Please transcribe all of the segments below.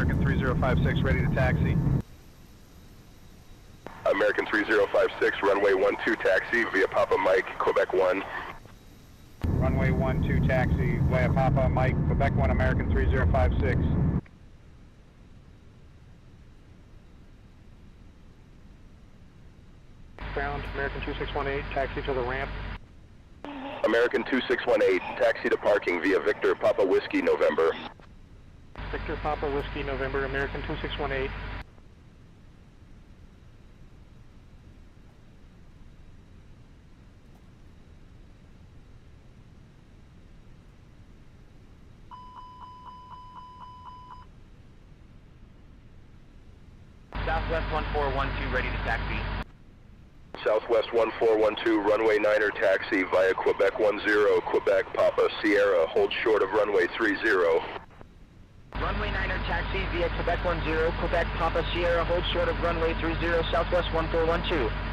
American 3056, ready to taxi. American 3056, runway 12 taxi via Papa Mike, Quebec 1. Runway 12 taxi via Papa Mike, Quebec 1, American 3056. Ground, American 2618, taxi to the ramp. American 2618, taxi to parking via Victor Papa Whiskey, November. Victor Papa Whiskey, November, American 2618. Southwest 1412, ready to taxi. Southwest 1412, runway 9er taxi via Quebec 10, Quebec Papa Sierra, hold short of runway 30. Runway 9er taxi via Quebec 10, Quebec Papa Sierra, hold short of runway 30, Southwest 1412.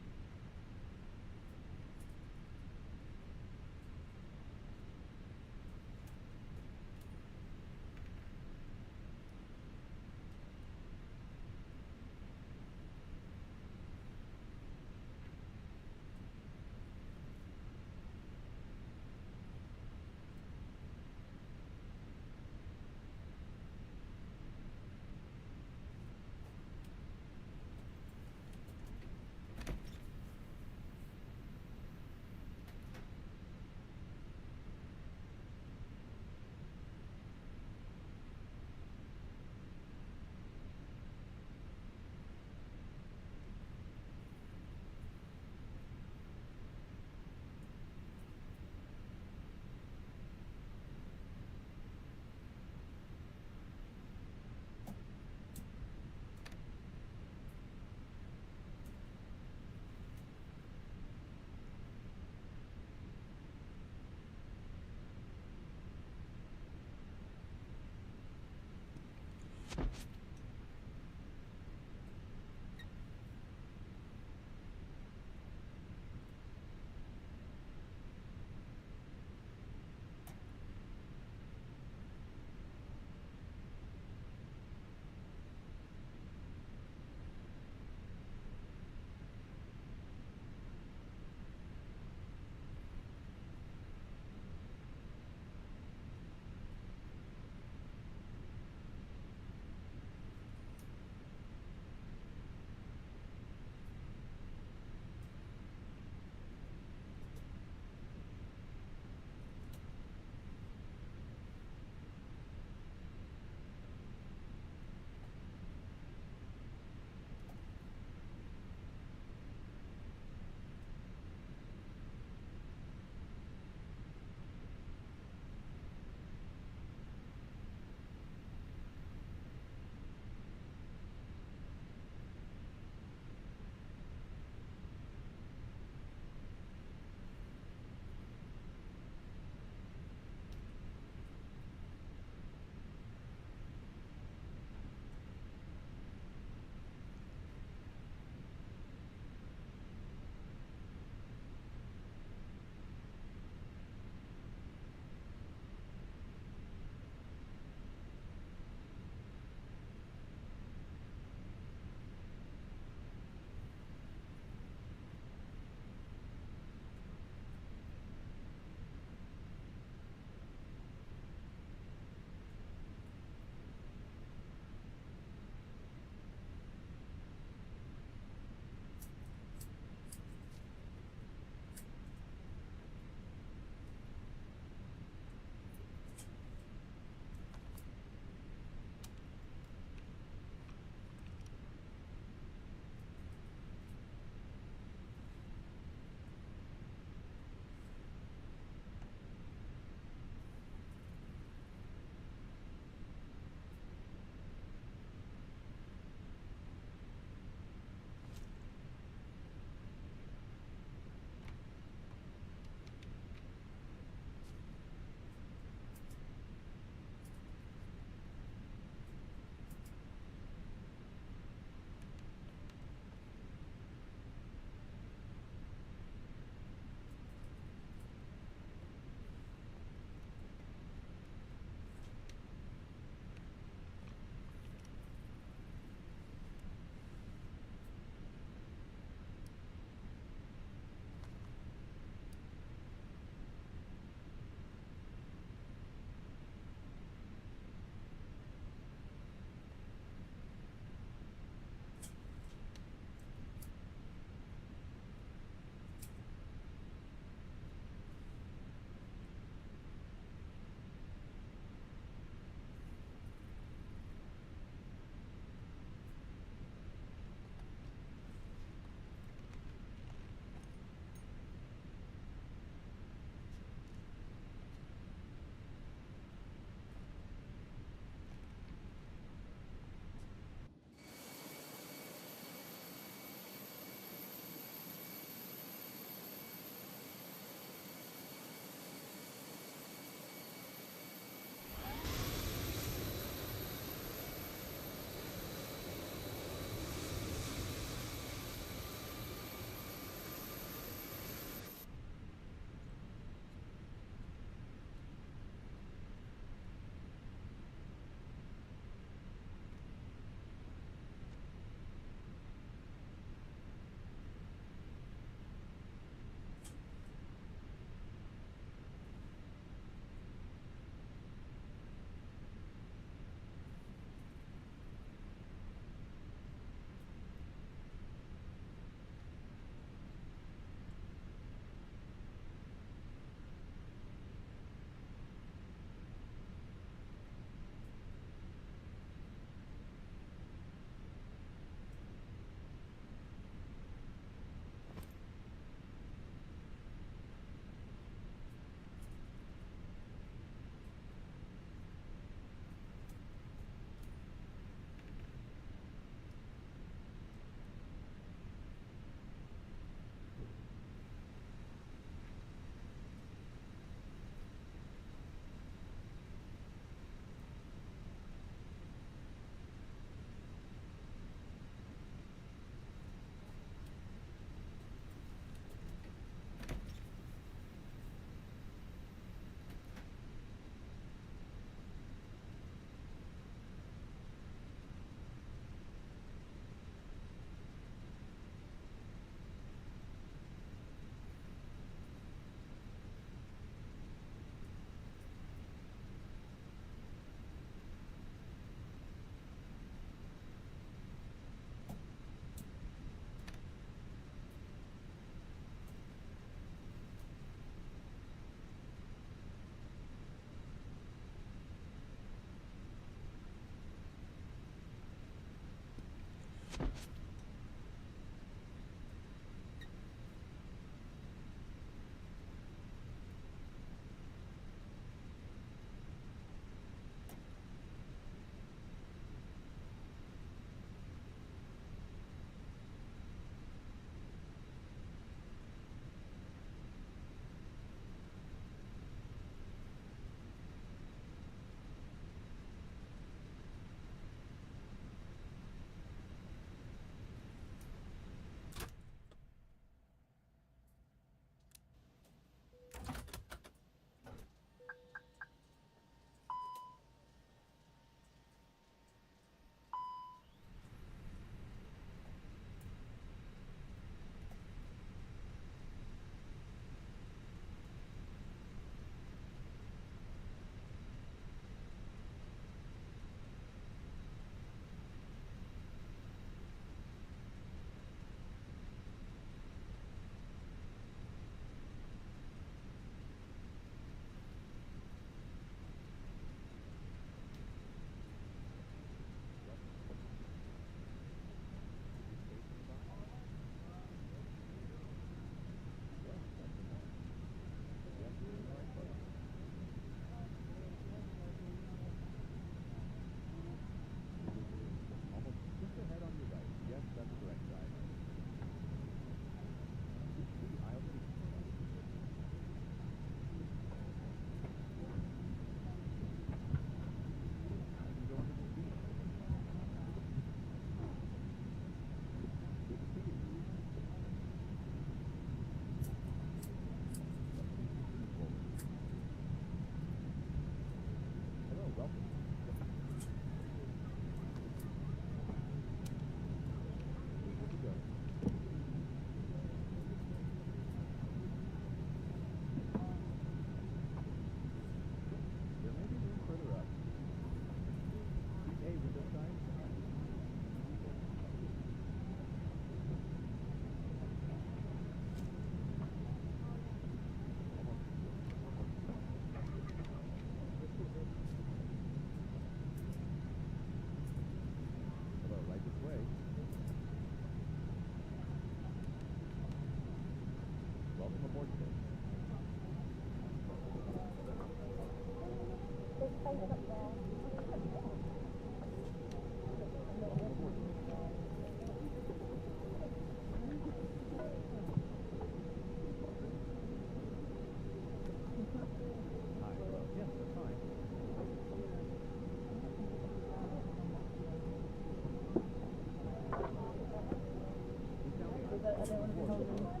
I didn't want to be home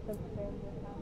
because the family was out.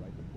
Right.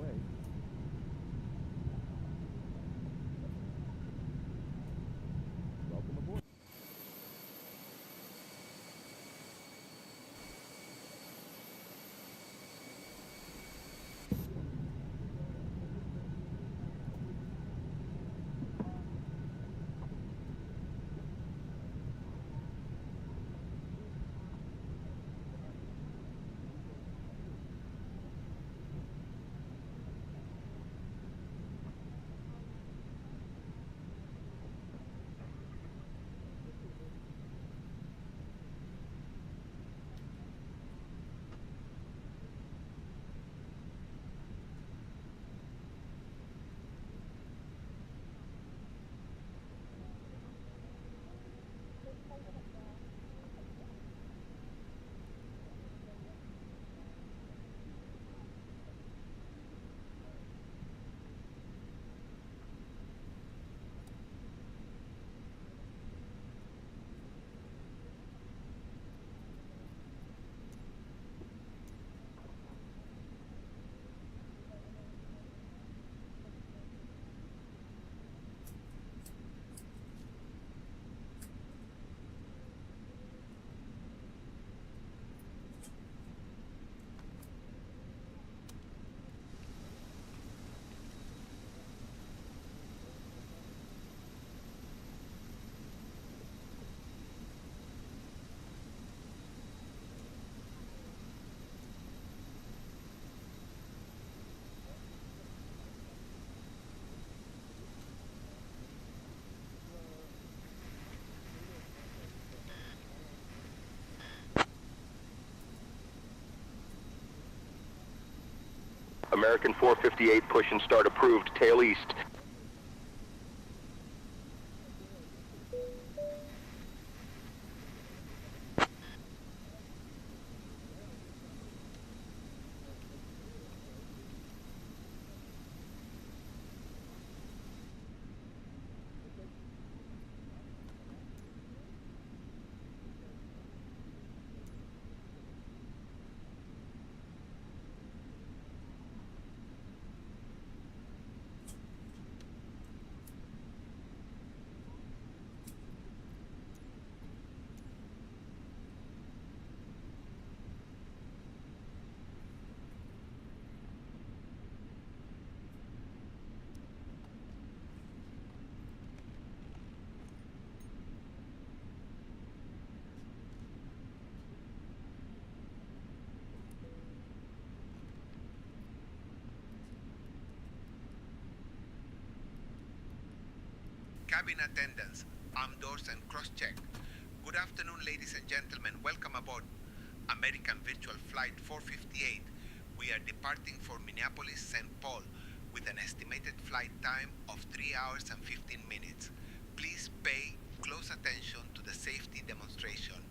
American 458, push and start approved, tail east. Cabin attendants, arm doors and cross-check. Good afternoon, ladies and gentlemen. Welcome aboard American Virtual Flight 458. We are departing for Minneapolis, St. Paul with an estimated flight time of 3 hours and 15 minutes. Please pay close attention to the safety demonstration.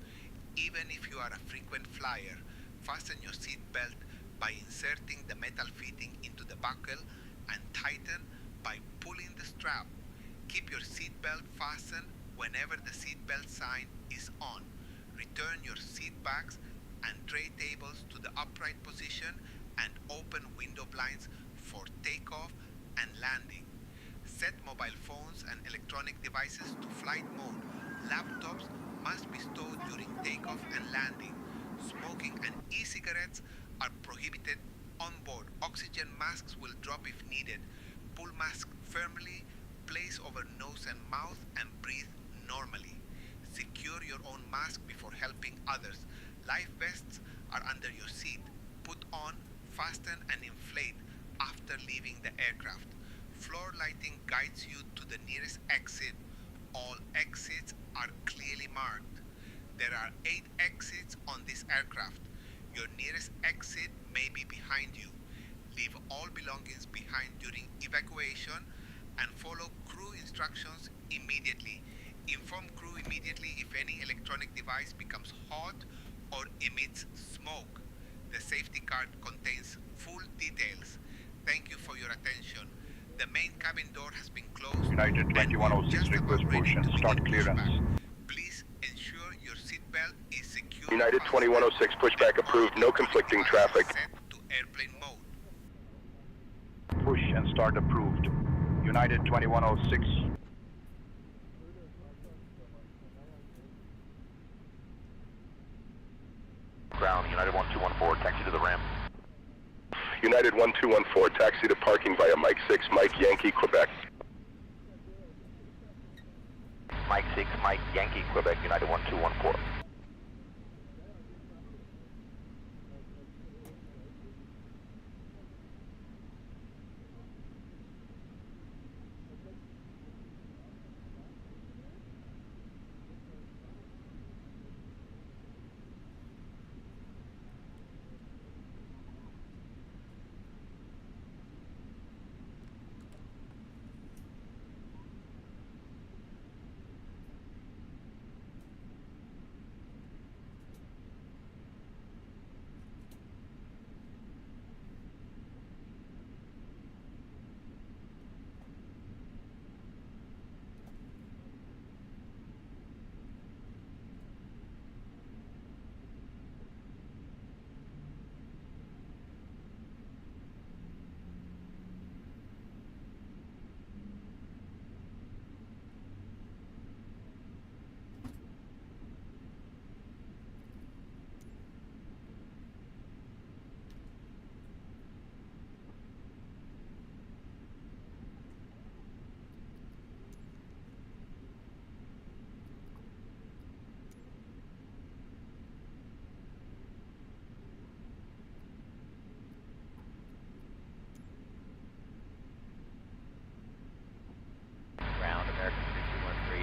Even if you are a frequent flyer, fasten your seat belt by inserting the metal fitting into the buckle and tighten by pulling the strap. Keep your seatbelt fastened whenever the seatbelt sign is on. Return your seat backs and tray tables to the upright position and open window blinds for takeoff and landing. Set mobile phones and electronic devices to flight mode. Laptops must be stowed during takeoff and landing. Smoking and e-cigarettes are prohibited on board. Oxygen masks will drop if needed. Pull mask firmly, place over nose and mouth, and breathe normally. Secure your own mask before helping others. Life vests are under your seat. Put on, fasten, and inflate after leaving the aircraft. Floor lighting guides you to the nearest exit. All exits are clearly marked. There are 8 exits on this aircraft. Your nearest exit may be behind you. Leave all belongings behind during evacuation and follow crew instructions immediately. Inform crew immediately if any electronic device becomes hot or emits smoke. The safety card contains full details. Thank you for your attention. The main cabin door has been closed. United 2106, request push and start clearance. Please ensure your seatbelt is secure. United 2106, pushback approved, no conflicting traffic. Set to airplane mode. Push and start approved. United 2106. Ground, United 1214, taxi to the ramp. United 1214, taxi to parking via Mike 6, Mike Yankee, Quebec. Mike 6, Mike Yankee, Quebec, United 1214.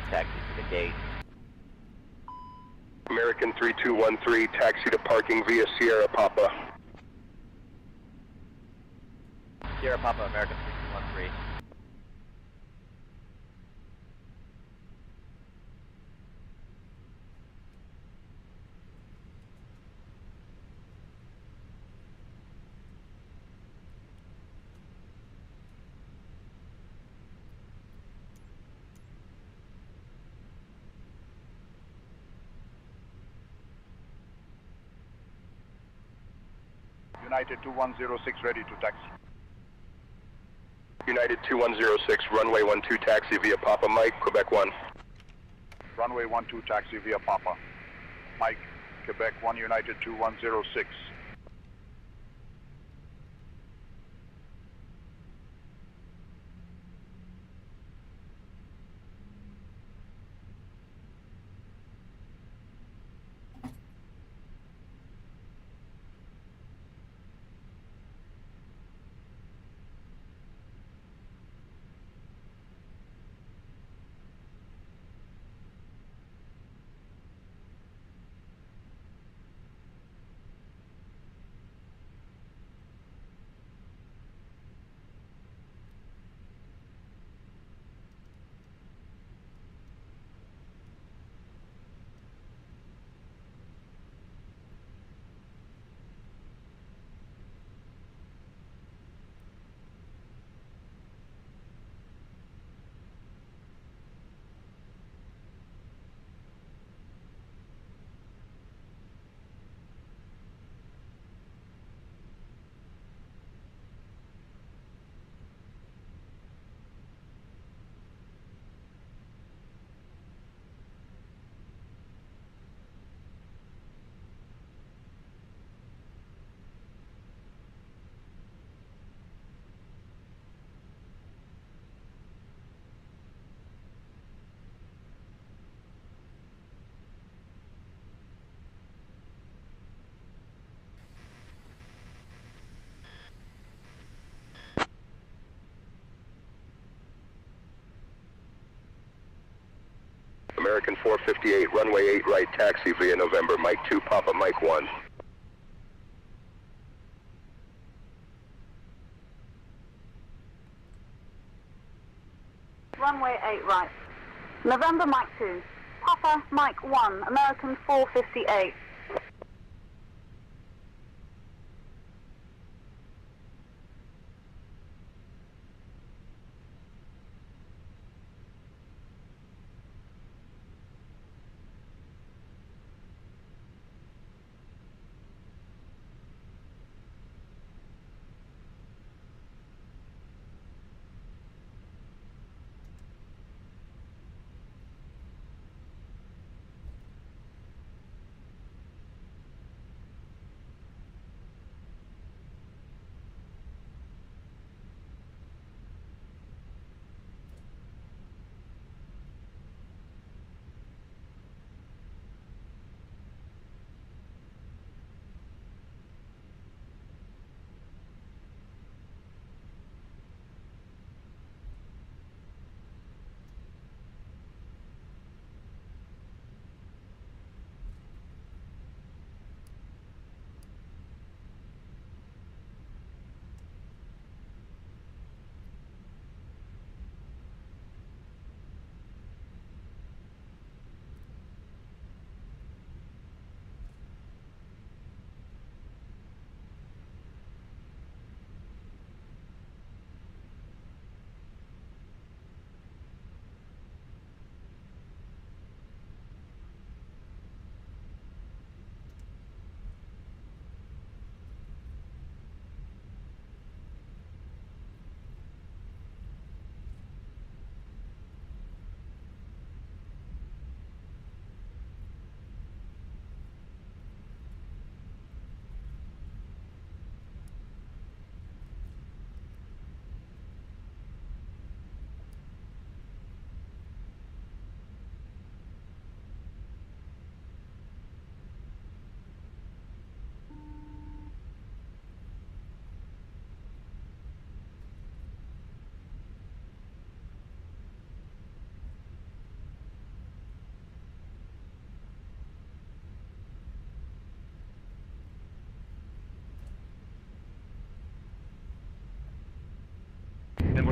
Taxi to the gate. American 3213, taxi to parking via Sierra Papa. Sierra Papa, American 613. United 2106 ready to taxi. United 2106, runway 12 taxi via Papa Mike, Quebec 1. Runway 12 taxi via Papa. Mike, Quebec 1 United 2106. American 458, runway 8 right taxi via November, Mike 2, Papa Mike 1. Runway 8 right. November Mike 2. Papa Mike 1, American 458.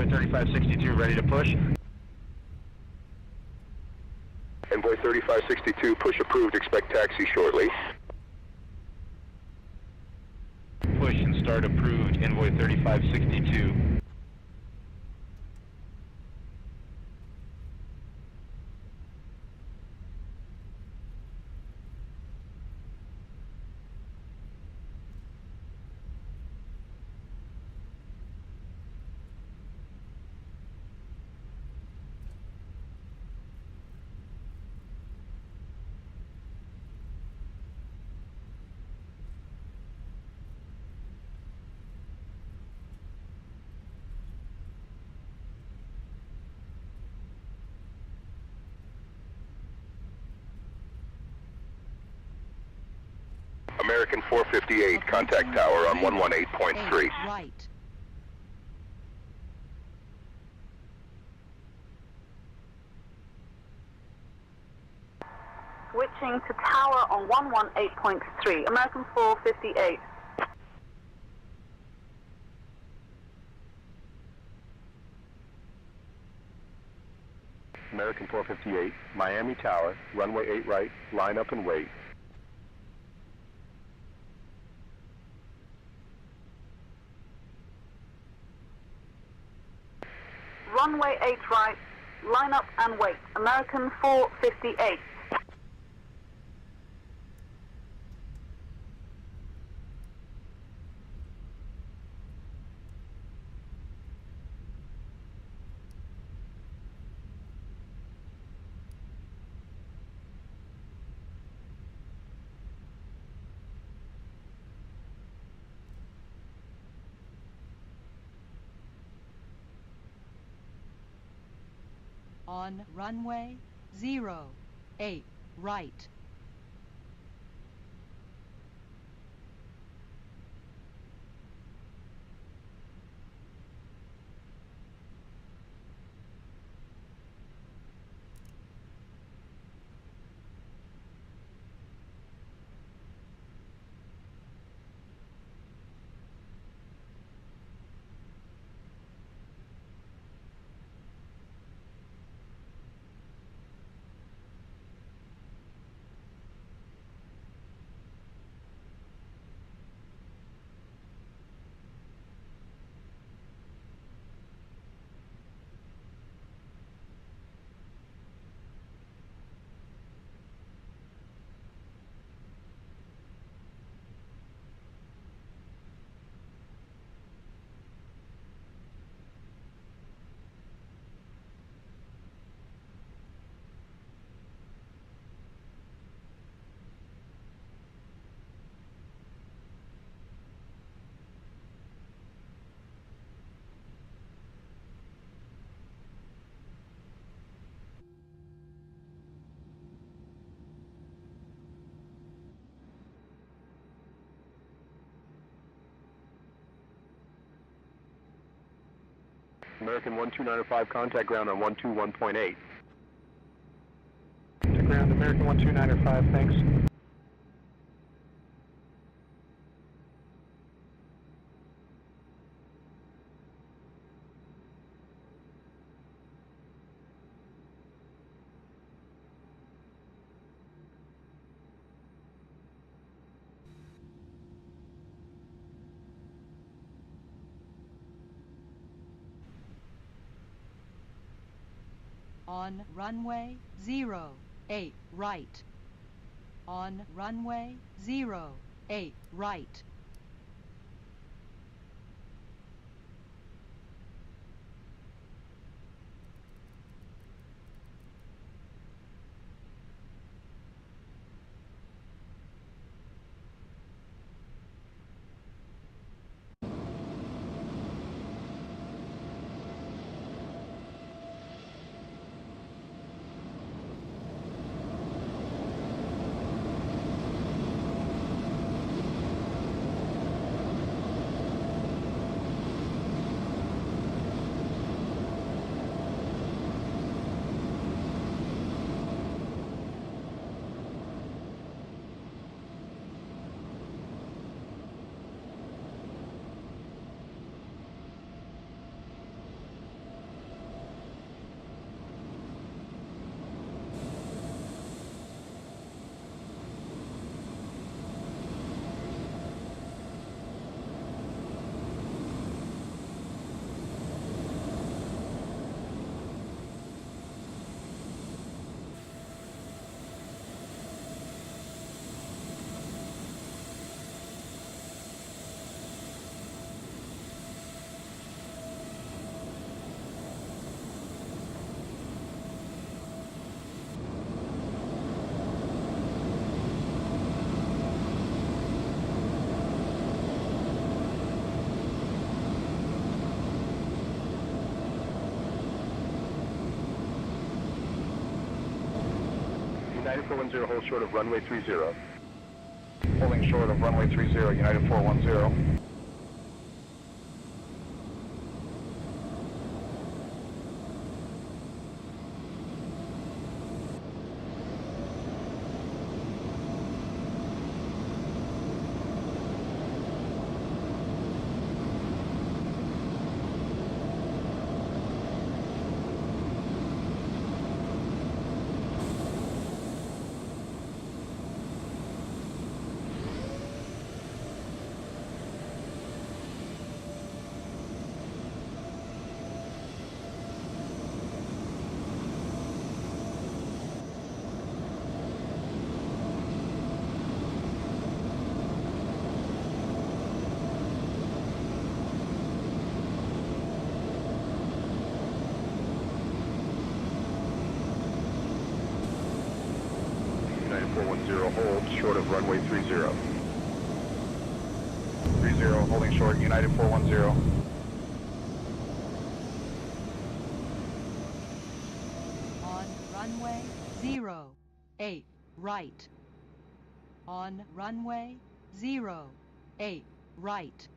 Envoy 3562 ready to push. Envoy 3562, push approved, expect taxi shortly. Push and start approved, Envoy 3562. American 458, contact tower on 118.3. Right. Switching to tower on 118.3, American 458. American 458, Miami Tower, runway 8 right, line up and wait. Runway 8 right, line up and wait, American 458. On runway 08 right. American 12905, contact ground on 121.8. To ground, American 12905, thanks. On runway 08 right. On runway 08 right. 410, hold short of runway 30. Holding short of runway 30, United 410. United 410, hold short of runway 30. 30, holding short, United 410. On runway 08 right. On runway 08 right.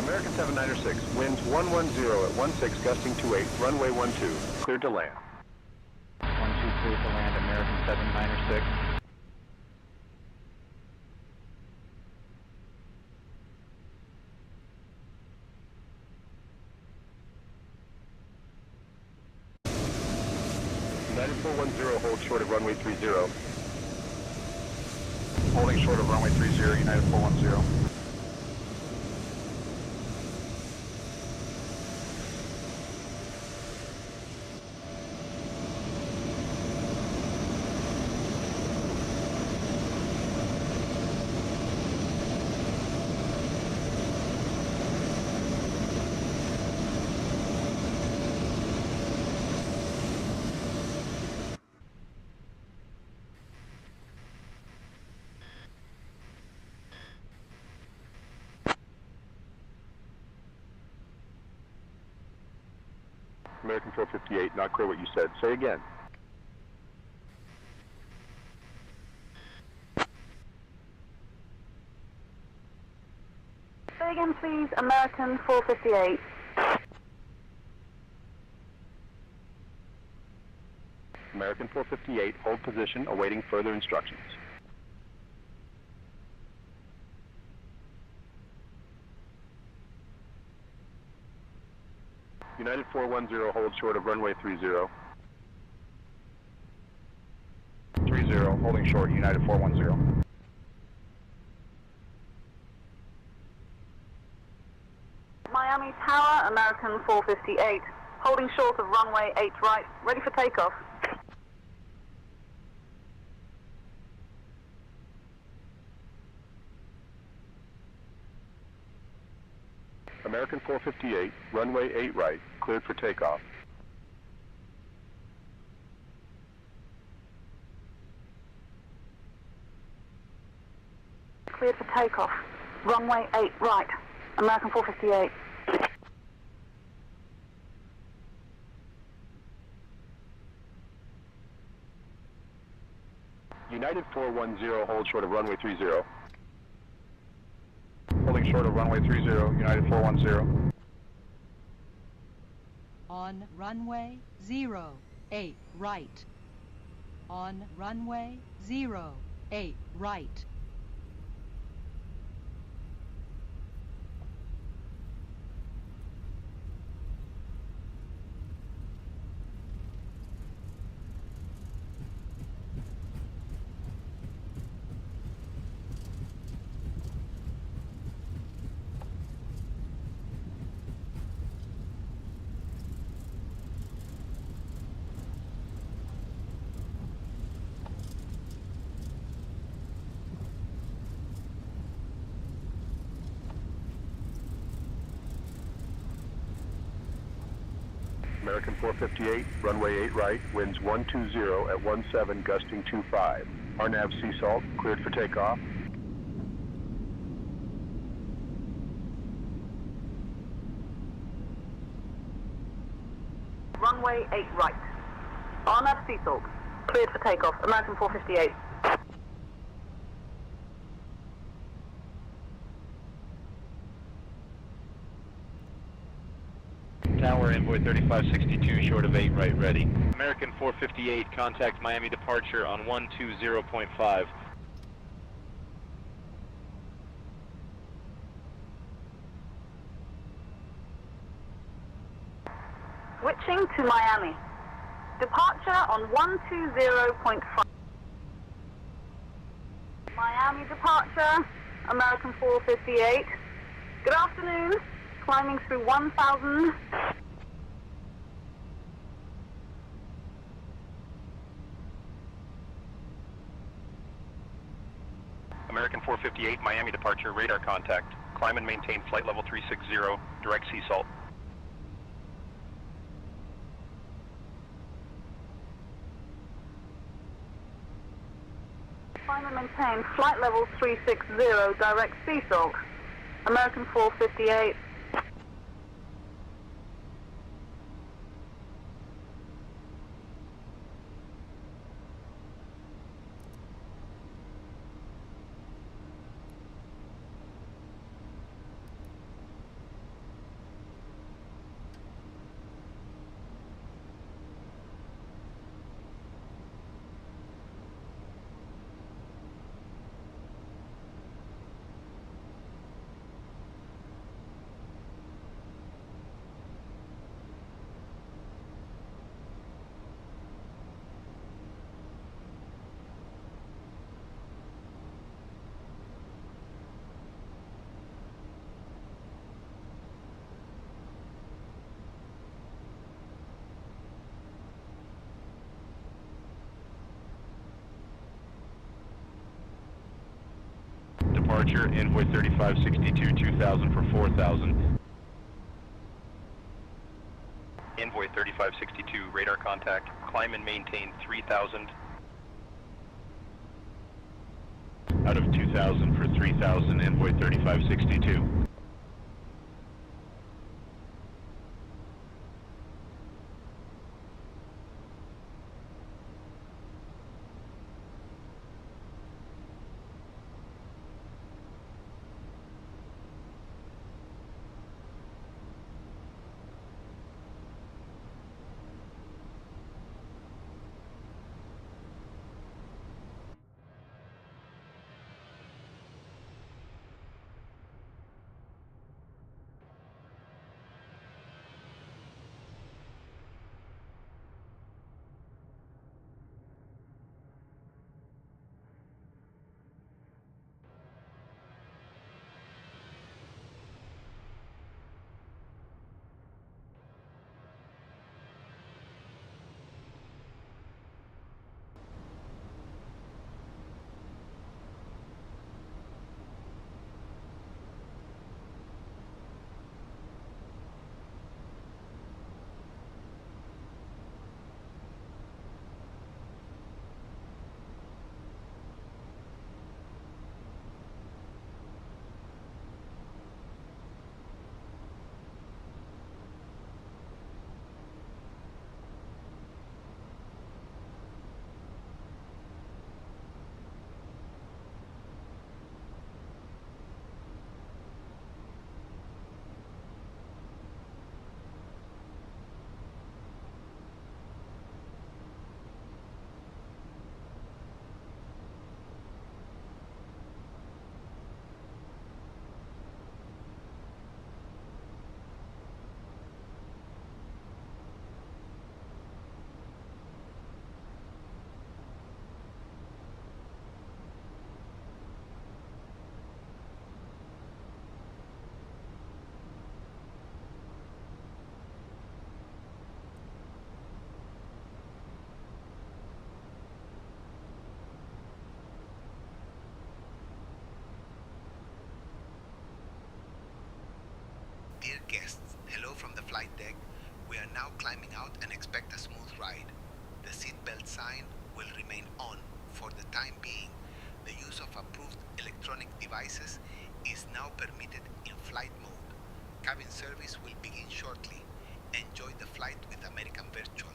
American 796, winds 110 at 16, gusting 28, runway 12, cleared to land. 12 cleared to land, American 796. United 410, hold short of runway 30. Holding short of runway 30, United 410. American 458, not clear what you said. Say again. Say again, please. American 458. American 458, hold position, awaiting further instructions. United 410, hold short of runway 30. 30, holding short, United 410. Miami Tower, American 458. Holding short of runway 8 right. Ready for takeoff. American 458, runway 8 right, cleared for takeoff. Cleared for takeoff. Runway 8 right. American 458. United 410, hold short of runway 30. Holding short of runway 30, United 410. On runway 08 right. On runway 08 right. American 458, runway 8 right, winds 120 at 17, gusting 25. RNAV sea salt, cleared for takeoff. Runway 8 right. RNAV sea salt, cleared for takeoff. American 458. Tower, Envoy 3562, short of 8 right, ready. American 458, contact Miami departure on 120.5. Switching to Miami. Departure on 120.5. Miami departure, American 458. Good afternoon. Climbing through 1,000. American 458, Miami departure, radar contact. Climb and maintain flight level 360, direct sea salt. Climb and maintain flight level 360, direct sea salt. American 458. Departure, Envoy 3562, 2000 for 4000. Envoy 3562, radar contact. Climb and maintain 3000. Out of 2000 for 3000, Envoy 3562. now climbing out and expect a smooth ride. The seatbelt sign will remain on for the time being. The use of approved electronic devices is now permitted in flight mode. Cabin service will begin shortly. Enjoy the flight with American Virtual.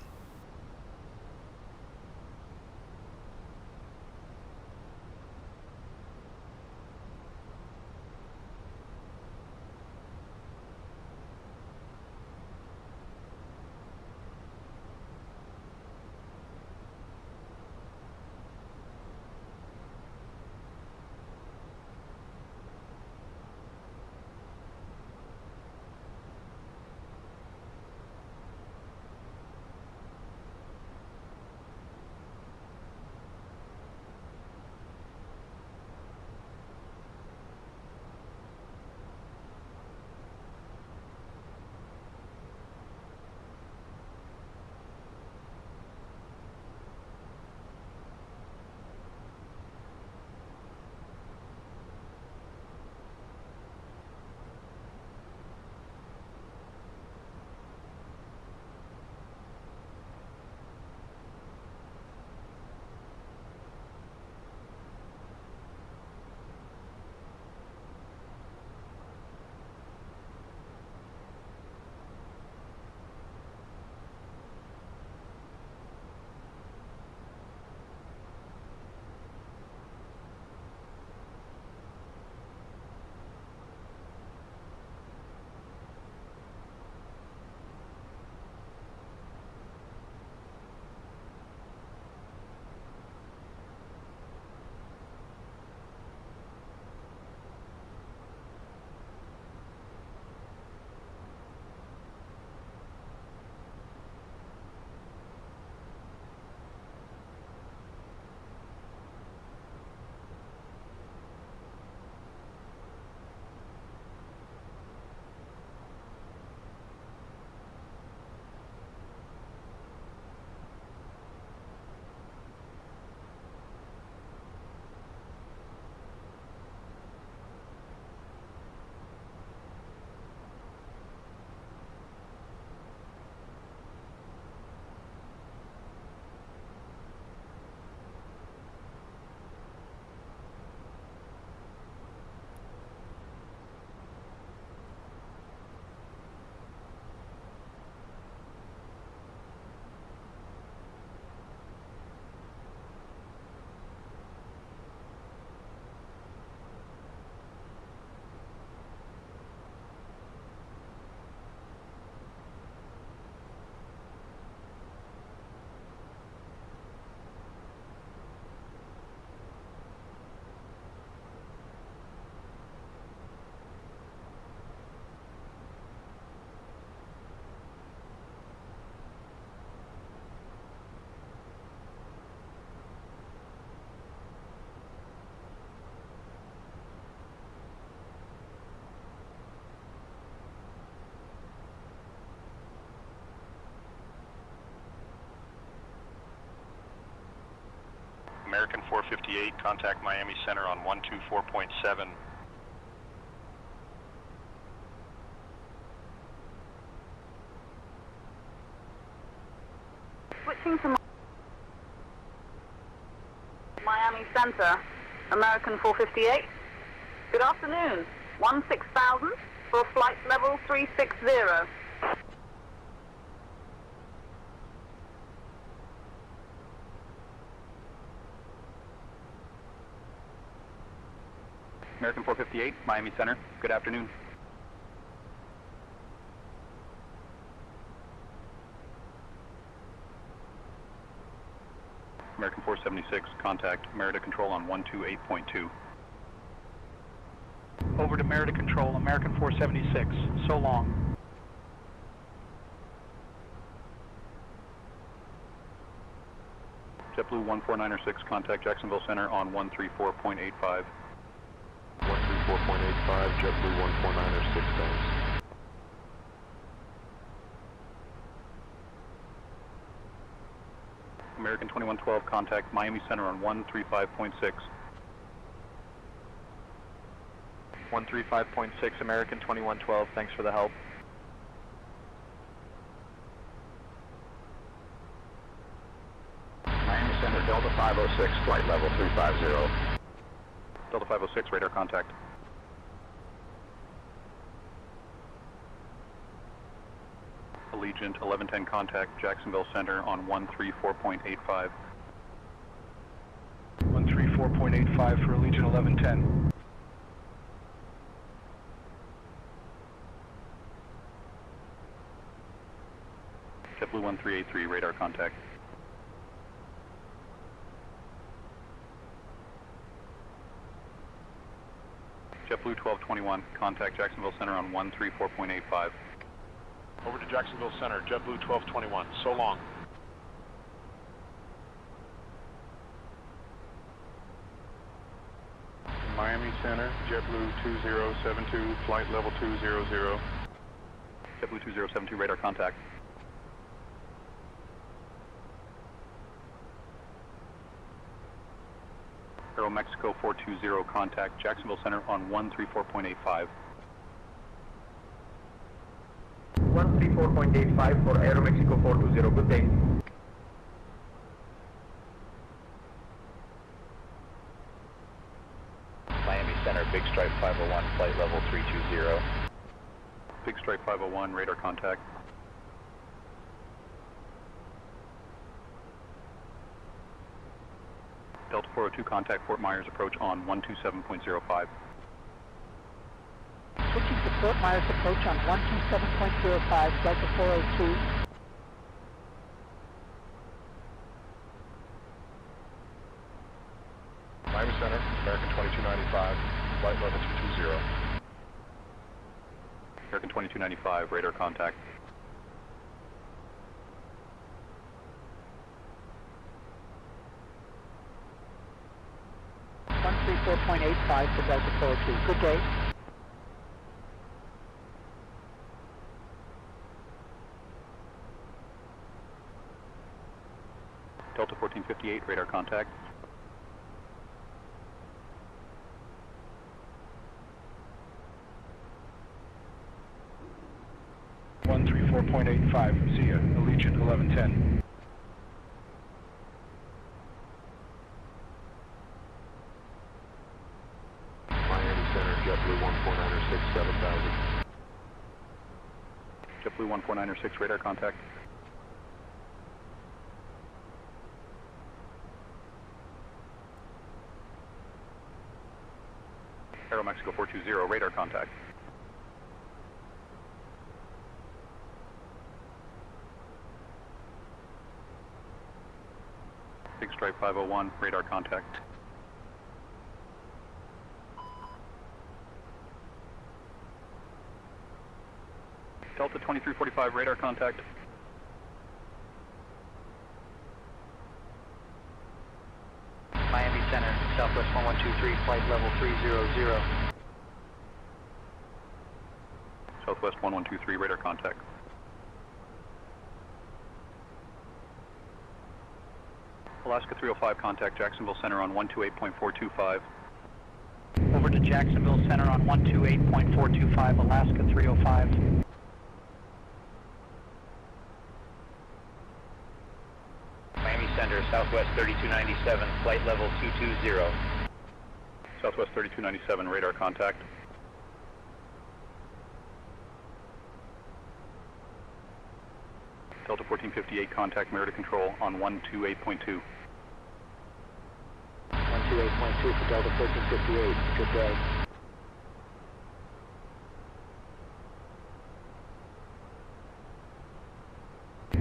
American 458, contact Miami Center on 124.7. Switching to Miami Center, American 458. Good afternoon. 16,000 for flight level 360. American 458, Miami Center. Good afternoon. American 476, contact Merida Control on 128.2. Over to Merida Control, American 476. So long. JetBlue 14906, contact Jacksonville Center on 134.85. 134.85, JetBlue 14906, thanks. American 2112, contact Miami Center on 135.6. 135.6, American 2112, thanks for the help. 506, flight level 350. Delta 506, radar contact. Allegiant 1110 contact Jacksonville Center on 134.85. 134.85 for Allegiant 1110. JetBlue 1383, radar contact. JetBlue 1221, contact Jacksonville Center on 134.85. Over to Jacksonville Center, JetBlue 1221. So long. Miami Center, JetBlue 2072, flight level 200. JetBlue 2072, radar contact. Aero Mexico 420, contact Jacksonville Center on 134.85. 134.85 for Aero Mexico 420. Good day. Miami Center, Big Stripe 501, flight level 320. Big Stripe 501, radar contact. Delta 402, contact Fort Myers, approach on 127.05. Switching to Fort Myers approach on 127.05, Delta 402. Miami Center, American 2295, flight level 220. American 2295, radar contact. .85 for Delta 402. Good day. Delta 1458, radar contact. .85, see ya, Allegiant 1110. Miami Center, JetBlue 1496, 7000. JetBlue 1496, radar contact. Aero Mexico 420, radar contact. Big Stripe 501, radar contact. Delta 2345, radar contact. Miami Center, Southwest 1123, flight level 300. Southwest 1123, radar contact. Alaska 305, contact Jacksonville Center on 128.425. Over to Jacksonville Center on 128.425, Alaska 305. Miami Center, Southwest 3297, flight level 220. Southwest 3297, radar contact. Delta 1458, contact Merida Control on 128.2. 128.2 for Delta 1458. Good day.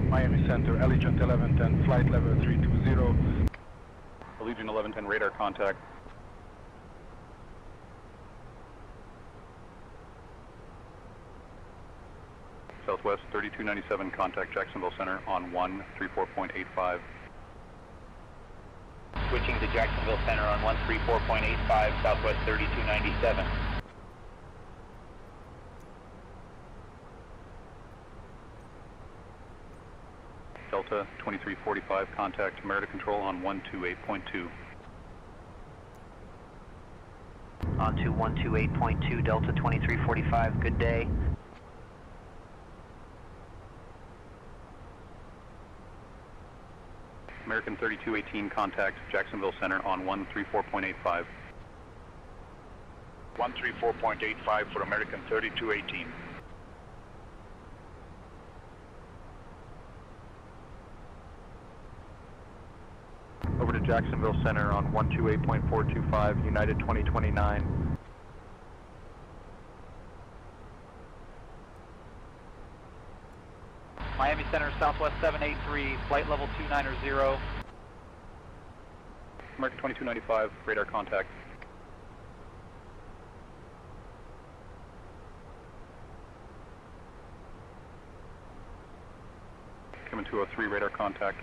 Miami Center, Allegiant 1110, flight level 320. Allegiant 1110, radar contact. Southwest 3297, contact Jacksonville Center on 134.85. Switching to Jacksonville Center on 134.85, Southwest 3297. Delta 2345, contact Merida Control on 128.2. On to 128.2, Delta 2345, good day. American 3218, contact Jacksonville Center on 134.85. 134.85 for American 3218. Over to Jacksonville Center on 128.425, United 2029. Miami Center, Southwest 783, flight level 290. American 2295, radar contact. Coming 203, radar contact.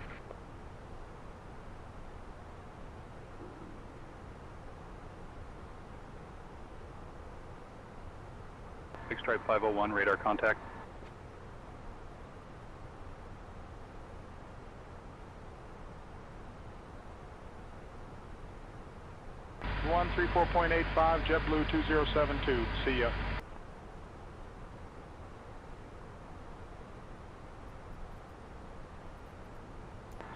Big Stripe 501, radar contact. One 34.85, JetBlue 2072. See ya.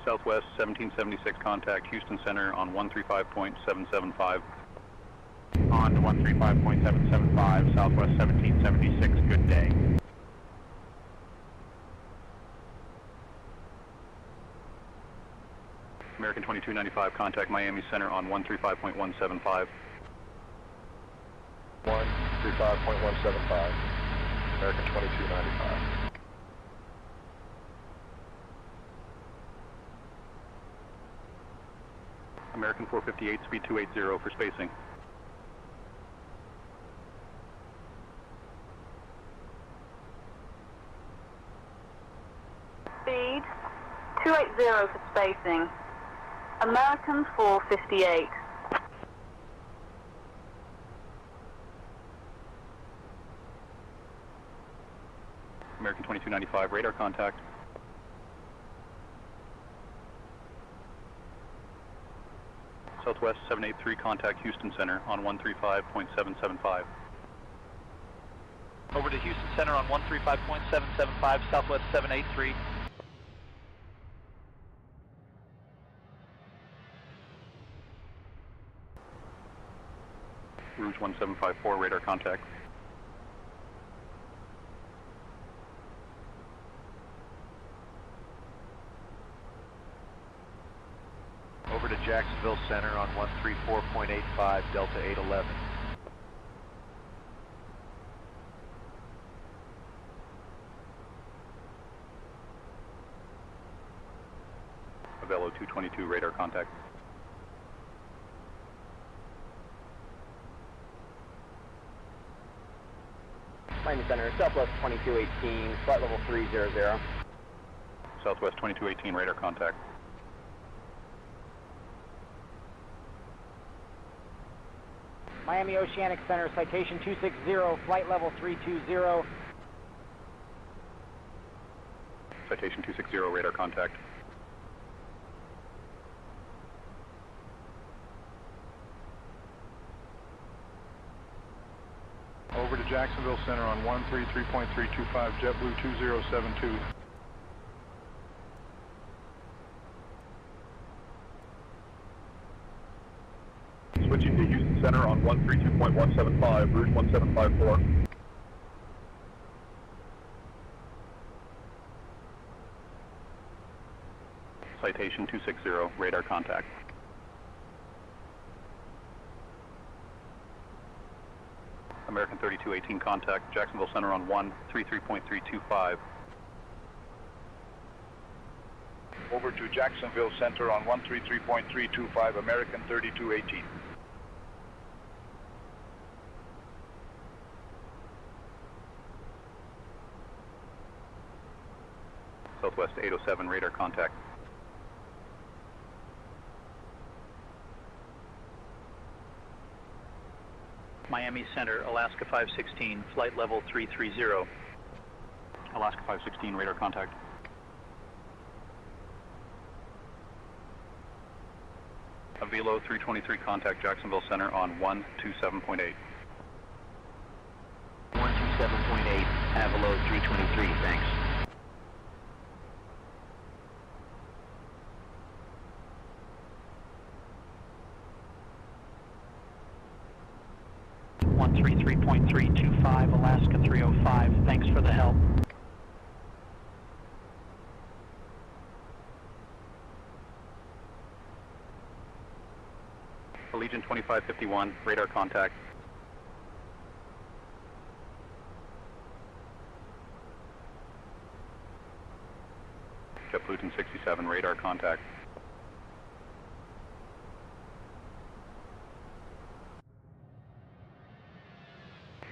Southwest 1776, contact Houston Center on 135.775. On to 135.775, Southwest 1776, good day. American 2295, contact Miami Center on 135.175. 135.175, American 2295. American 458, speed 280 for spacing. Speed 280 for spacing. American 458. American 2295, radar contact. Southwest 783, contact Houston Center on 135.775. Over to Houston Center on 135.775, Southwest 783. Rouge 1754, radar contact. Over to Jacksonville Center on 134.85, Delta 811. Avelo 222, radar contact. Miami Center, Southwest 2218, flight level 300. Southwest 2218, radar contact. Miami Oceanic Center, citation 260, flight level 320. Citation 260, radar contact. Over to Jacksonville Center on 133.325, JetBlue 2072. Switching to Houston Center on 132.175, Rouge 1754. Citation 260, radar contact. American 3218, contact Jacksonville Center on 133.325. Over to Jacksonville Center on 133.325, American 3218. Southwest 807, radar contact. Miami Center, Alaska 516, flight level 330. Alaska 516, radar contact. Avelo 323, contact Jacksonville Center on 127.8. 127.8, Avelo 323, 323, thanks. 205. Thanks for the help. Allegiant 2551, radar contact. JetBlue 1067, radar contact.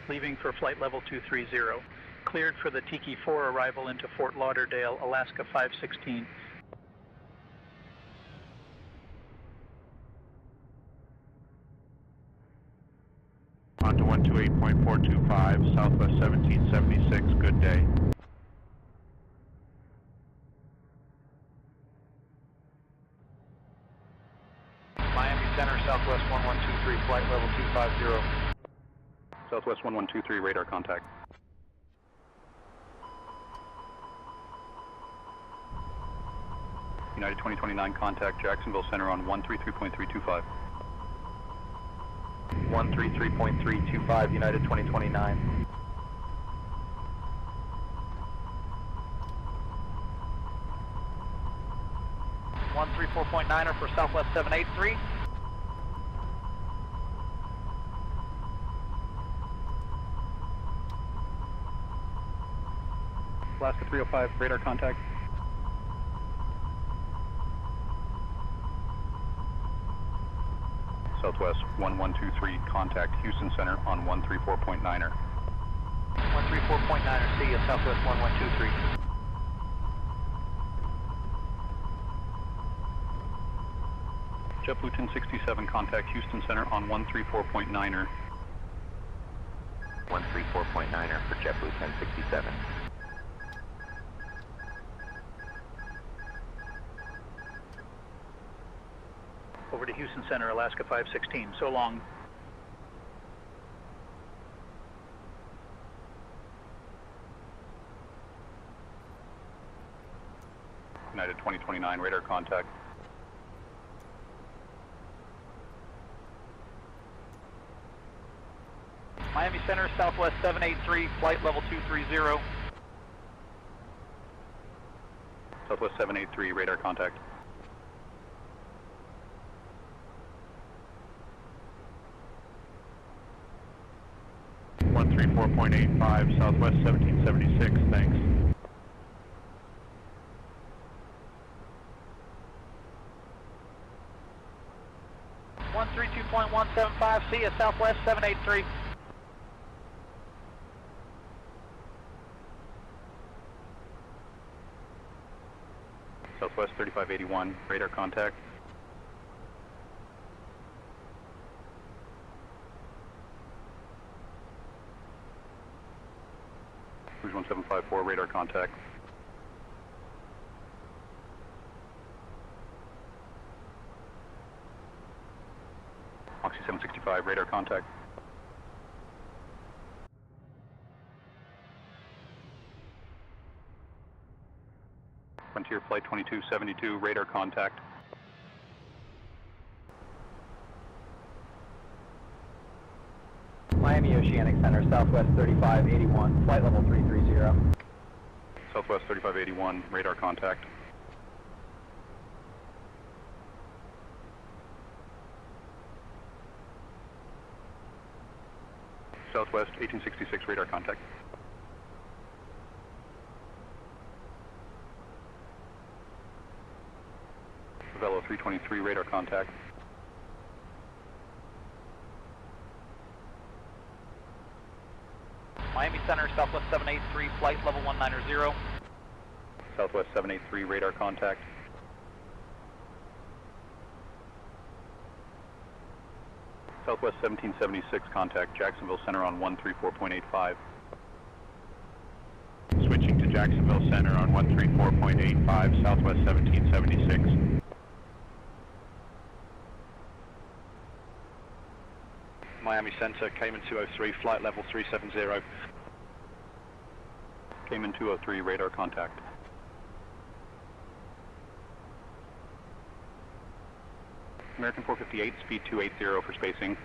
Leaving for flight level 230. Cleared for the Tiki 4 arrival into Fort Lauderdale, Alaska 516. Onto 128.425, Southwest 1776, good day. Miami Center, Southwest 1123, flight level 250. Southwest 1123, radar contact. United 2029, contact Jacksonville Center on 133.325. 133.325, United 2029. One 34.9er for Southwest 783. Alaska 305, radar contact. Southwest 1123, contact Houston Center on 134.9er. 134.9er, see you, Southwest 1123. JetBlue 1067, contact Houston Center on 134.9er. 134.9er for JetBlue 1067. Over to Houston Center, Alaska 516. So long. United 2029, radar contact. Miami Center, Southwest 783, flight level 230. Southwest 783, radar contact. One 134.85, Southwest 1776, thanks. One 132.175, see you, Southwest 783. Southwest 3581, radar contact. Cruise 1754, radar contact. Oxy 765, radar contact. Frontier Flight 2272, radar contact. Miami Oceanic Center, Southwest 3581, flight level 330. Southwest 3581, radar contact. Southwest 1866, radar contact. Velo 323, radar contact. Miami Center, Southwest 783, flight level 190. Southwest 783, radar contact. Southwest 1776, contact Jacksonville Center on 134.85. Switching to Jacksonville Center on 134.85, Southwest 1776. Miami Center, Cayman 203, flight level 370. Cayman 203, radar contact. American 458, speed 280 for spacing.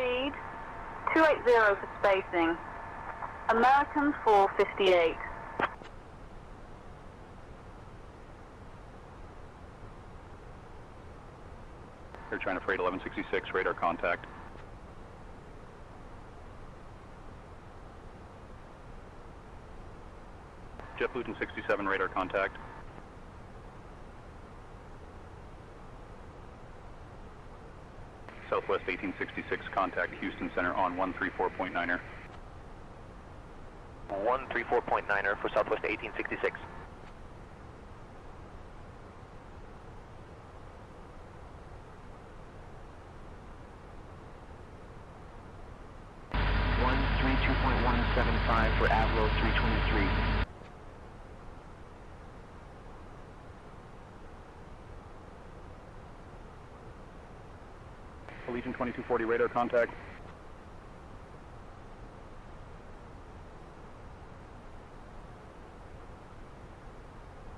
lead, 280 for spacing. American 458. Air China Freight 1166, radar contact. JetBlue 1067, radar contact. Southwest 1866, contact Houston Center on 134.9er. 134.9er for Southwest 1866. For Avlo 323. Allegiant 2240, radar contact.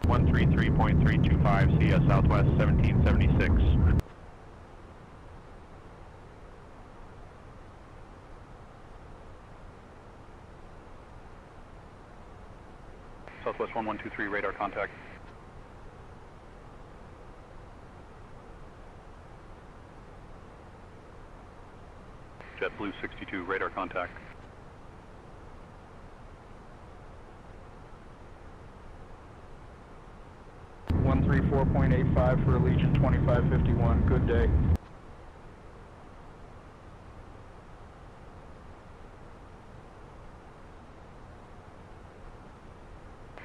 .325, CS Southwest 1776. Southwest 1123, radar contact. JetBlue 62, radar contact. .134.85 for Allegiant 2551, good day.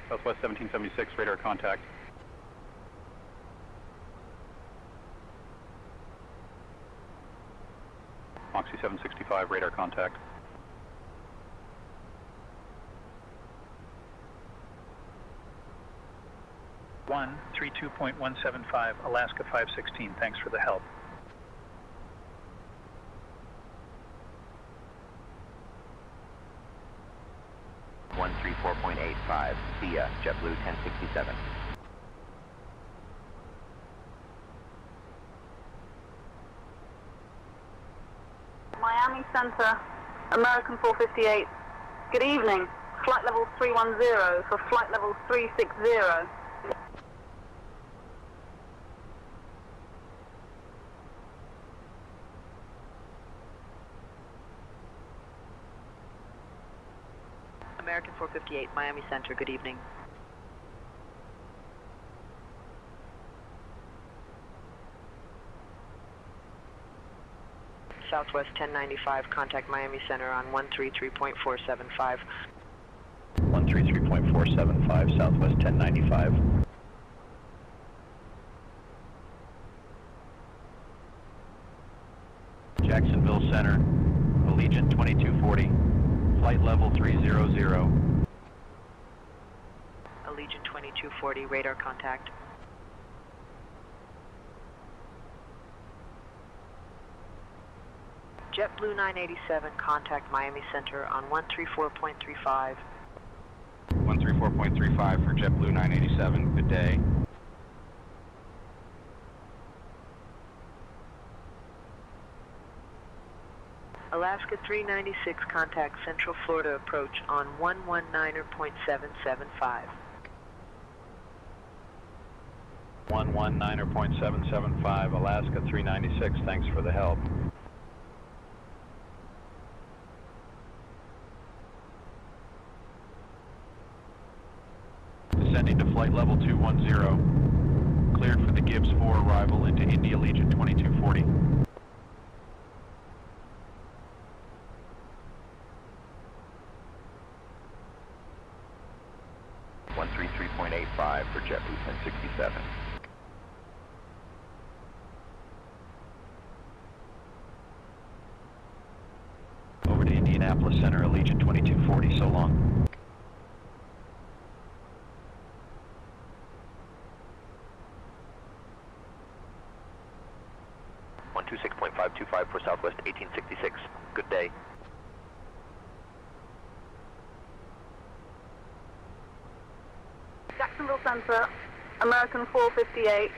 Southwest 1776, radar contact. Moxie 765, radar contact. One 32.175, Alaska 516. Thanks for the help. .134.85, via JetBlue 1067. Miami Center, American 458. Good evening. Flight level 310 for flight level 360. American 458, Miami Center, good evening. Southwest 1095, contact Miami Center on 133.475. 133.475, Southwest 1095. Jacksonville Center, Allegiant 2240, flight level 300. Allegiant 2240, radar contact. JetBlue 987, contact Miami Center on 134.35. 134.35 for JetBlue 987, good day. Alaska 396, contact Central Florida approach on 119.775. 119.775, Alaska 396, thanks for the help. Descending to flight level 210, cleared for the Gibbs 4 arrival into Indy Allegiant 2240. 133.85 for JetBlue 1067. Over to Indianapolis Center, Allegiant 2240, so long. .126.525 for Southwest 1866. Good day. Jacksonville Center, American 458.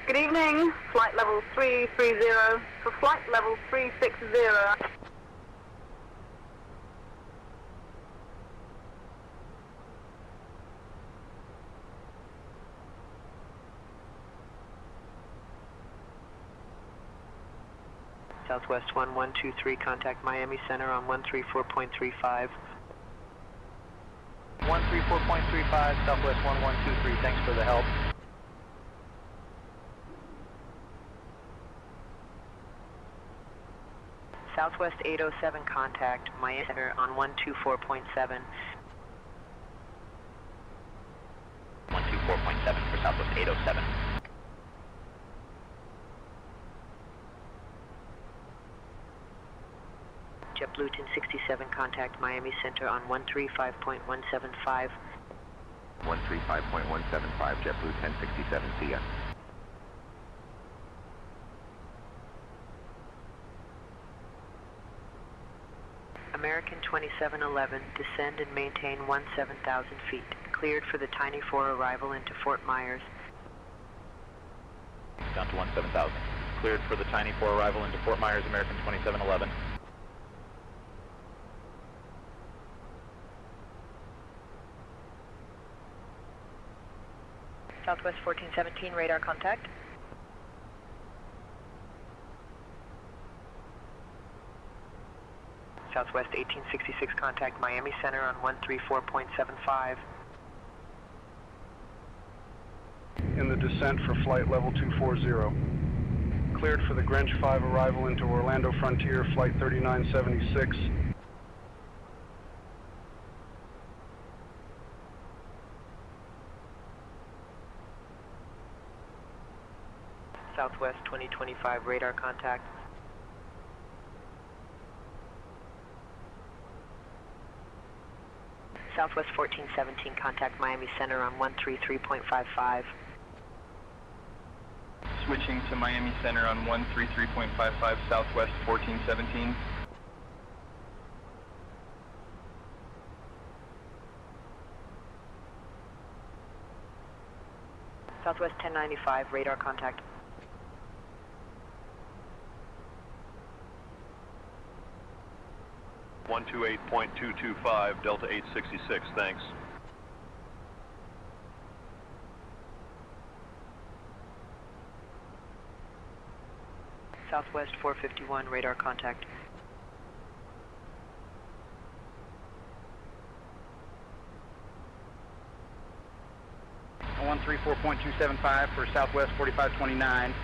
Good evening, flight level 330 for flight level 360. Southwest 1123, contact Miami Center on 134.35. 134.35, Southwest 1123, thanks for the help. Southwest 807, contact Miami Center on 124.7. 124.7 for Southwest 807. JetBlue 1067, contact Miami Center on 135.175. 135.175, JetBlue 1067, see ya. American 2711, descend and maintain 17,000 feet. Cleared for the Tiny 4 arrival into Fort Myers. Down to 17,000. Cleared for the Tiny 4 arrival into Fort Myers, American 2711. Southwest 1417, radar contact. Southwest 1866, contact Miami Center on 134.75. In the descent for flight level 240. Cleared for the Greenwich 5 arrival into Orlando Frontier, flight 3976. Southwest 2025, radar contact. Southwest 1417, contact Miami Center on 133.55. Switching to Miami Center on 133.55, Southwest 1417. Southwest 1095, radar contact. .225, Delta 866, thanks. Southwest 451, radar contact. On 134.275 for Southwest 4529.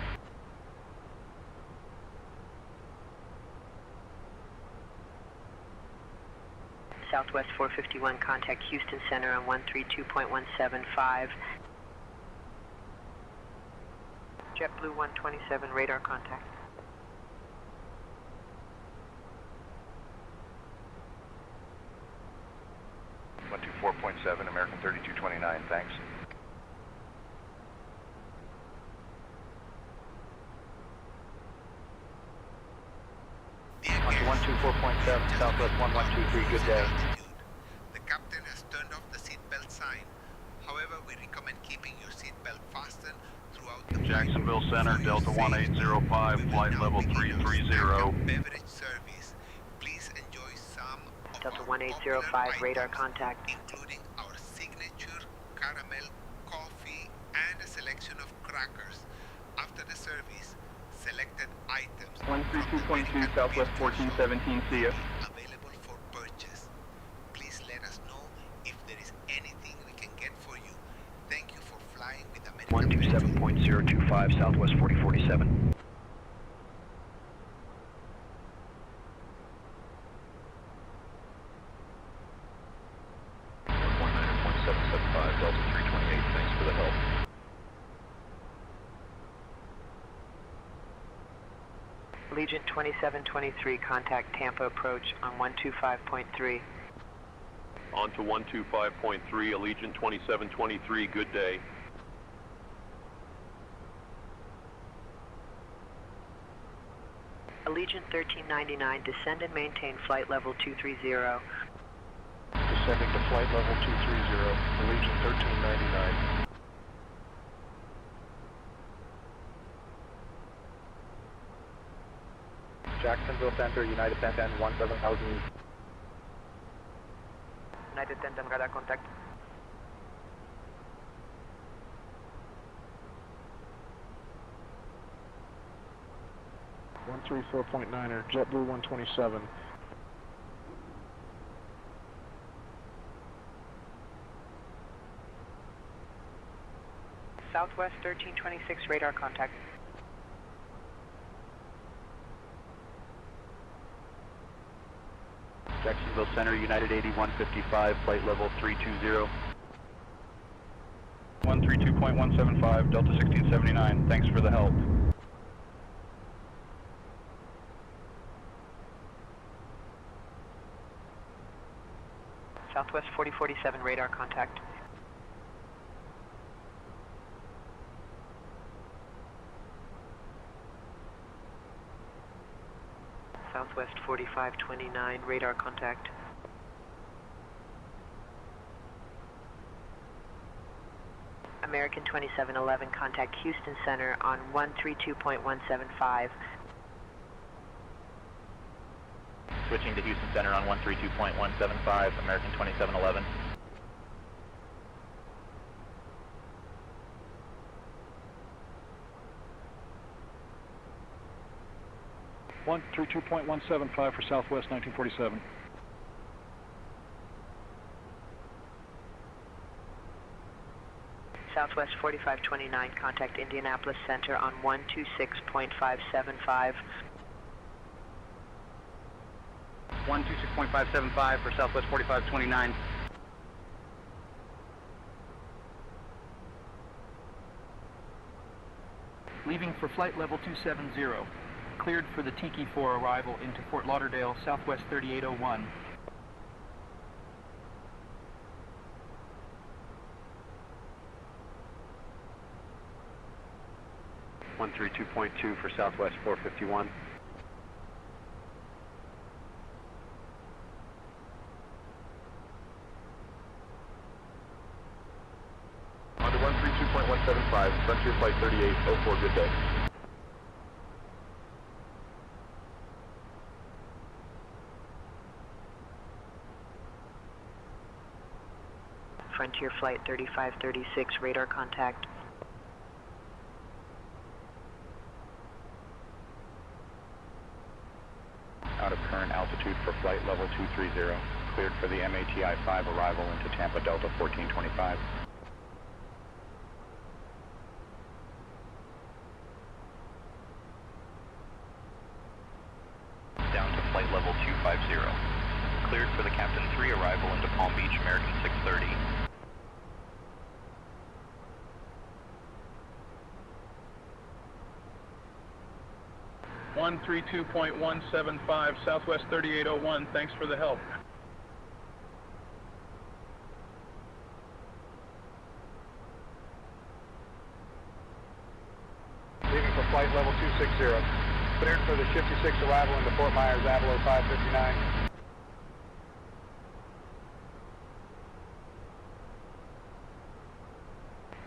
Southwest 451, contact Houston Center on 132.175. JetBlue 127, radar contact. .7, American 3229, thanks. On to 124.7, Southwest 1123, good day. The captain has turned off the seatbelt sign. However, we recommend keeping your seatbelt fastened throughout the Jacksonville Center, Delta 1805, flight level 330. beverage service. Please enjoy some of Delta our 1805, popular radar items, contact. including our signature caramel coffee and a selection of crackers. After the service, selected items 132.2, Southwest 1417, see ya. available for purchase. Please let us know if there is anything we can get for you. Thank you for flying with American. 127.025, Southwest 4047. Delta 328, thanks for the help. Allegiant 2723, contact Tampa approach on 125.3. On to 125.3, Allegiant 2723, good day. Allegiant 1399, descend and maintain flight level 230. Descending to flight level 230, Allegiant 1399. Jacksonville Center, United 1010, 17,000. United 1010, radar contact. .9er, JetBlue 127. Southwest 1326, radar contact. Jacksonville Center, United 8155, flight level 320. 132.175, Delta 1679, thanks for the help. Southwest 4047, radar contact. Southwest 4529, radar contact. American 2711, contact Houston Center on 132.175. Switching to Houston Center on 132.175, American 2711. One 32.175 for Southwest 1947. Southwest 4529, contact Indianapolis Center on 126.575. 126.575 for Southwest 4529. Leaving for flight level 270. Cleared for the Tiki 4 arrival into Fort Lauderdale, Southwest 3801. .2 for Southwest 451. On to 132.175, Frontier Flight 3804, good day. Frontier Flight 3536, radar contact. Out of current altitude for flight level 230, cleared for the MATI 5 arrival into Tampa Delta 1425. Down to flight level 250, cleared for the Captain 3 arrival into Palm Beach, American 630. One 32.175, Southwest 3801, thanks for the help. Leaving for flight level 260. Cleared for the Shifty 6 arrival into Fort Myers, Avalo 559.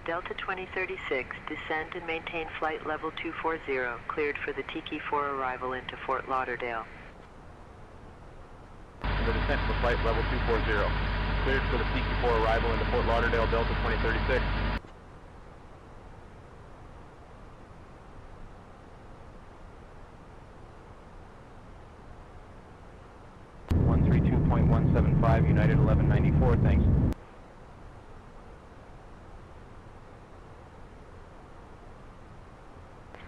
Delta 2036, descend and maintain flight level 240, cleared for the Tiki 4 arrival into Fort Lauderdale. The descent for flight level 240. Cleared for the Tiki 4 arrival into Fort Lauderdale, Delta 2036. .175, United 1194, thanks.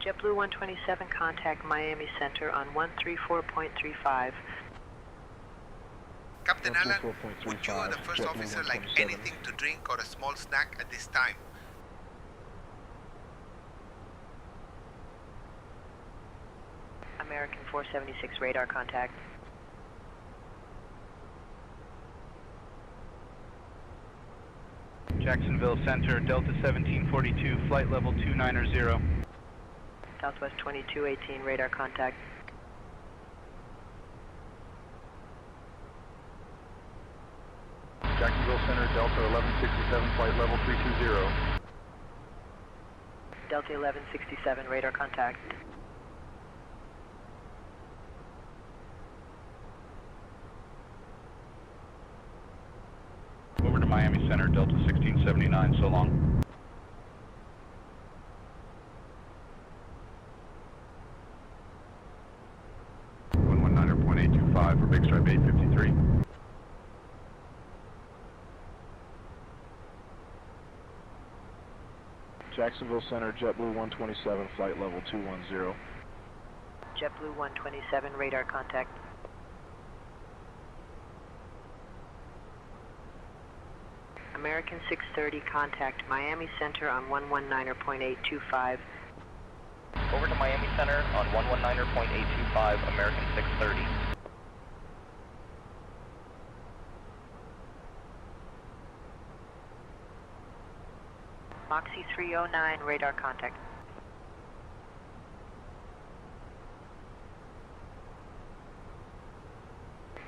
JetBlue 127, contact Miami Center on 134.35. Captain Allen, would you or the first officer like anything to drink or a small snack at this time? American 476, radar contact. Jacksonville Center, Delta 1742, flight level 290. Southwest 2218, radar contact. Jacksonville Center, Delta 1167, flight level 320. Delta 1167, radar contact. 279, so long. .825 for Big Stripe 853. Jacksonville Center, JetBlue 127, flight level 210. JetBlue 127, radar contact. American 630, contact Miami Center on 119.825. Over to Miami Center on 119.825, American 630. Moxie 309, radar contact.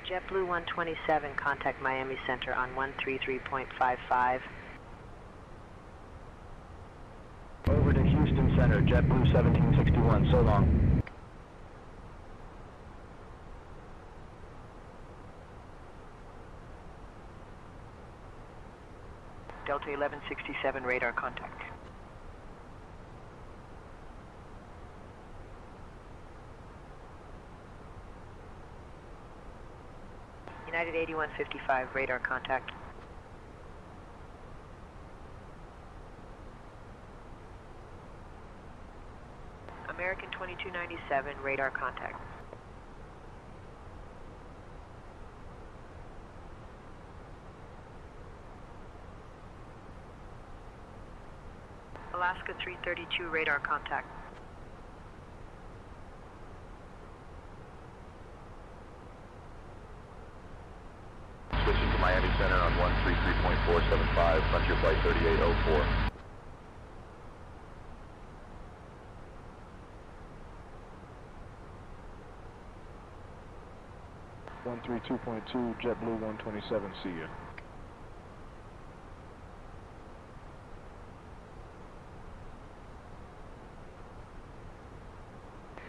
JetBlue 127, contact Miami Center on 133.55. Over to Houston Center, JetBlue 1761, so long. Delta 1167, radar contact. United 8155, radar contact. American 2297, radar contact. Alaska 332, radar contact. Switching to Miami Center on 133.475, Frontier Flight 3804. .2, JetBlue 127, see ya.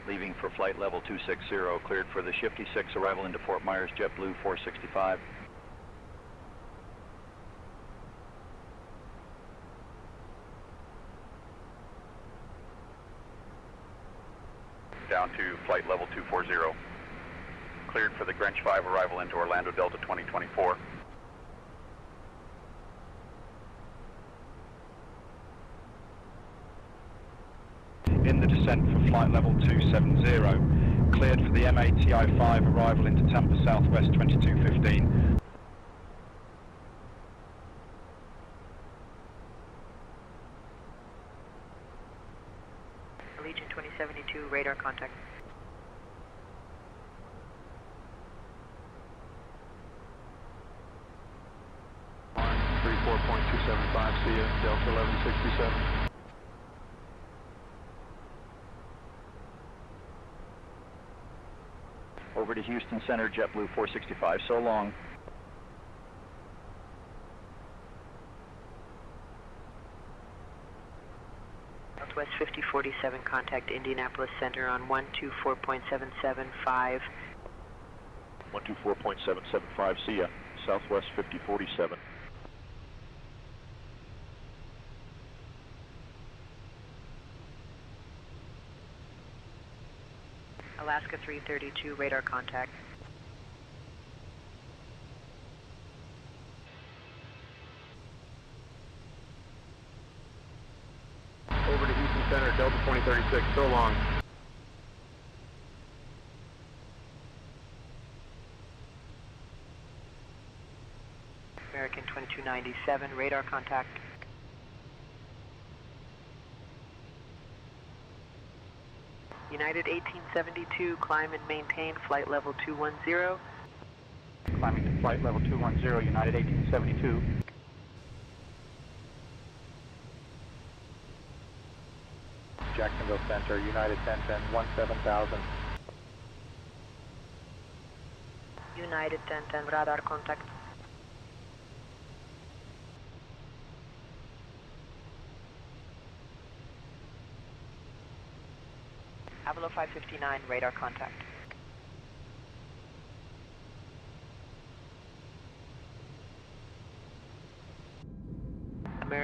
Leaving for flight level 260, cleared for the Shifty 6 arrival into Fort Myers, JetBlue 465. Down to flight level 240. Cleared for the Grinch 5 arrival into Orlando Delta 2024. In the descent for flight level 270, cleared for the MATI 5 arrival into Tampa Southwest 2215. Allegiant 2072, radar contact. On 34.275, see ya, Delta 1167. Over to Houston Center, JetBlue 465, so long. Southwest 5047, contact Indianapolis Center on 124.775. 124.775, see ya. Southwest 5047. Alaska 332, radar contact. Over to Houston Center, Delta 2036, so long. American 2297, radar contact. United 1872, climb and maintain flight level 210. Climbing to flight level 210, United 1872. Jacksonville Center, United 1010, 17,000. United 1010, radar contact. Avalo 559, radar contact.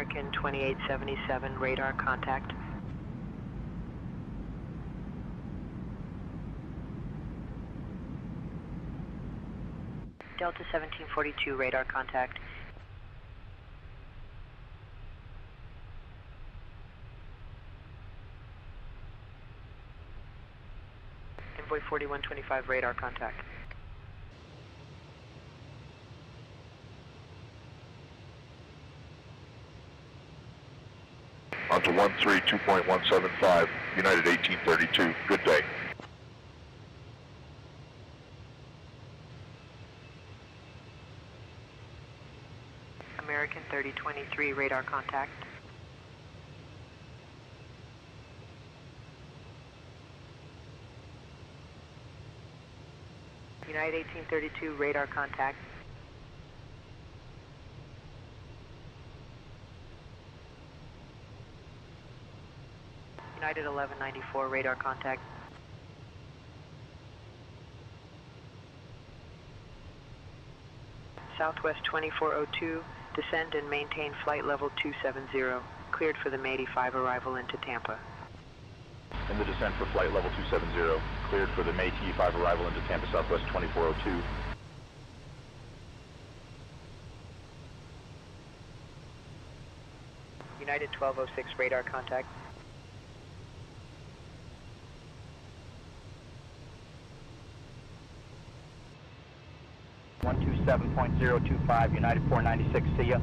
American 2877, radar contact. Delta 1742, radar contact. Envoy 4125, radar contact. Onto 132.175, United 1832. Good day. American 3023, radar contact. United 1832, radar contact. United 1194, radar contact. Southwest 2402, descend and maintain flight level 270, cleared for the May 85 arrival into Tampa. In the descent for flight level 270, cleared for the May TE5 arrival into Tampa Southwest 2402. United 1206, radar contact. .025, United 496, see ya.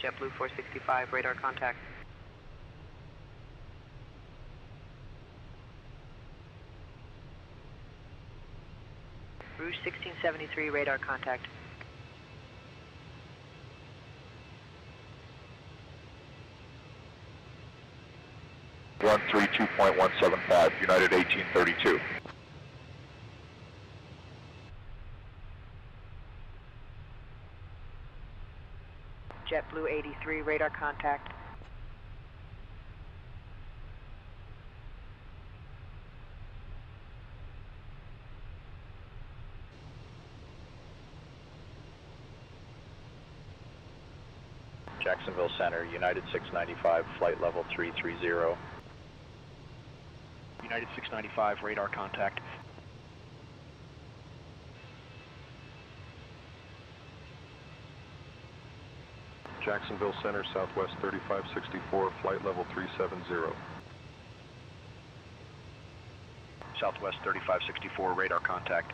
JetBlue 465, radar contact. Rouge 1673, radar contact. Run 32.175, United 1832. JetBlue 83, radar contact. Jacksonville Center, United 695, flight level 330. United 695, radar contact. Jacksonville Center, Southwest 3564, flight level 370. Southwest 3564, radar contact.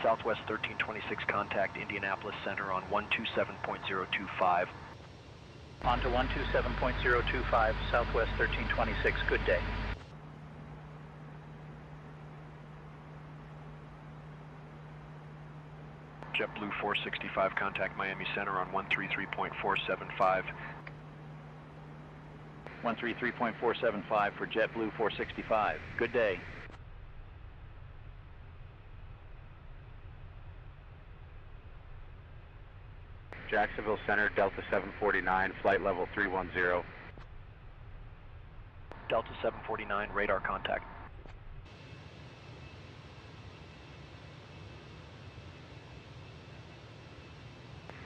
Southwest 1326, contact Indianapolis Center on 127.025. Onto 127.025, Southwest 1326, good day. JetBlue 465, contact Miami Center on 133.475. 133.475 for JetBlue 465, good day. Jacksonville Center, Delta 749, flight level 310. Delta 749, radar contact.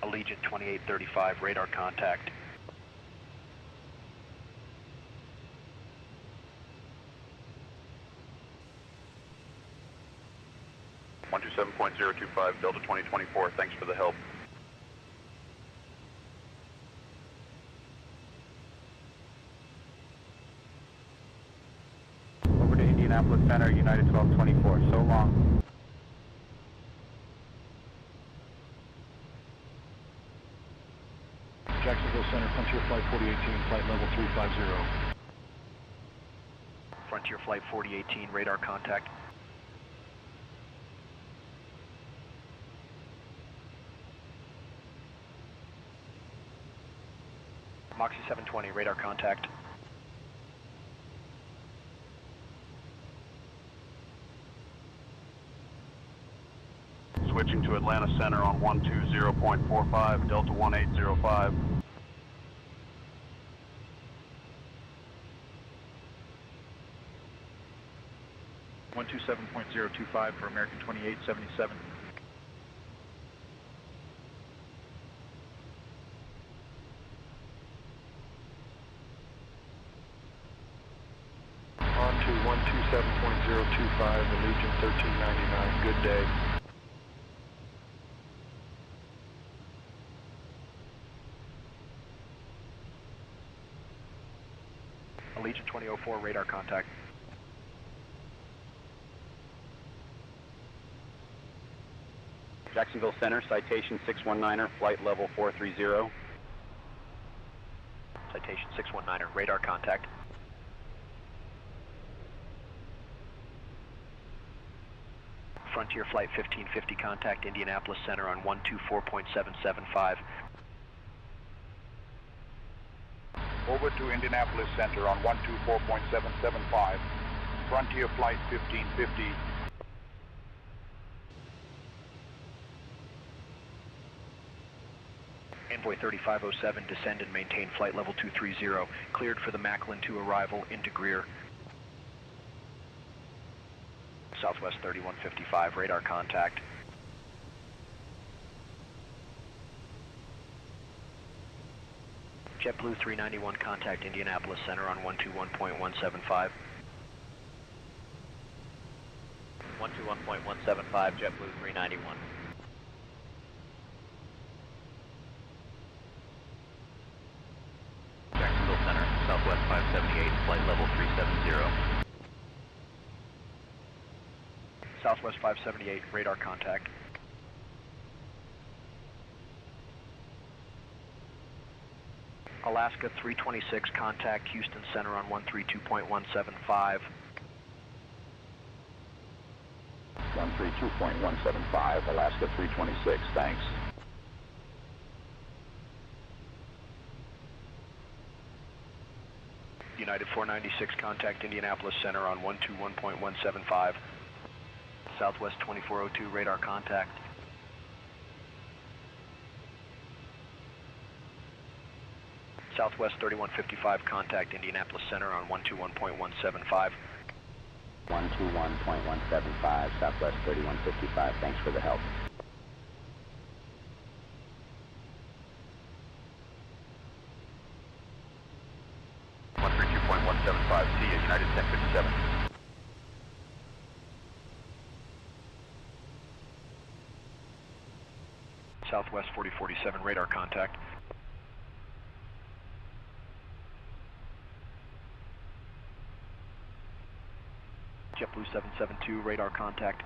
Allegiant 2835, radar contact. .025, Delta 2024, thanks for the help. Over to Indianapolis Center, United 1224, so long. Jacksonville Center, Frontier Flight 4018, flight level 350. Frontier Flight 4018, radar contact. Moxie 720, radar contact. Switching to Atlanta Center on 120.45, Delta 1805. 127.025 for American 2877. On to 127.025, Allegiant 1399, good day. Allegiant 2004, radar contact. Jacksonville Center, citation 619er, flight level 430. Citation 619er, radar contact. Frontier Flight 1550, contact Indianapolis Center on 124.775. Over to Indianapolis Center on 124.775. Frontier Flight 1550. Envoy 3507, descend and maintain flight level 230. Cleared for the Macklin 2 arrival into Greer. Southwest 3155, radar contact. JetBlue 391, contact Indianapolis Center on 121.175. 121.175, JetBlue 391. Jacksonville Center, Southwest 578, flight level 370. Southwest 578, radar contact. Alaska 326, contact Houston Center on 132.175. 132.175, Alaska 326, thanks. United 496, contact Indianapolis Center on 121.175. Southwest 2402, radar contact. Southwest 3155, contact Indianapolis Center on 121.175. 121.175, Southwest 3155, thanks for the help. See you, United 1057. Southwest 4047, radar contact. JetBlue 772, radar contact.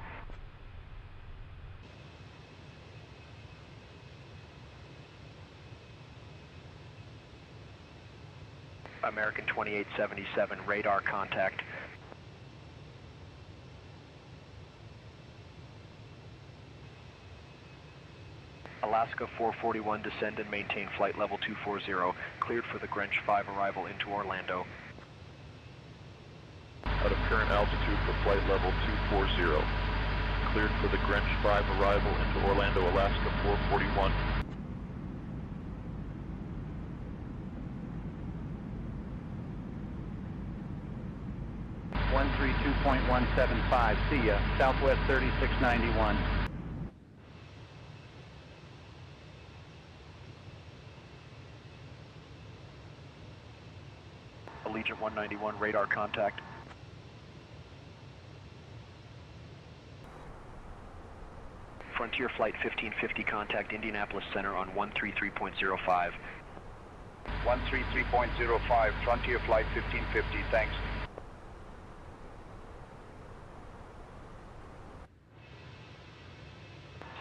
American 2877, radar contact. Alaska 441, descend and maintain flight level 240, cleared for the Greenwich 5 arrival into Orlando. Out of current altitude for flight level 240. Cleared for the Greenwich 5 arrival into Orlando, Alaska 441. .175, see ya, Southwest 3691. Allegiant 191, radar contact. Frontier Flight 1550, contact Indianapolis Center on 133.05. 133.05, Frontier Flight 1550, thanks.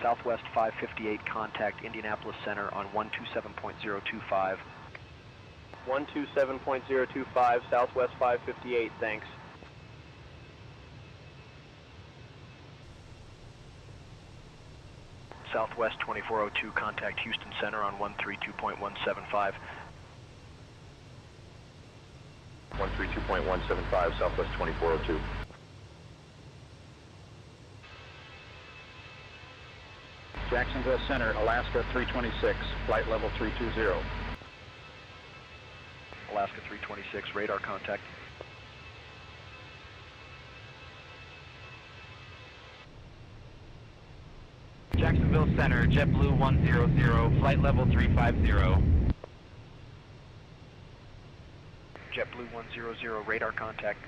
Southwest 558, contact Indianapolis Center on 127.025. 127.025, Southwest 558, thanks. Southwest 2402, contact Houston Center on 132.175. 132.175, Southwest 2402. Jacksonville Center, Alaska 326, flight level 320. Alaska 326, radar contact. Jacksonville Center, JetBlue 100, flight level 350. JetBlue 100, radar contact.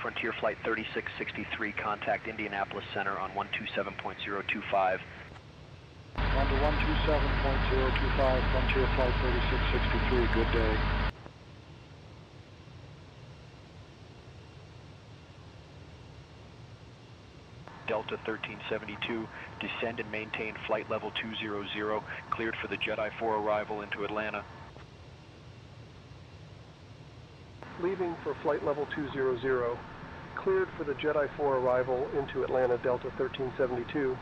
Frontier Flight 3663, contact Indianapolis Center on 127.025. On to 127.025, Frontier Flight 3663, good day. Delta 1372, descend and maintain flight level 200, cleared for the Jedi 4 arrival into Atlanta. Leaving for flight level 200, cleared for the Jedi 4 arrival into Atlanta, Delta 1372.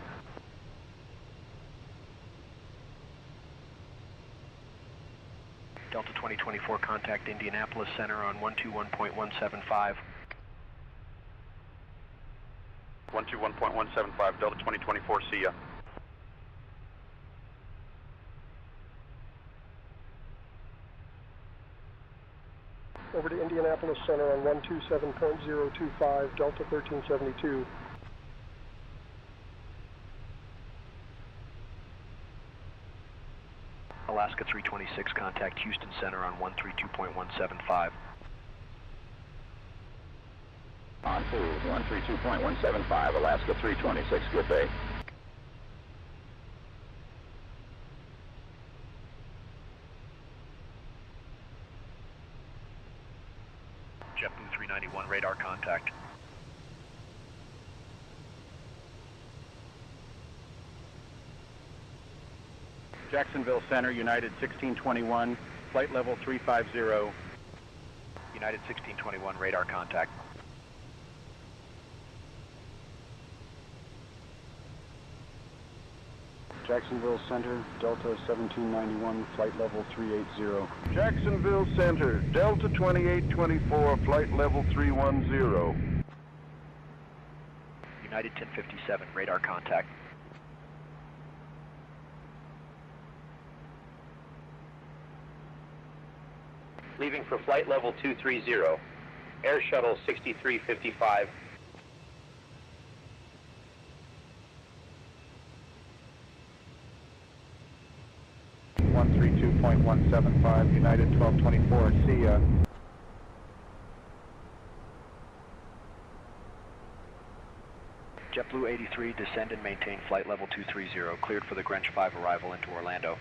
Delta 2024, contact Indianapolis Center on 121.175. 121.175, Delta 2024, see ya. Over to Indianapolis Center on 127.025, Delta 1372. Alaska 326, contact Houston Center on 132.175. On to 132.175, Alaska 326, good day. JetBlue 391, radar contact. Jacksonville Center, United 1621, flight level 350. United 1621, radar contact. Jacksonville Center, Delta 1791, flight level 380. Jacksonville Center, Delta 2824, flight level 310. United 1057, radar contact. Leaving for flight level 230, Air Shuttle 6355. .175, United 1224, see ya. JetBlue 83, descend and maintain flight level 230, cleared for the Grinch 5 arrival into Orlando.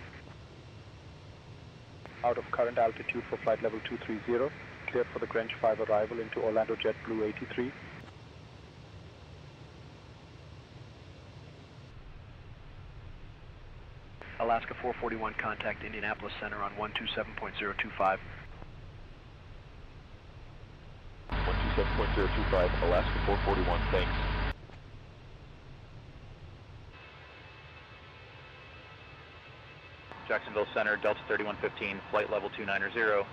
Out of current altitude for flight level 230, cleared for the Grinch 5 arrival into Orlando, JetBlue 83. Alaska 441, contact Indianapolis Center on 127.025. 127.025, Alaska 441, thanks. Jacksonville Center, Delta 3115, flight level 290.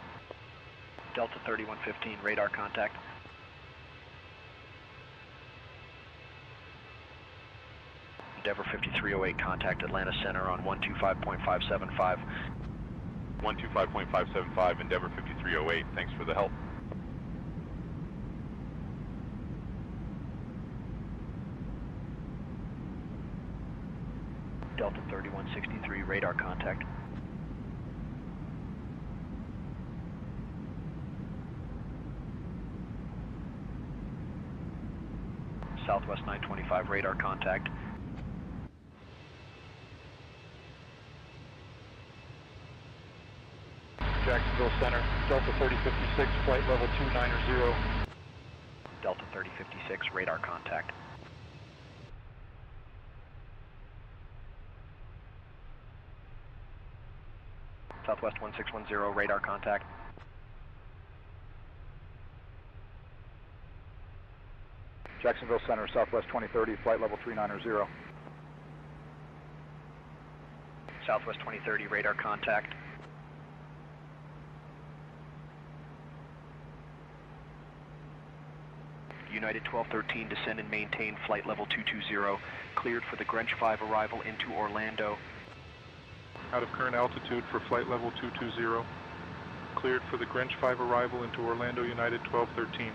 Delta 3115, radar contact. Endeavor 5308, contact Atlanta Center on 125.575. 125.575, Endeavor 5308, thanks for the help. Delta 3163, radar contact. Southwest 925, radar contact. Jacksonville Center, Delta 3056, flight level 290. Delta 3056, radar contact. Southwest 1610, radar contact. Jacksonville Center, Southwest 2030, flight level 390. Southwest 2030, radar contact. United 1213, descend and maintain flight level 220, cleared for the Grinch 5 arrival into Orlando. Out of current altitude for flight level 220, cleared for the Grinch 5 arrival into Orlando, United 1213.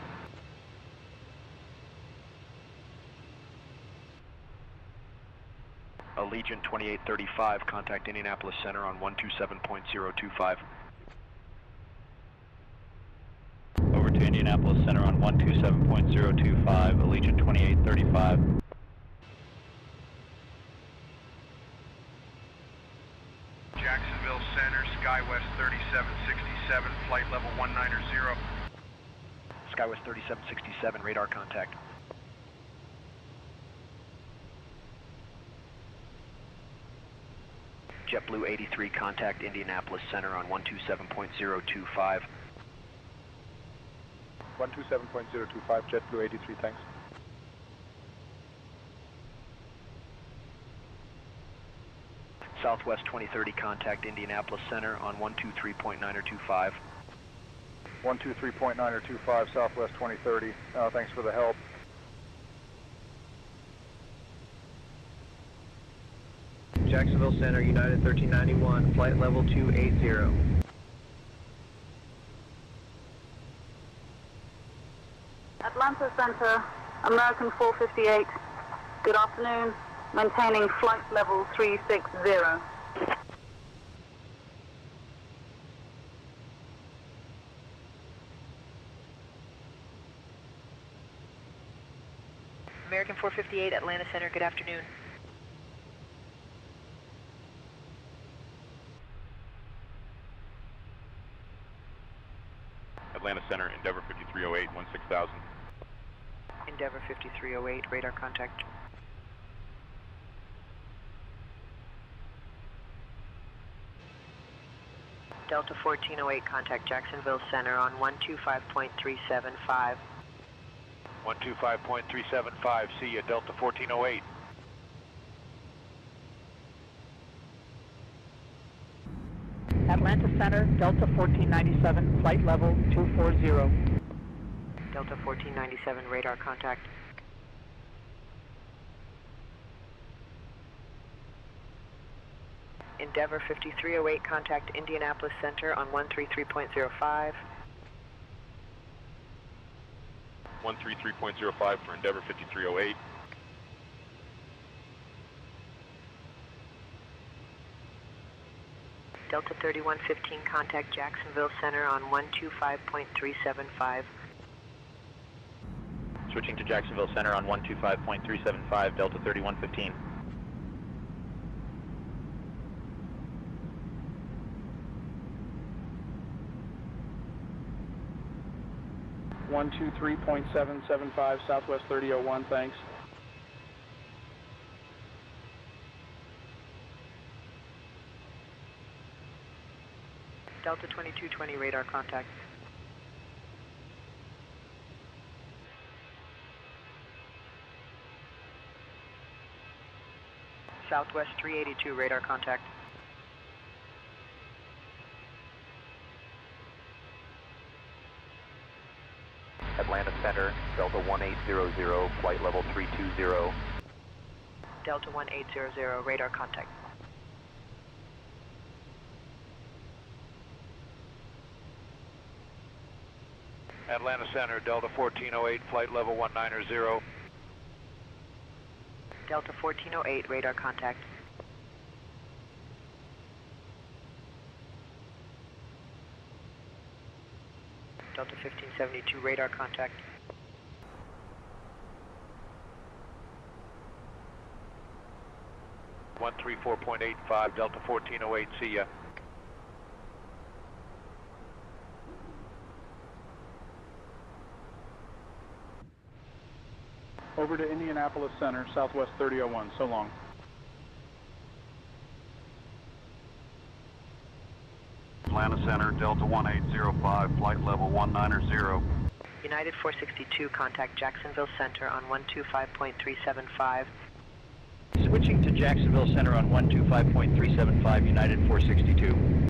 Allegiant 2835, contact Indianapolis Center on 127.025. Over to Indianapolis Center on 127.025, Allegiant 2835. Jacksonville Center, SkyWest 3767, flight level 190. SkyWest 3767, radar contact. JetBlue 83, contact Indianapolis Center on 127.025. 127.025, JetBlue 83, thanks. Southwest 2030, contact Indianapolis Center on 123.925. 123.925, Southwest 2030. Thanks for the help. Jacksonville Center, United 1391, flight level 280. Atlanta Center, American 458. Good afternoon. Maintaining flight level 360. American 458, Atlanta Center, good afternoon. Atlanta Center, Endeavor 5308, 16000. Endeavor 5308, radar contact. Delta 1408, contact Jacksonville Center on 125.375. 125.375, see ya, Delta 1408. Atlanta Center, Delta 1497, flight level 240. Delta 1497, radar contact. Endeavor 5308, contact Indianapolis Center on 133.05. 133.05 for Endeavor 5308. Delta 3115, contact Jacksonville Center on 125.375. Switching to Jacksonville Center on 125.375, Delta 3115. One, 2, 3.775, Southwest 3001, thanks. Delta 2220, radar contact. Southwest 382, radar contact. Atlanta Center, Delta 1800, flight level 320. Delta 1800, radar contact. Atlanta Center, Delta 1408, flight level 190. Delta 1408, radar contact. Delta 1572, radar contact. One 134.85, Delta 1408, see ya. Over to Indianapolis Center, Southwest 3001, so long. Atlanta Center, Delta 1805, flight level 190. United 462, contact Jacksonville Center on 125.375. Switching to Jacksonville Center on 125.375, United 462.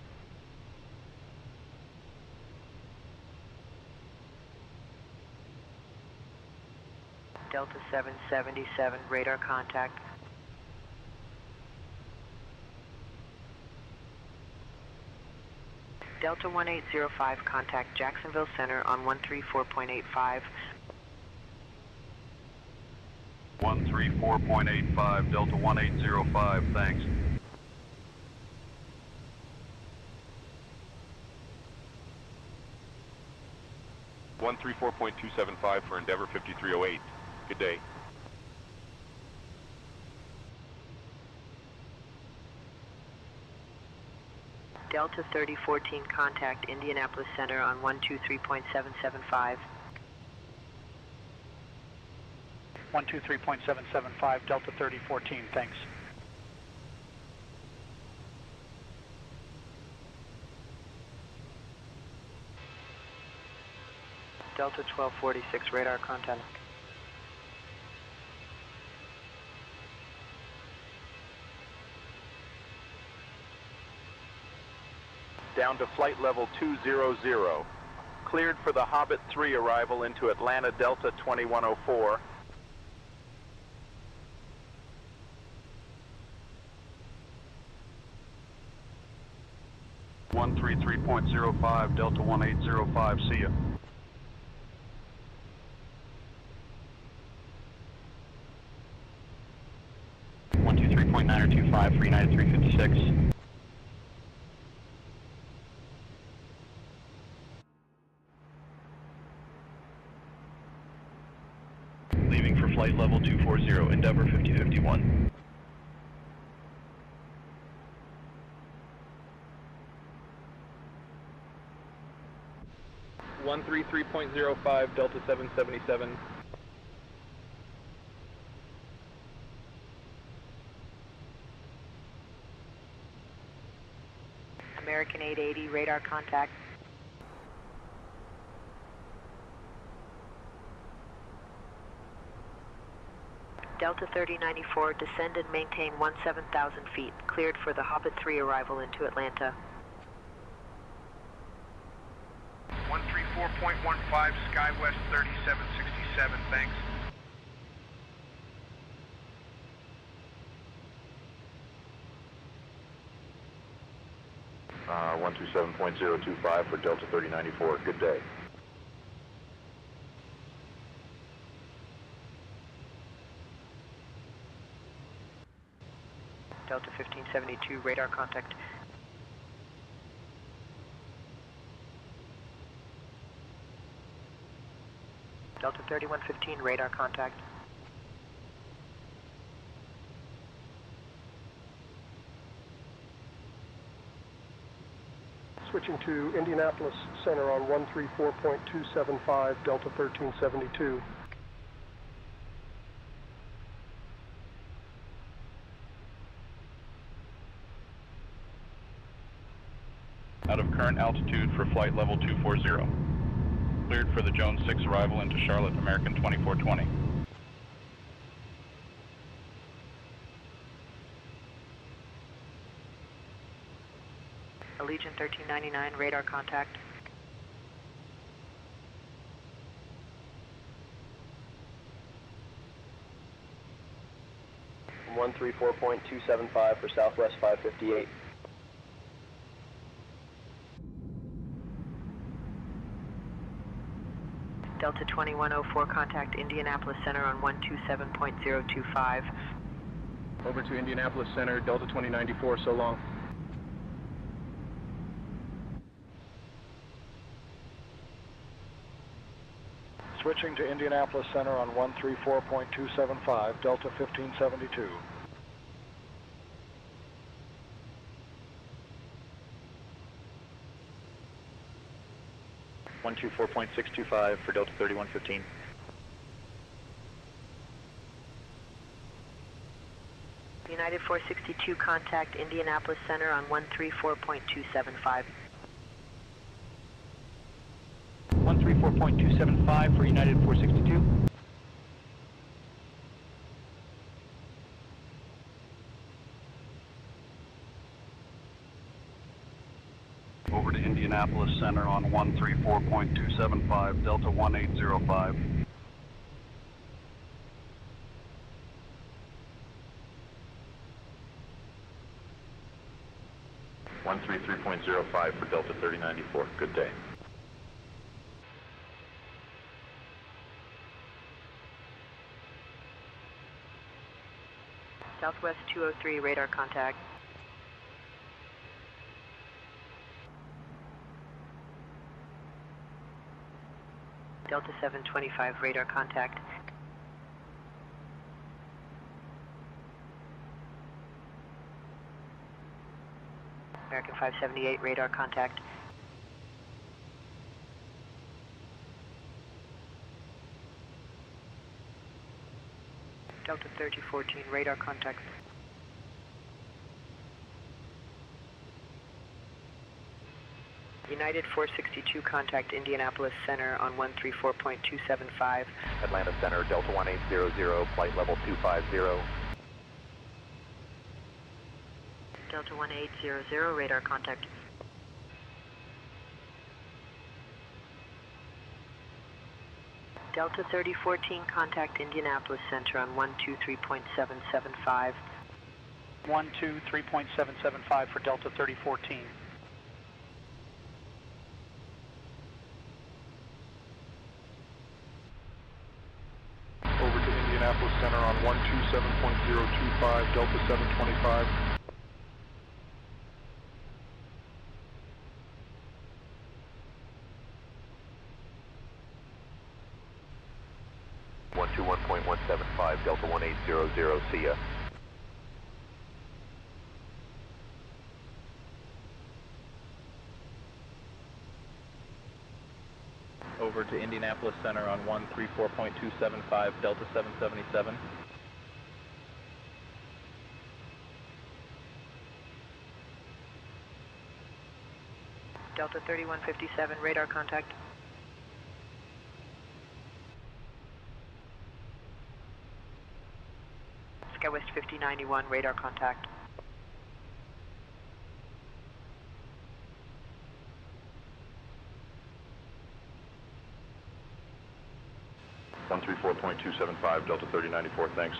Delta 777, radar contact. Delta 1805, contact Jacksonville Center on 134.85. 134.85, Delta 1805, thanks. $134.275 for Endeavor 5308. Good day. Delta 3014, contact Indianapolis Center on 123.775. 123.775, Delta 3014, thanks. Delta 1246, radar contact. Down to flight level 200. Cleared for the Hobbit 3 arrival into Atlanta Delta 2104. $133.05, Delta 1805, see ya. .925 for United 356. Leaving for flight level 240, Endeavor 5051. .05, Delta 777. American 880, radar contact. Delta 3094, descend and maintain 17,000 feet. Cleared for the Hobbit 3 arrival into Atlanta. 134.15, SkyWest 3767, thanks. Uh, 127.025 for Delta 3094. Good day. Delta 1572, radar contact. Delta 3115, radar contact. Switching to Indianapolis Center on 134.275, Delta 1372. Out of current altitude for flight level 240. Cleared for the Jones 6 arrival into Charlotte, American 2420. Allegiant 1399, radar contact. From 134.275 for Southwest 558. Delta 2104, contact Indianapolis Center on 127.025. Over to Indianapolis Center, Delta 2094, so long. Switching to Indianapolis Center on 134.275, Delta 1572. .124.625 for Delta 3115. United 462, contact Indianapolis Center on 134.275. 134.275 for United 462. Over to Indianapolis Center on 134.275, Delta 1805. $133.05 for Delta 3094. Good day. Southwest 203, radar contact. Delta 725, radar contact. American 578, radar contact. Delta 3014, radar contact. United 462, contact Indianapolis Center on 134.275. Atlanta Center, Delta 1800, flight level 250. Delta 1800, radar contact. Delta 3014, contact Indianapolis Center on 123.775. 123.775 for Delta 3014. Over to Indianapolis Center on 127.025, Delta 725. Delta 1800, see ya. Over to Indianapolis Center on 134.275, Delta 777. Delta 3157, radar contact. Skywest 5091, radar contact. One 134.275, Delta 3094, thanks.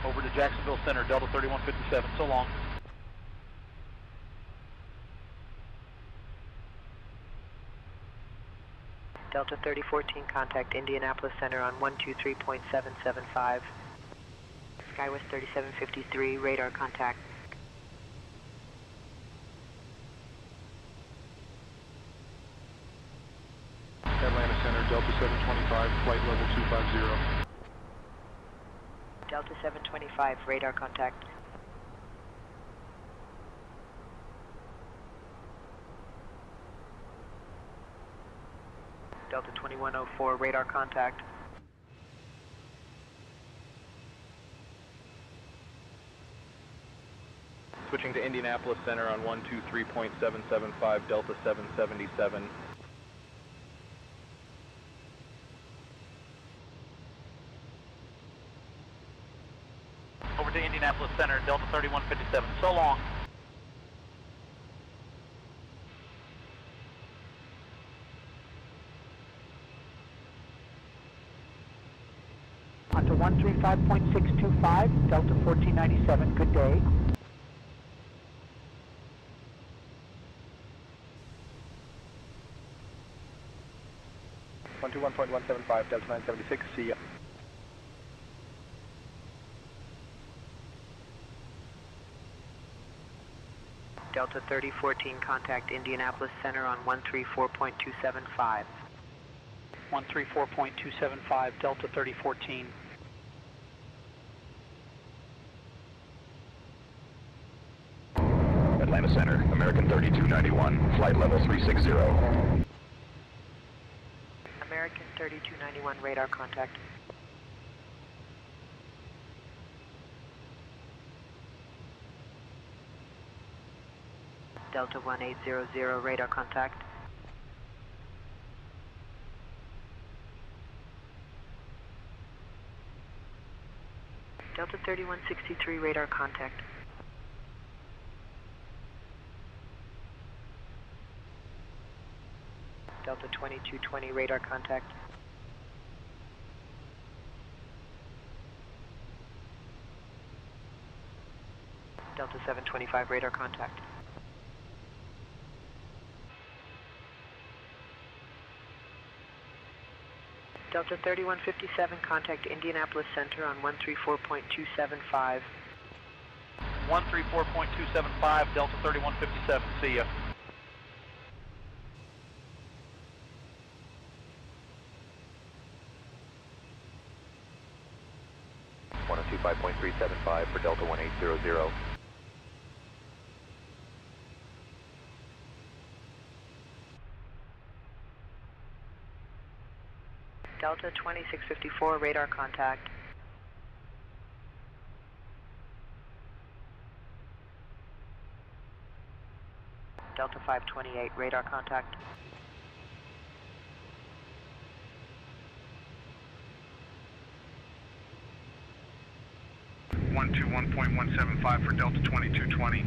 Over to Jacksonville Center, Delta 3157, so long. Delta 3014, contact Indianapolis Center on 123.775. Skywest 3753, radar contact. Atlanta Center, Delta 725, flight level 250. Delta 725, radar contact. Delta 2104, radar contact. Switching to Indianapolis Center on 123.775, Delta 777. Over to Indianapolis Center, Delta 3157, so long. Onto 135.625, Delta 1497, good day. One 121.175, Delta 976, see ya. Delta 3014, contact Indianapolis Center on 134.275. 134.275, Delta 3014. Atlanta Center, American 3291, flight level 360. American 3291, radar contact. Delta 1800, radar contact. Delta 3163, radar contact. Delta 2220, radar contact. Delta 725, radar contact. Delta 3157, contact Indianapolis Center on 134.275. 134.275, Delta 3157, see ya. .375 for Delta 1800. Delta 2654, radar contact. Delta 528, radar contact. .121.175 for Delta 2220.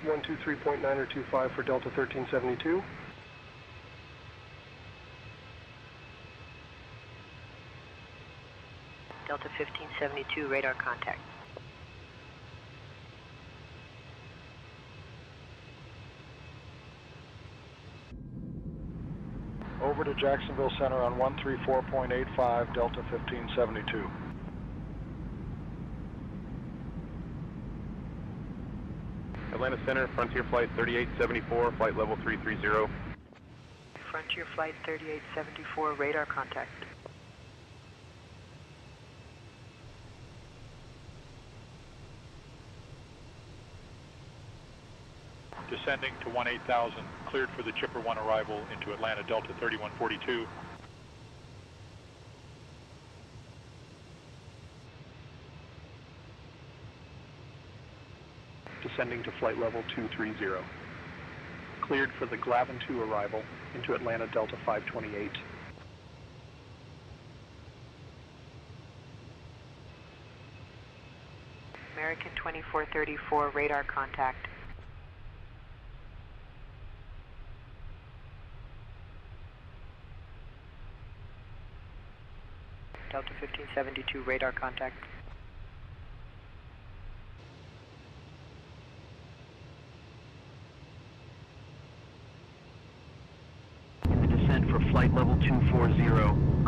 .123.925 for Delta 1372. Delta 1572, radar contact. Over to Jacksonville Center on 134.85, Delta 1572. Atlanta Center, Frontier Flight 3874, flight level 330. Frontier Flight 3874, radar contact. Descending to 18,000, cleared for the Chipper 1 arrival into Atlanta Delta 3142. Descending to flight level 230. Cleared for the Glavin 2 arrival into Atlanta Delta 528. American 2434, radar contact. Delta 1572, radar contact. In the descent for flight level 240,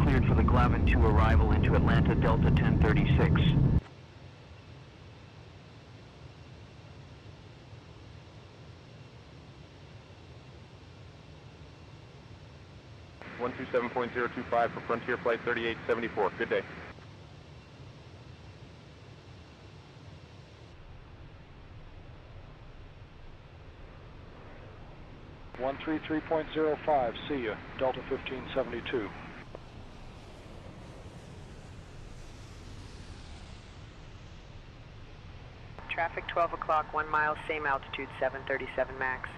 cleared for the Glavin 2 arrival into Atlanta Delta 1036. .127.025 for Frontier Flight 3874. Good day. .133.05, see ya, Delta 1572. Traffic 12 o'clock, 1 mile, same altitude, 737 max.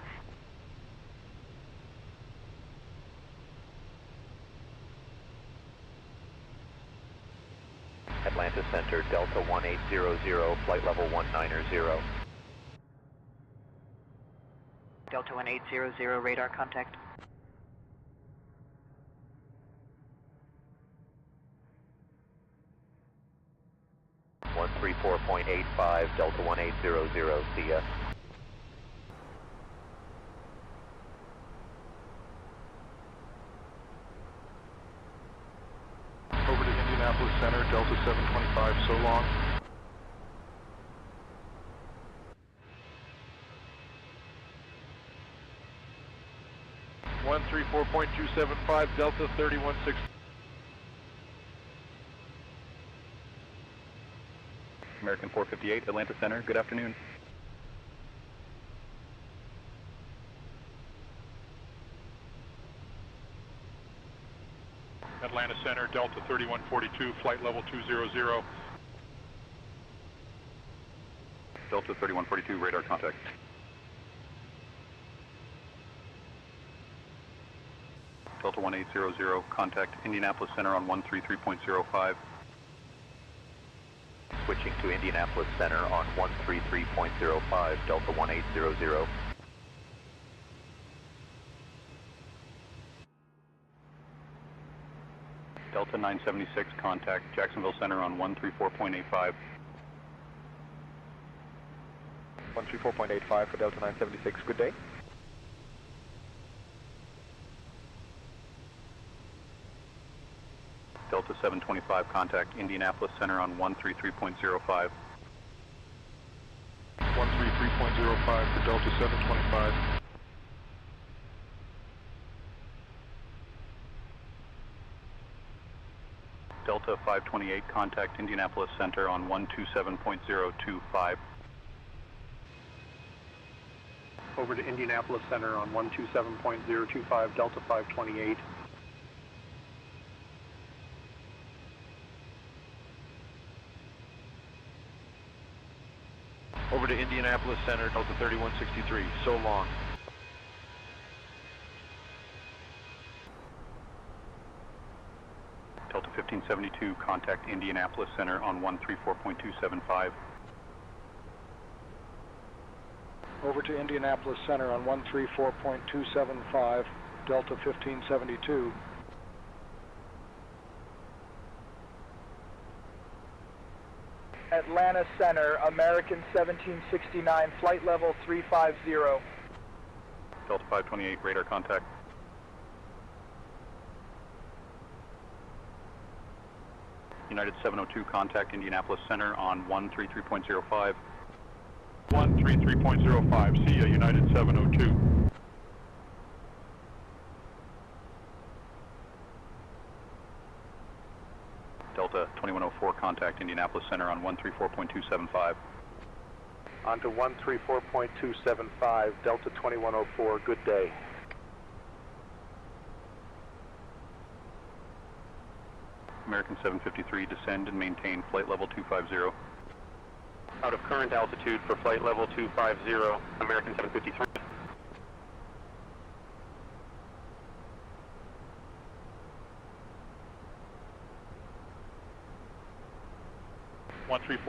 Atlanta Center, Delta 1800, flight level 190. Delta 1800, radar contact. .134.85, Delta 1800, see ya. Over to Indianapolis Center, Delta 725, so long. .134.275, Delta 3160. American 458, Atlanta Center. Good afternoon. Atlanta Center, Delta 3142, flight level 200. Delta 3142, radar contact. Delta 1800, contact Indianapolis Center on 133.05. Switching to Indianapolis Center on 133.05, Delta 1800. Delta 976, contact Jacksonville Center on 134.85. 134.85 for Delta 976, good day. Delta 725, contact Indianapolis Center on 133.05. 133.05 for Delta 725. Delta 528, contact Indianapolis Center on 127.025. Over to Indianapolis Center on 127.025, Delta 528. Over to Indianapolis Center, Delta 3163, so long. Delta 1572, contact Indianapolis Center on 134.275. Over to Indianapolis Center on 134.275, Delta 1572. Atlanta Center, American 1769, flight level 350. Delta 528, radar contact. United 702, contact Indianapolis Center on 133.05. 133.05, see ya, United 702. Delta 2104, contact Indianapolis Center on 134.275. On to 134.275, Delta 2104, good day. American 753, descend and maintain flight level 250. Out of current altitude for flight level 250, American 753.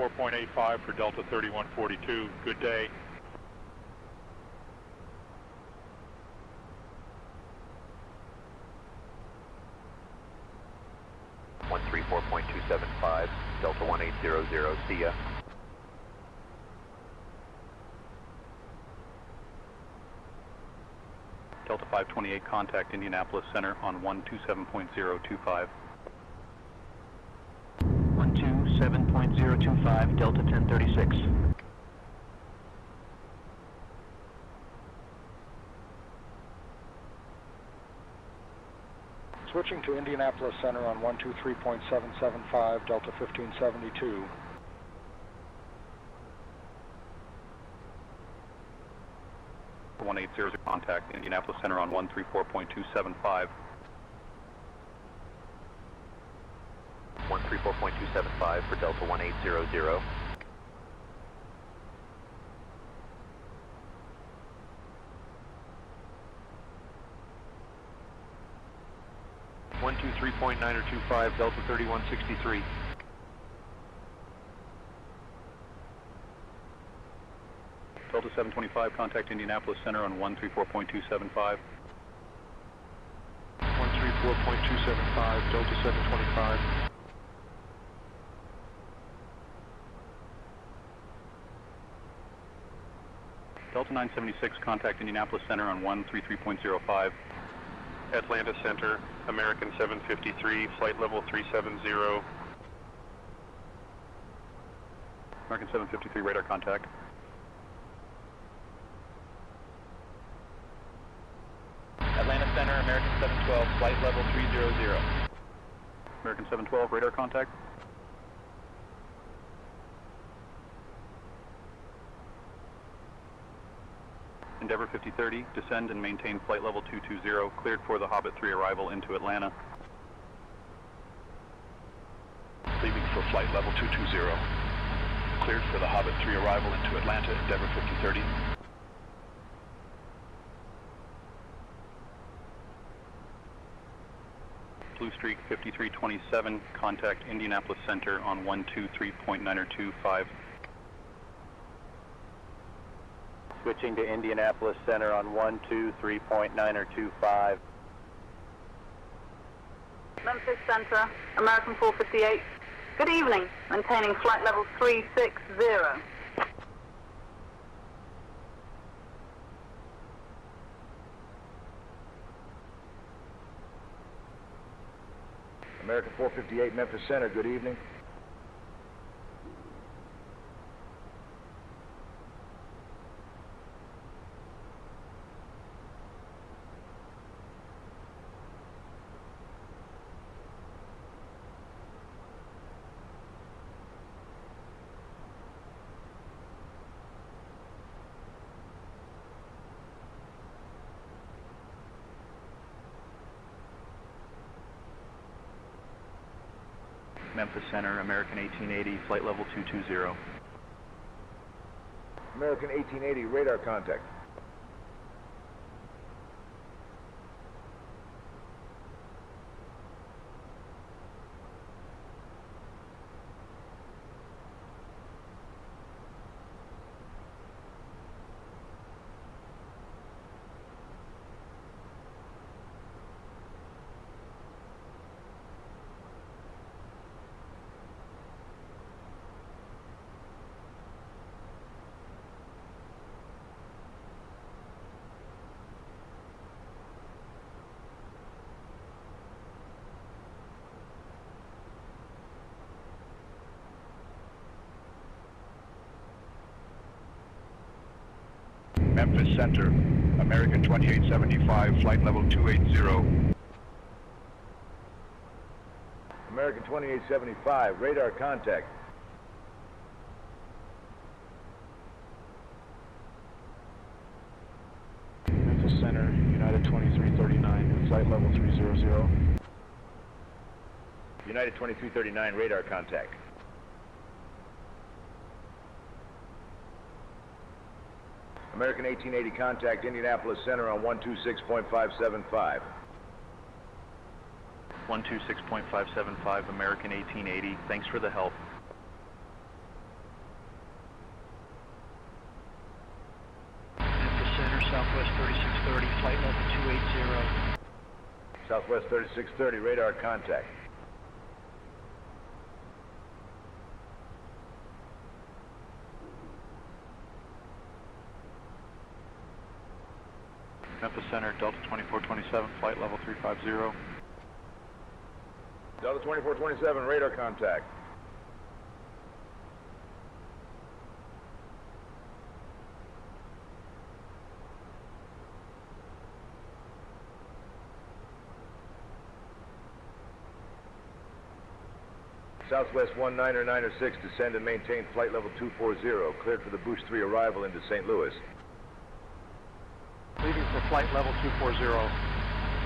.85 for Delta 3142, good day. .275, Delta 1800, see ya. Delta 528, contact Indianapolis Center on 127.025. 127.025, Delta 1036. Switching to Indianapolis Center on 123.775, Delta 1572. For 180, contact Indianapolis Center on 134.275. 134.275 for Delta 1800. .123.925, Delta 3163. Delta 725, contact Indianapolis Center on 134.275. 134.275, Delta 725. Delta 976, contact Indianapolis Center on 133.05. Atlanta Center, American 753, flight level 370. American 753, radar contact. Atlanta Center, American 712, flight level 300. American 712, radar contact. Endeavour 5030, descend and maintain flight level 220, cleared for the Hobbit 3 arrival into Atlanta. Leaving for flight level 220. Cleared for the Hobbit 3 arrival into Atlanta, Endeavour 5030. Blue Streak 5327, contact Indianapolis Center on 123.925. Switching to Indianapolis Center on 123.925. Memphis Center, American 458. Good evening, maintaining flight level 360. American 458, Memphis Center, good evening. Memphis Center, American 1880, flight level 220. American 1880, radar contact. Memphis Center, American 2875, flight level 280. American 2875, radar contact. Memphis Center, United 2339, flight level 300. United 2339, radar contact. American 1880, contact Indianapolis Center on 126.575. 126.575, American 1880. Thanks for the help. Memphis Center, Southwest 3630, flight level 280. Southwest 3630, radar contact. Memphis Center, Delta 2427, flight level 350. Delta 2427, radar contact. Southwest 1906, descend and maintain flight level 240, cleared for the Bush 3 arrival into St. Louis. Leaving for flight level 240.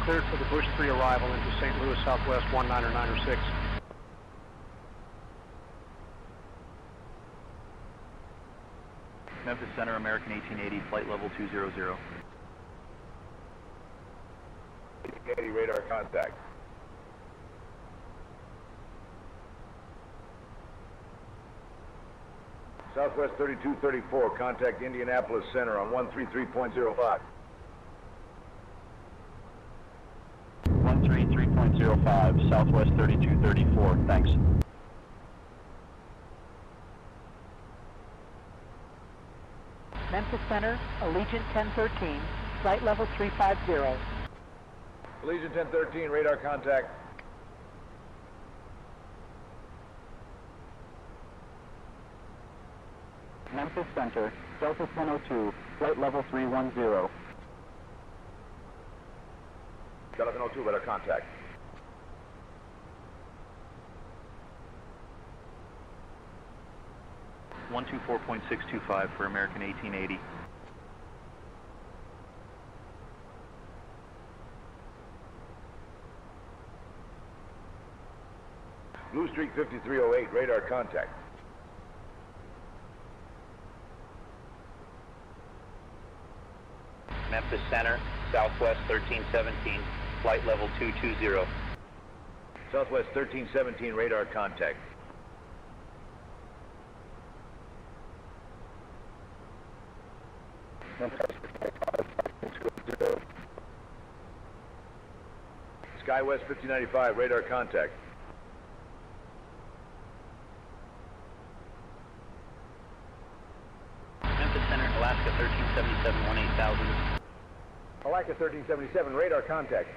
Cleared for the Bush 3 arrival into St. Louis, Southwest 1906. Memphis Center, American 1880, flight level 200. 1880, radar contact. Southwest 3234, contact Indianapolis Center on 133.05. 133.05, Southwest 3234, thanks. Memphis Center, Allegiant 1013, flight level 350. Allegiant 1013, radar contact. Memphis Center, Delta 1002, flight level 310. Delta 1002, radar contact. .625 for American 1880. Blue Streak 5308, radar contact. Memphis Center, Southwest 1317, flight level 220. Southwest 1317, radar contact. Skywest 5095, radar contact. Memphis Center, Alaska 1377, 18000. Alaska 1377, radar contact.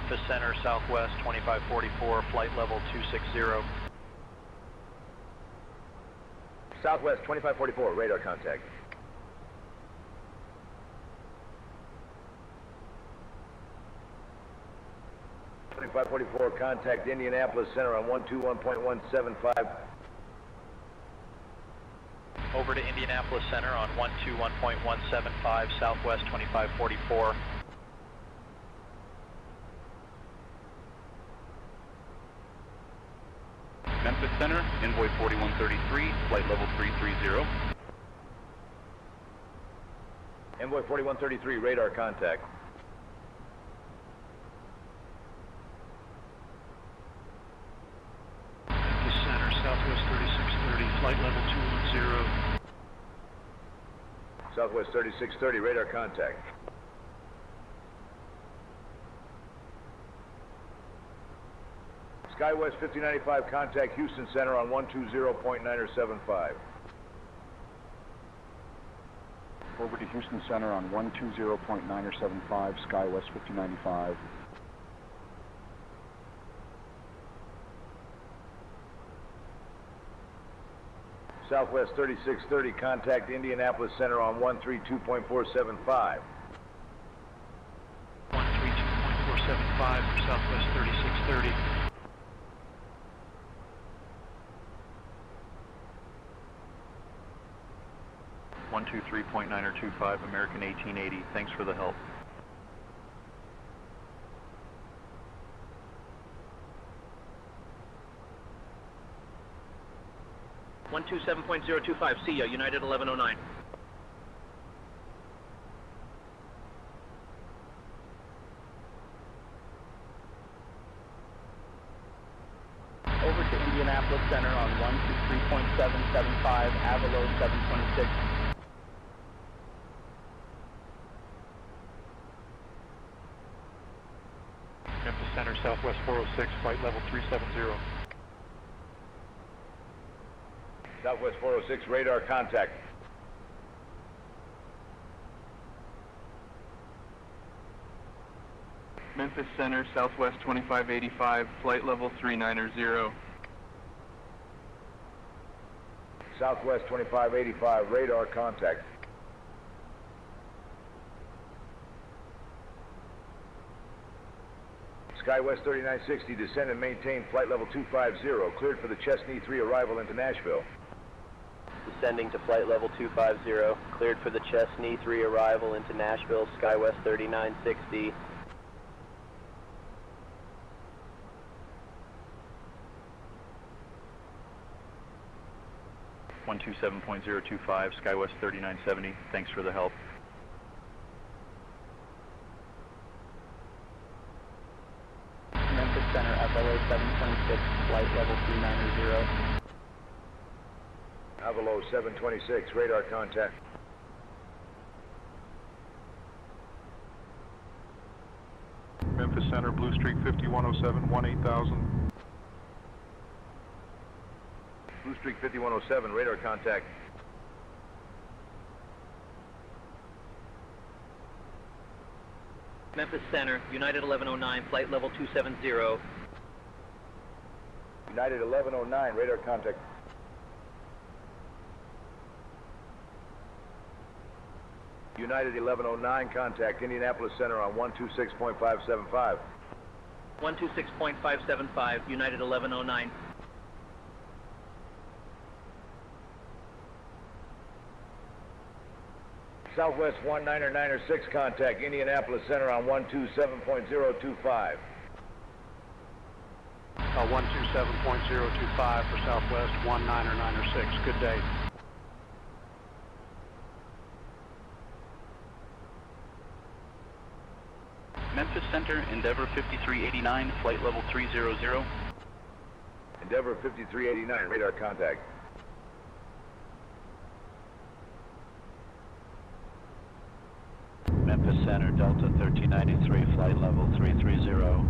Memphis Center, Southwest 2544, flight level 260. Southwest 2544, radar contact. .44, contact Indianapolis Center on 121.175. Over to Indianapolis Center on 121.175, Southwest 2544. Memphis Center, Envoy 4133, flight level 330. Envoy 4133, radar contact. Memphis Center, Southwest 3630, flight level 210. Southwest 3630, radar contact. Skywest 5095, contact Houston Center on 120.975. Over to Houston Center on 120.975, Skywest 5095. Southwest 3630, contact Indianapolis Center on 132.475. 132.475 for Southwest 3630. .925, American 1880. Thanks for the help. .127.025, see ya, United 1109. Over to Indianapolis Center on 123.775, Avalo 726. Memphis Center, Southwest 406, flight level 370. Southwest 406, radar contact. Memphis Center, Southwest 2585, flight level 390. Southwest 2585, radar contact. Skywest 3960, descend and maintain flight level 250, cleared for the Chesney 3 arrival into Nashville. Descending to flight level 250, cleared for the Chesney 3 arrival into Nashville, Skywest 3960. 127.025, Skywest 3970. Thanks for the help. Memphis Center, FLA 726, flight level 390. Avalo 726, radar contact. Memphis Center, Blue Streak 5107, 18000. Blue Streak 5107, radar contact. Memphis Center, United 1109, flight level 270. United 1109, radar contact. United 1109, contact Indianapolis Center on 126.575. 126.575, United 1109. Southwest 19906, contact Indianapolis Center on 127.025. 127.025 for Southwest 19906. Good day. Memphis Center, Endeavor 5389, flight level 300. Endeavor 5389, radar contact. Memphis Center, Delta 1393, flight level 330.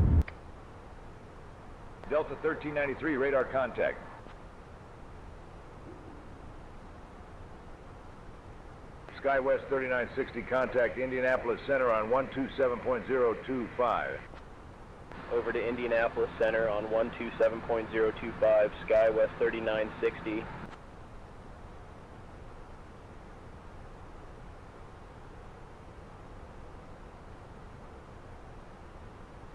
Delta 1393, radar contact. Skywest 3960, contact Indianapolis Center on 127.025. Over to Indianapolis Center on 127.025, SkyWest 3960.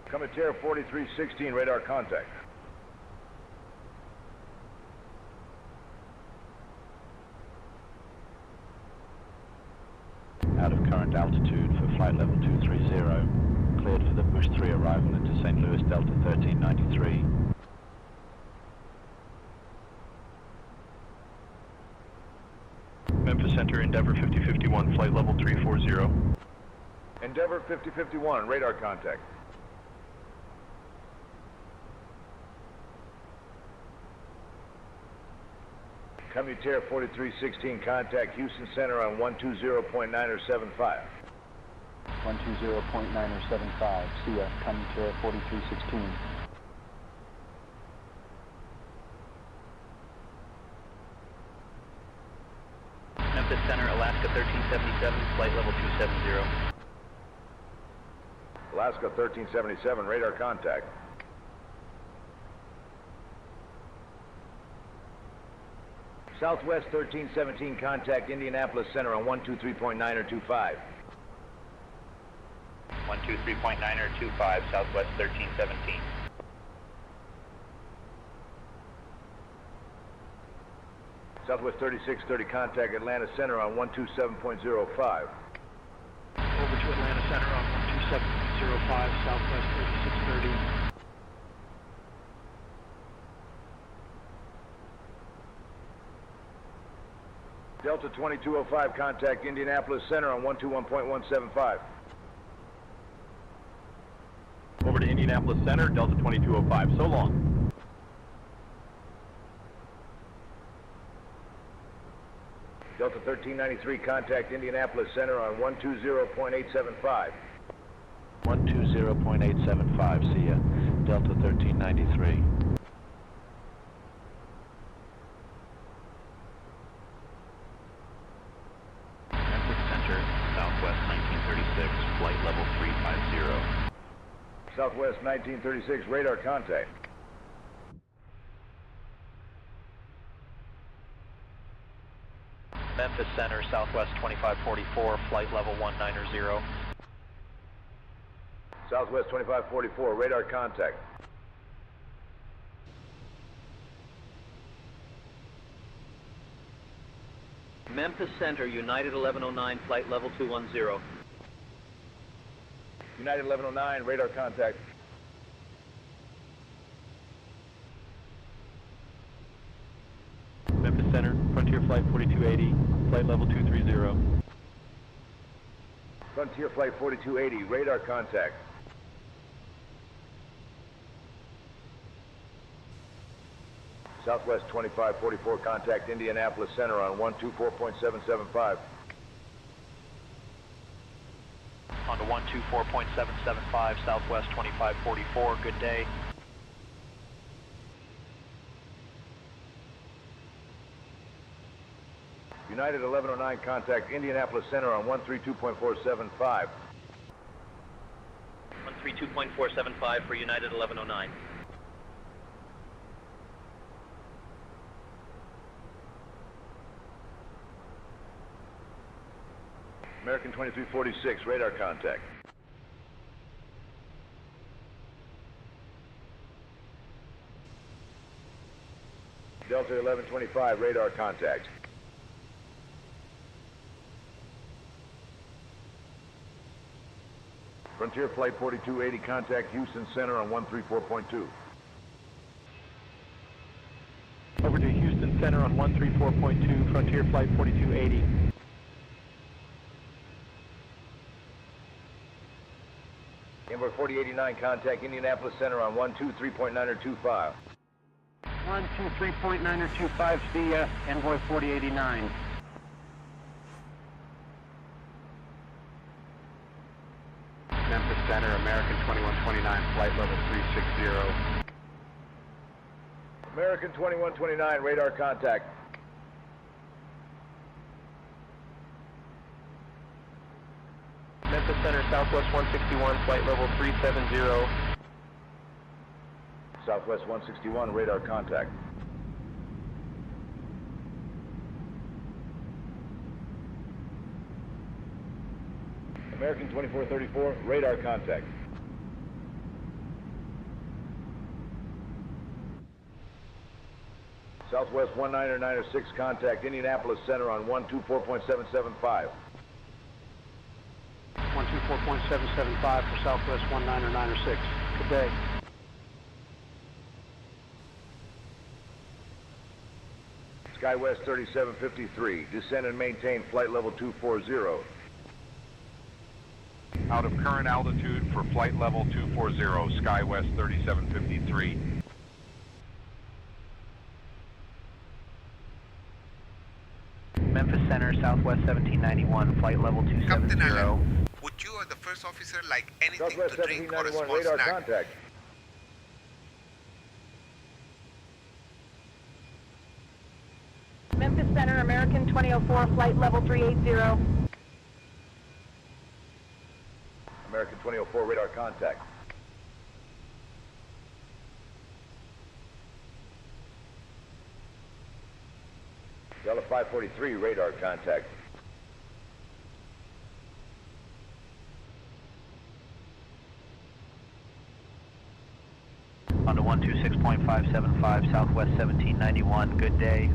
KMIA 4316, radar contact. Out of current altitude for flight level 230. Cleared for the Bush 3 arrival into St. Louis, Delta 1393. Memphis Center, Endeavor 5051, flight level 340. Endeavor 5051, radar contact. KMIA 4316, contact Houston Center on 120.975. 120.975, see ya, KMIA 4316. Memphis Center, Alaska 1377, flight level 270. Alaska 1377, radar contact. Southwest 1317, contact Indianapolis Center on 123.925. 123.925, Southwest 1317. Southwest 3630, contact Atlanta Center on 127.05. Over to Atlanta Center on 127.05, Southwest 3630. Delta 2205, contact Indianapolis Center on 121.175. Over to Indianapolis Center, Delta 2205. So long. Delta 1393, contact Indianapolis Center on 120.875. 120.875, see ya, Delta 1393. Memphis Center, Southwest 1936, flight level 350. Southwest 1936, radar contact. Memphis Center, Southwest 2544, flight level 190. Southwest 2544, radar contact. Memphis Center, United 1109, flight level 210. United 1109, radar contact. Memphis Center, Frontier Flight 4280, flight level 230. Frontier Flight 4280, radar contact. Southwest 2544, contact Indianapolis Center on 124.775. On to 124.775, Southwest 2544, good day. United 1109, contact Indianapolis Center on 132.475. 132.475 for United 1109. American 2346, radar contact. Delta 1125, radar contact. Frontier Flight 4280, contact Houston Center on 134.2. Over to Houston Center on 134.2, Frontier Flight 4280. Envoy 4089, contact Indianapolis Center on 123.925. 123.925, see ya, Envoy 4089. Memphis Center, American 2129, flight level 360. American 2129, radar contact. Memphis Center, Southwest 161, flight level 370. Southwest 161, radar contact. American 2434, radar contact. Southwest 19906, contact Indianapolis Center on 124.775. 124.775 for Southwest 19906. Good day. SkyWest 3753, descend and maintain flight level 240. Out of current altitude for flight level 240, SkyWest 3753. Memphis Center, Southwest 1791, flight level 270. Captain Allen, would you or the first officer like anything Southwest to drink or a 1791, small radar snack? contact. Memphis Center, American 2004, flight level 380. American 2004, radar contact. Delta 543, radar contact. On to 126.575, Southwest 1791, good day.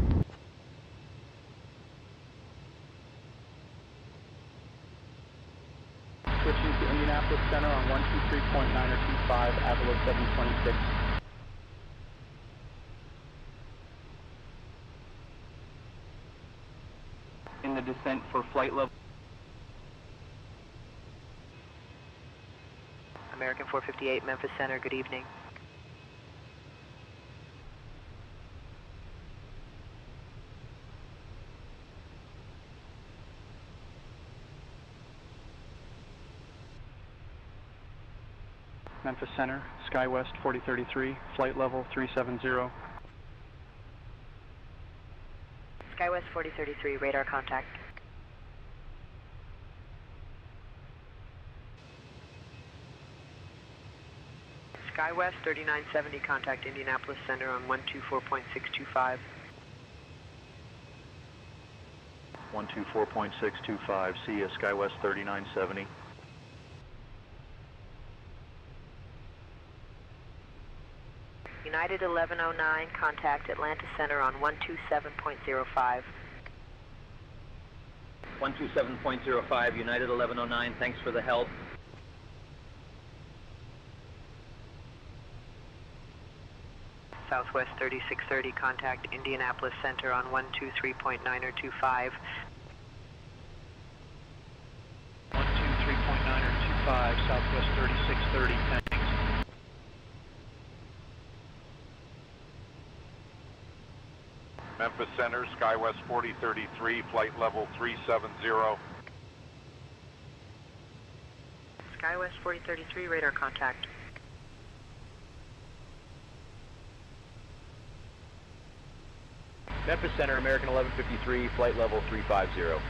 Switching to Indianapolis Center on 123.925, Avila 726. In the descent for flight level. American 458, Memphis Center, good evening. Memphis Center, SkyWest 4033, flight level 370. SkyWest 4033, radar contact. SkyWest 3970, contact Indianapolis Center on 124.625. 124.625, see you, SkyWest 3970. United 1109, contact Atlanta Center on 127.05. 127.05, United 1109, thanks for the help. Southwest 3630, contact Indianapolis Center on 123.925. 123.925, Southwest 3630, thanks. Memphis Center, SkyWest 4033, flight level 370. SkyWest 4033, radar contact. Memphis Center, American 1153, flight level 350.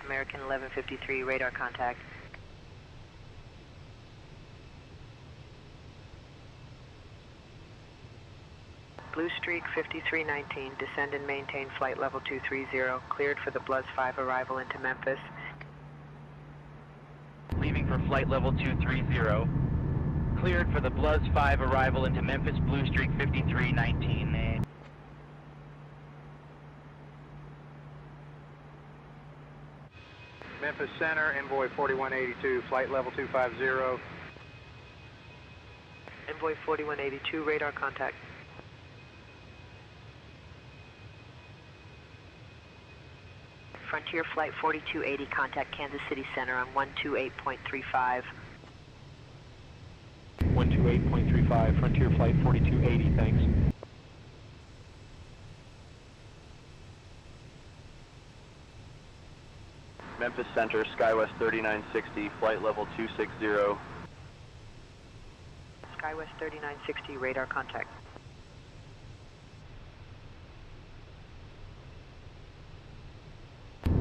American 1153, radar contact. Blue Streak 5319, descend and maintain flight level 230, cleared for the Bloods 5 arrival into Memphis. Leaving for flight level 230. Cleared for the Bloods 5 arrival into Memphis, Blue Streak 5319. Memphis Center, Envoy 4182, flight level 250. Envoy 4182, radar contact. Frontier Flight 4280, contact Kansas City Center on 128.35. 128.35, Frontier Flight 4280, thanks. Memphis Center, SkyWest 3960, flight level 260. SkyWest 3960, radar contact.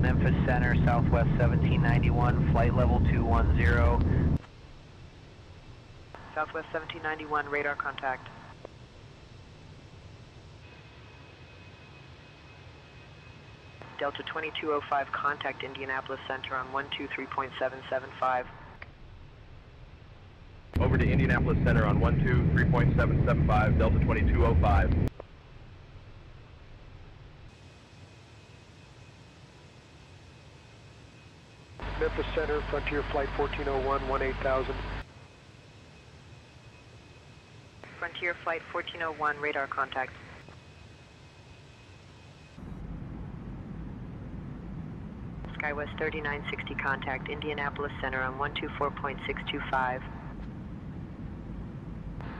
Memphis Center, Southwest 1791, flight level 210. Southwest 1791, radar contact. Delta 2205, contact Indianapolis Center on 123.775. Over to Indianapolis Center on 123.775, Delta 2205. Memphis Center, Frontier Flight 1401, 18,000. Frontier Flight 1401, radar contact. SkyWest 3960, contact Indianapolis Center on 124.625.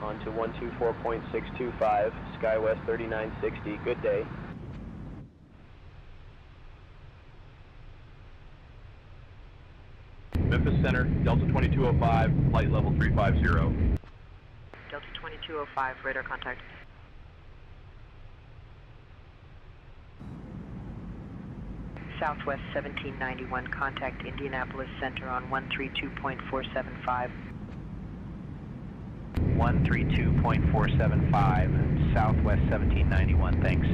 On to 124.625, SkyWest 3960, good day. Memphis Center, Delta 2205, flight level 350. Delta 2205, radar contact. Southwest 1791, contact Indianapolis Center on 132.475. 132.475, Southwest 1791, thanks.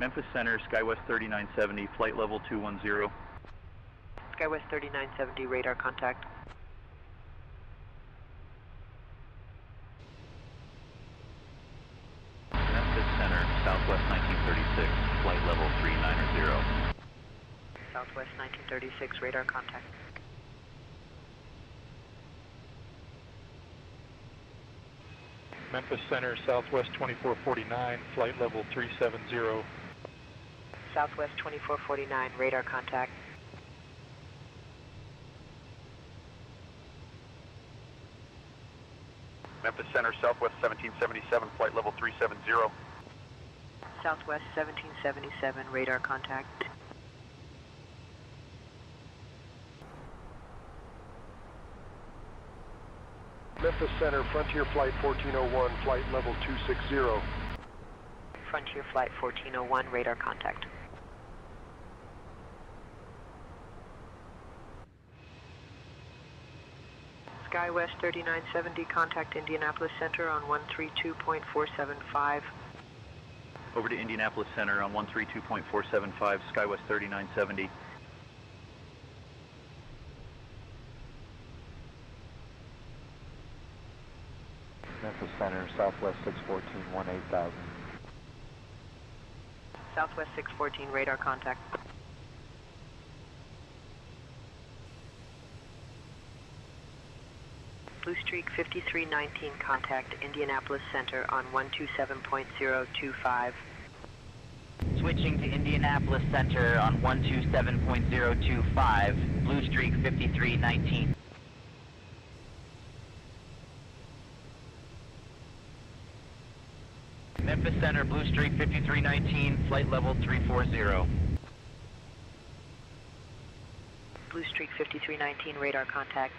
Memphis Center, SkyWest 3970, flight level 210. SkyWest 3970, radar contact. Memphis Center, Southwest 1936, flight level 390. Southwest 1936, radar contact. Memphis Center, Southwest 2449, flight level 370. Southwest 2449, radar contact. Memphis Center, Southwest 1777, flight level 370. Southwest 1777, radar contact. Memphis Center, Frontier Flight 1401, flight level 260. Frontier Flight 1401, radar contact. SkyWest 3970, contact Indianapolis Center on 132.475. Over to Indianapolis Center on 132.475, SkyWest 3970. Memphis Center, Southwest 614, 18,000. Southwest 614, radar contact. Blue Streak 5319, contact Indianapolis Center on 127.025. Switching to Indianapolis Center on 127.025, Blue Streak 5319. Memphis Center, Blue Streak 5319, flight level 340. Blue Streak 5319, radar contact.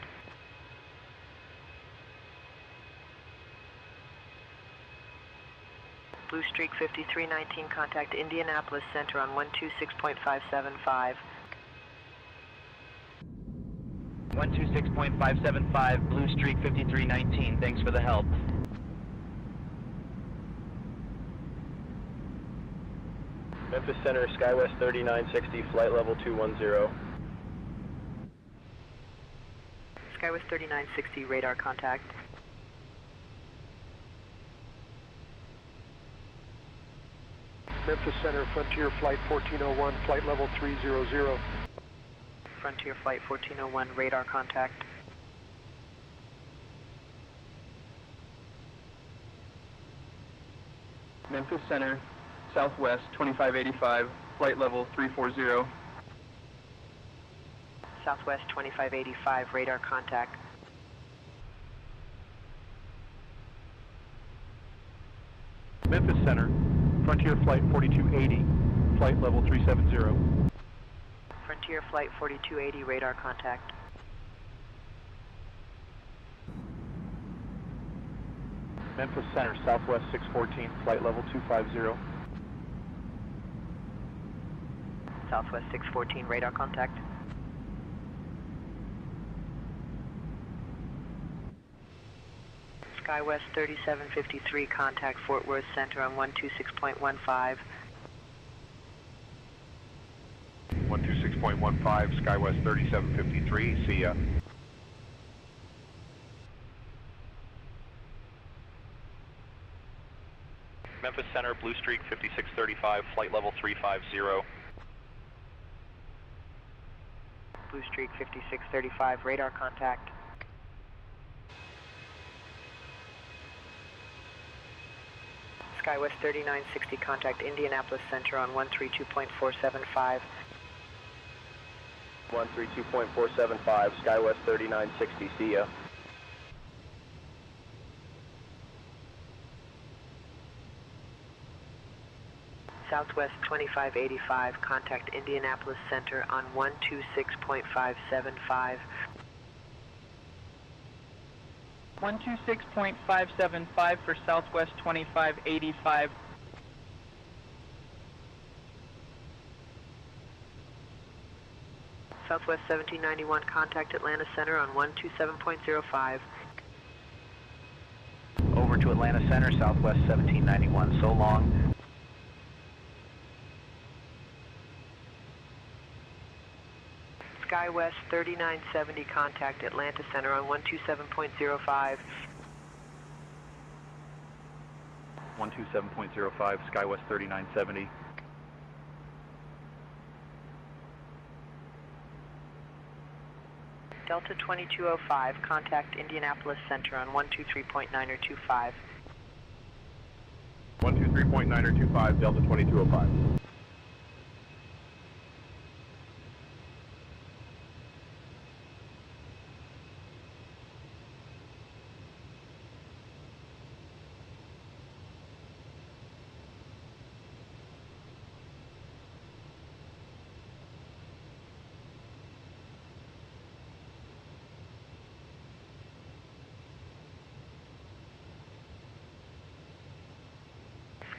Blue Streak 5319, contact Indianapolis Center on 126.575. 126.575, Blue Streak 5319, thanks for the help. Memphis Center, SkyWest 3960, flight level 210. SkyWest 3960, radar contact. Memphis Center, Frontier Flight 1401, flight level 300. Frontier Flight 1401, radar contact. Memphis Center, Southwest 2585, flight level 340. Southwest 2585, radar contact. Memphis Center, Frontier Flight 4280, flight level 370. Frontier Flight 4280, radar contact. Memphis Center, Southwest 614, flight level 250. Southwest 614, radar contact. SkyWest 3753, contact Fort Worth Center on 126.15. 126.15, SkyWest 3753, see ya. Memphis Center, Blue Streak 5635, flight level 350. Blue Streak 5635, radar contact. SkyWest 3960, contact Indianapolis Center on 132.475. 132.475, SkyWest 3960, see ya. Southwest 2585, contact Indianapolis Center on 126.575. 126.575 for Southwest 2585. Southwest 1791, contact Atlanta Center on 127.05. Over to Atlanta Center, Southwest 1791, so long. SkyWest 3970, contact Atlanta Center on 127.05. 127.05, SkyWest 3970. Delta 2205, contact Indianapolis Center on 123.925. 123.925, Delta 2205.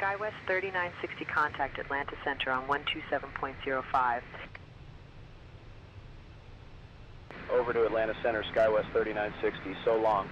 SkyWest 3960, contact Atlanta Center on 127.05. Over to Atlanta Center, SkyWest 3960, so long.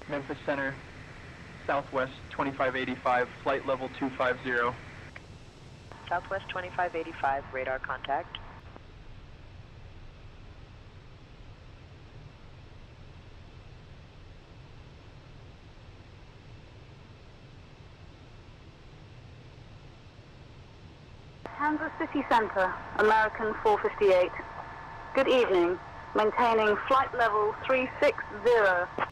Memphis Center, Southwest 2585, flight level 250. Southwest 2585, radar contact. Kansas City Center, American 458. Good evening. Maintaining flight level 360.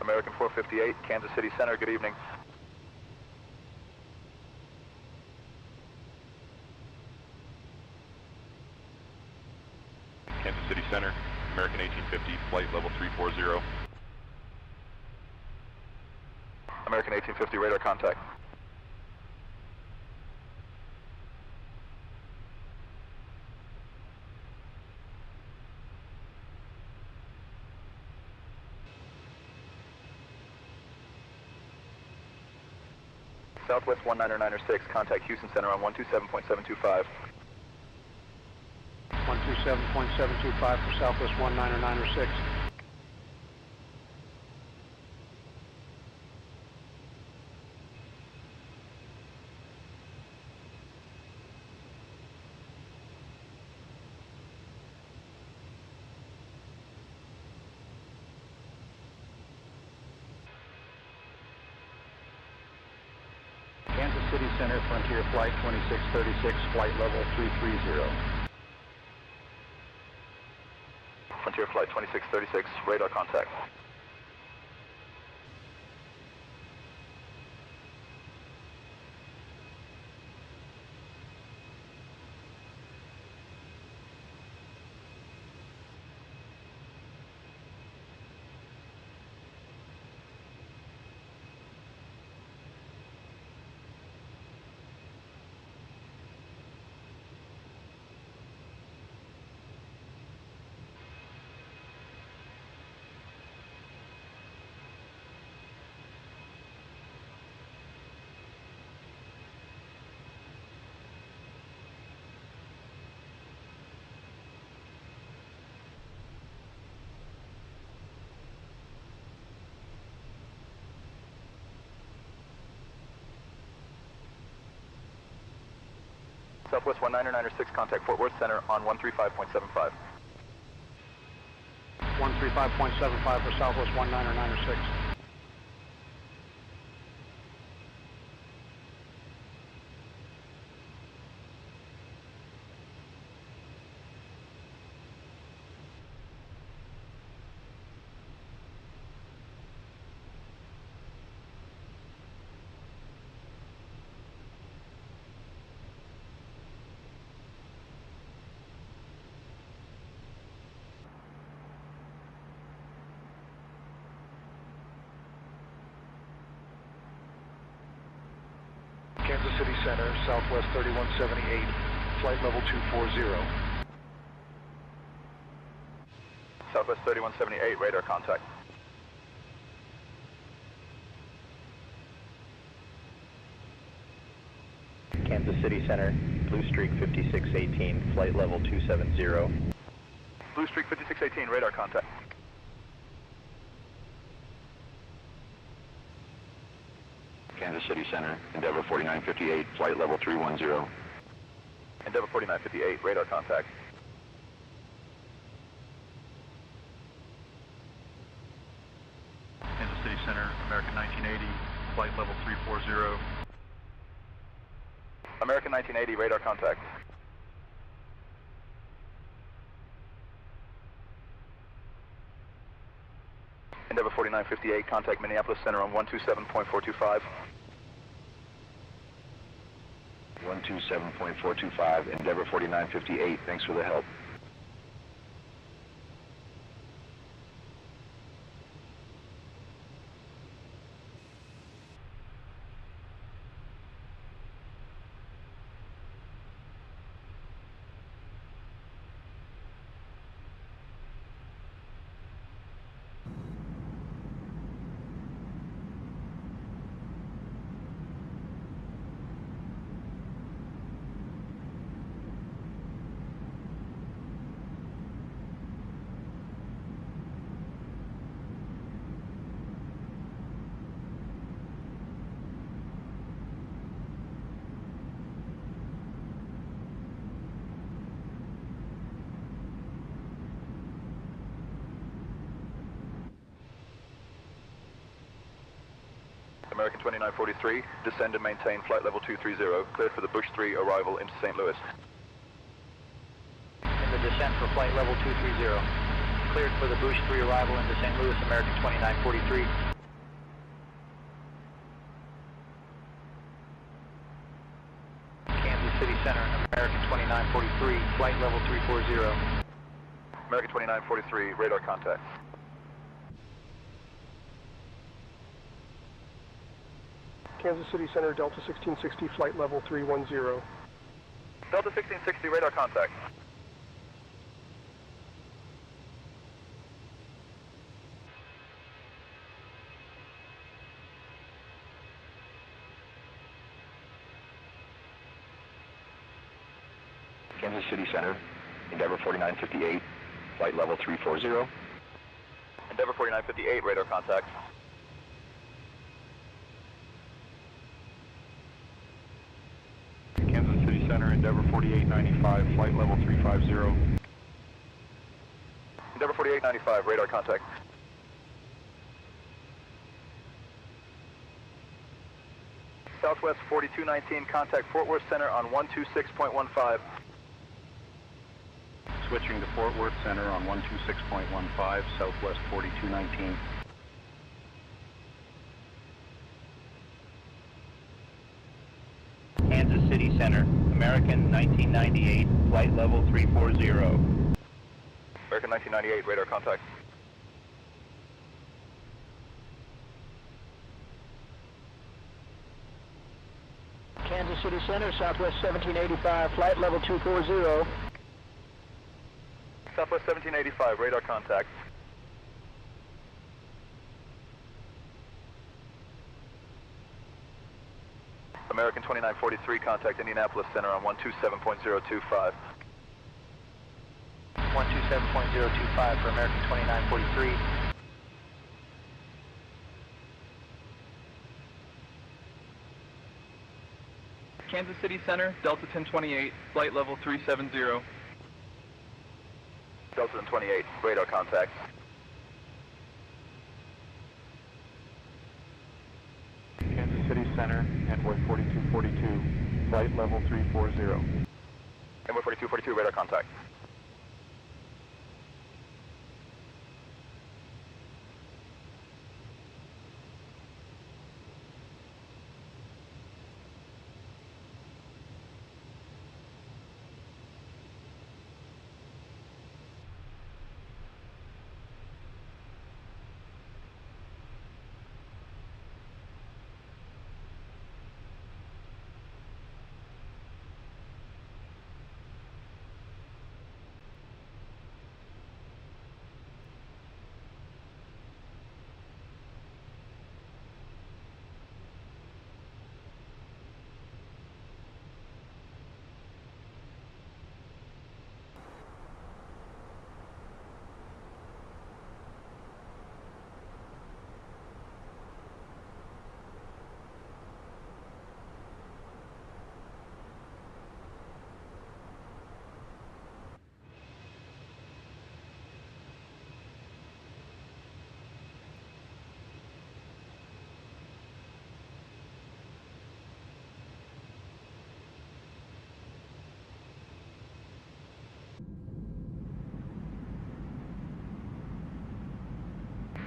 American 458, Kansas City Center, good evening. Kansas City Center, American 1850, flight level 340. American 1850, radar contact. Southwest 19906, contact Houston Center on 127.725. 127.725 for Southwest 19906. City Center, Frontier Flight 2636, flight level 330. Frontier Flight 2636, radar contact. Southwest 19906, contact Fort Worth Center on 135.75. 135.75 for Southwest 19906. Kansas City Center, Southwest 3178, flight level 240. Southwest 3178, radar contact. Kansas City Center, Blue Streak 5618, flight level 270. Blue Streak 5618, radar contact. Kansas City Center, Endeavor 4958, flight level 310. Endeavor 4958, radar contact. Kansas City Center, American 1980, flight level 340. American 1980, radar contact. Endeavor 4958, contact Minneapolis Center on 127.425. 127.425, Endeavor 4958, thanks for the help. American 2943, descend and maintain flight level 230, cleared for the Bush 3 arrival into St. Louis. In the descent for flight level 230, cleared for the Bush 3 arrival into St. Louis, American 2943. Kansas City Center, American 2943, flight level 340. American 2943, radar contact. Kansas City Center, Delta 1660, flight level 310. Delta 1660, radar contact. Kansas City Center, Endeavor 4958, flight level 340. Endeavor 4958, radar contact. Kansas City Center, Endeavor 4895, flight level 350. Endeavor 4895, radar contact. Southwest 4219, contact Fort Worth Center on 126.15. Switching to Fort Worth Center on 126.15, Southwest 4219. Kansas City Center, American 1998, flight level 340. American 1998, radar contact. Kansas City Center, Southwest 1785, flight level 240. Southwest 1785, radar contact. American 2943, contact Indianapolis Center on 127.025. 127.025 for American 2943. Kansas City Center, Delta 1028, flight level 370. Delta 1028, radar contact. Kansas City Center, Envoy 4242, flight level 340. Envoy 4242, radar contact.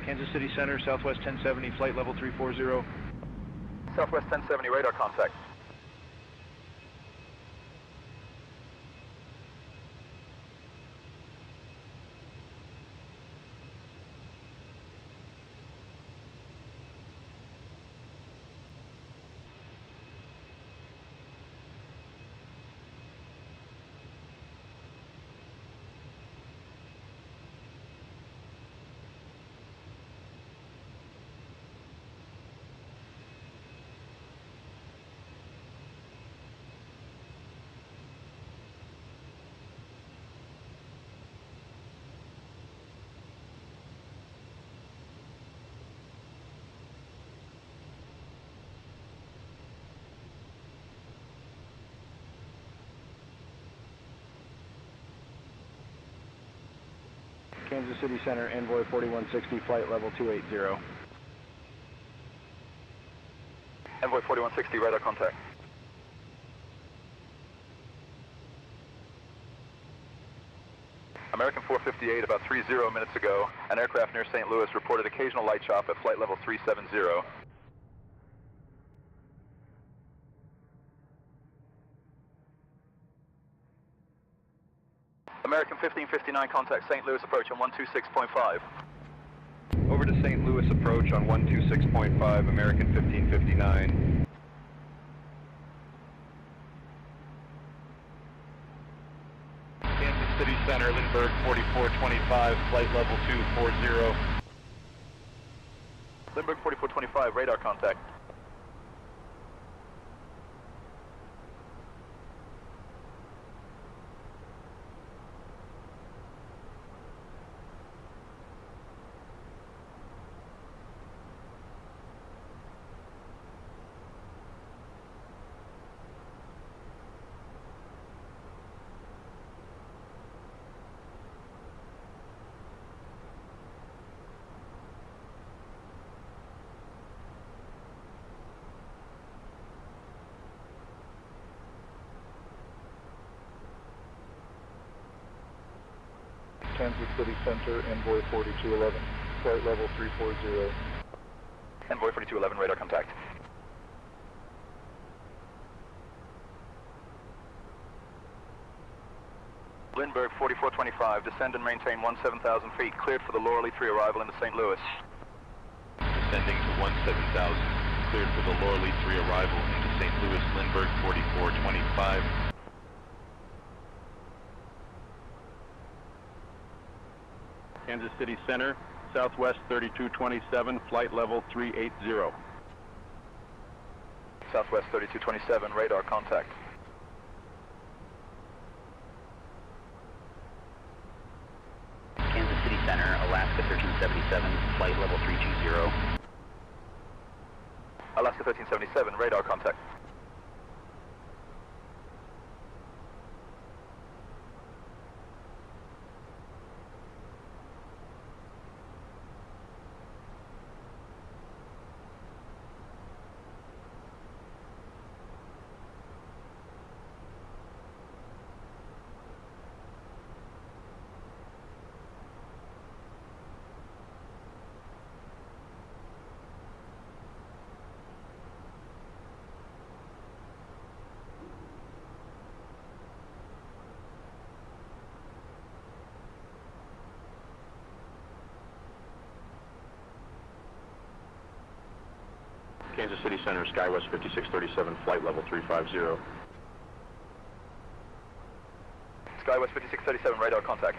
Kansas City Center, Southwest 1070, flight level 340. Southwest 1070, radar contact. Kansas City Center, Envoy 4160, flight level 280. Envoy 4160, radar contact. American 458, about 30 minutes ago, an aircraft near St. Louis reported occasional light chop at flight level 370. American 1559, contact St. Louis approach on 126.5. Over to St. Louis approach on 126.5, American 1559. Kansas City Center, Lindbergh 4425, flight level 240. Lindbergh 4425, radar contact. Kansas City Center, Envoy 4211, flight level 340. Envoy 4211, radar contact. Lindbergh 4425, descend and maintain 17,000 feet, cleared for the Laurel E3 arrival into St. Louis. Descending to 17,000, cleared for the Laurel E3 arrival into St. Louis, Lindbergh 4425. Kansas City Center, Southwest 3227, flight level 380. Southwest 3227, radar contact. Kansas City Center, Alaska 1377, flight level 320. Alaska 1377, radar contact. Kansas City Center, SkyWest 5637, flight level 350. SkyWest 5637, radar contact.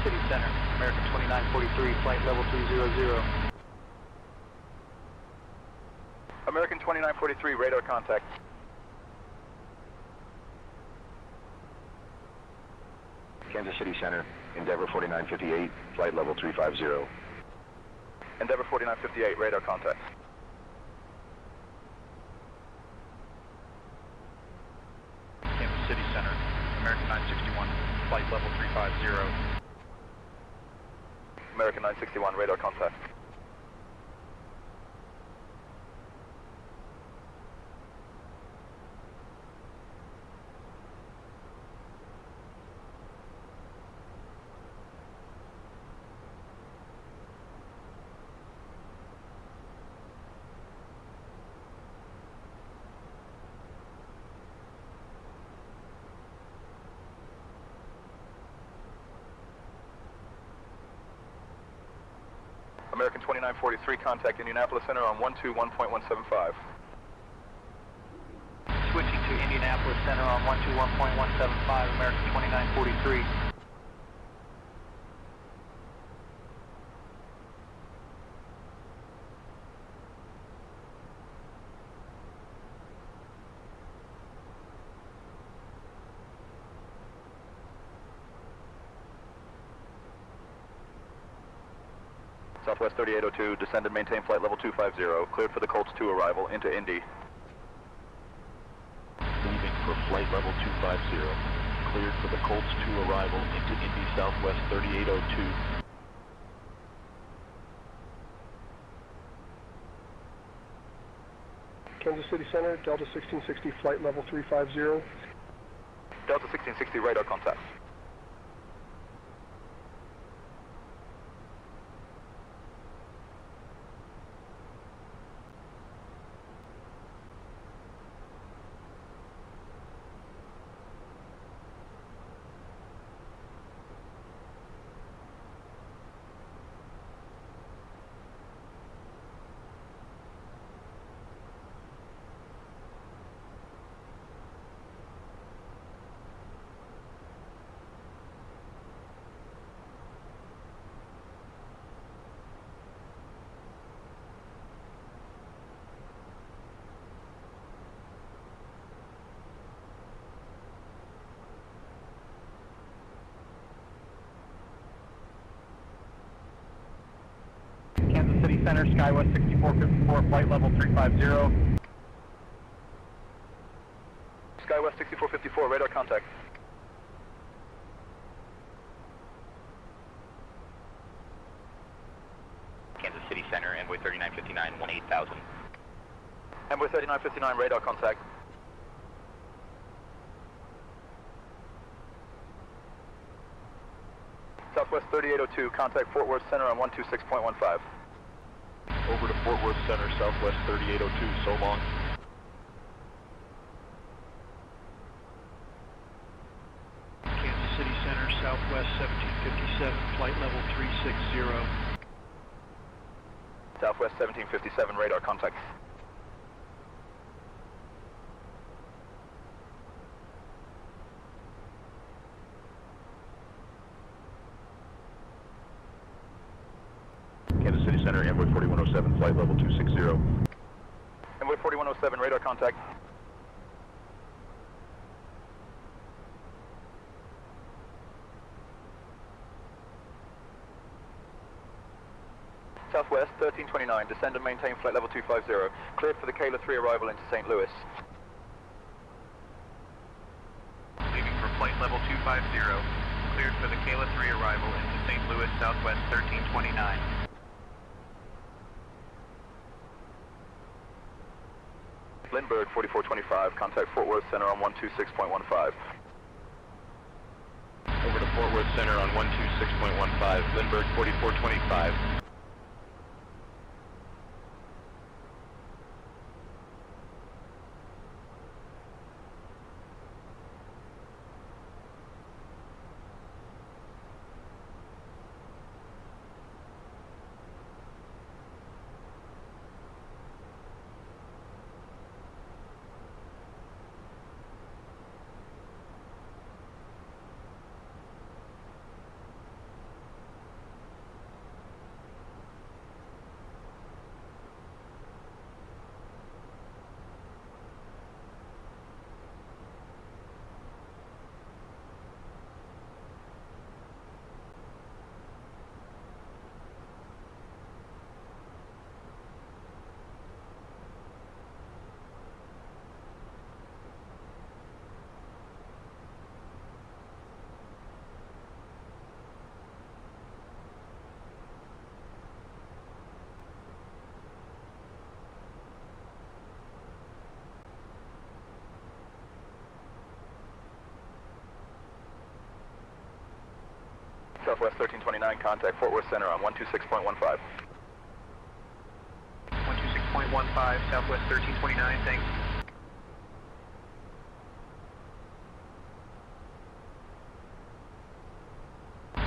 City Center, American 2943, flight level 300. American 2943, radar contact. Kansas City Center, Endeavor 4958, flight level 350. Endeavor 4958, radar contact. Kansas City Center, American 961, flight level 350. American 961, radar contact. American 2943, contact Indianapolis Center on 121.175. Switching to Indianapolis Center on 121.175, American 2943. Southwest 3802, descend and maintain flight level 250, cleared for the Colts 2 arrival into Indy. Leaving for flight level 250, cleared for the Colts 2 arrival into Indy Southwest 3802. Kansas City Center, Delta 1660, flight level 350. Delta 1660, radar contact. Center, SkyWest 6454, flight level 350. SkyWest 6454, radar contact. Kansas City Center, Envoy 3959, 18,000. Envoy 3959, radar contact. Southwest 3802, contact Fort Worth Center on 126.15. Over to Fort Worth Center, Southwest 3802, so long. Kansas City Center, Southwest 1757, flight level 360. Southwest 1757, radar contact. Kansas City Center, Envoy 4107, flight level 260. Envoy 4107, radar contact. Southwest 1329, descend and maintain flight level 250. Cleared for the Kayla 3 arrival into St. Louis. Leaving for flight level 250. Cleared for the Kayla 3 arrival into St. Louis, Southwest 1329. Lindbergh 4425, contact Fort Worth Center on 126.15. Over to Fort Worth Center on 126.15, Lindbergh 4425. Southwest 1329, contact Fort Worth Center on 126.15. 126.15, Southwest 1329, thanks.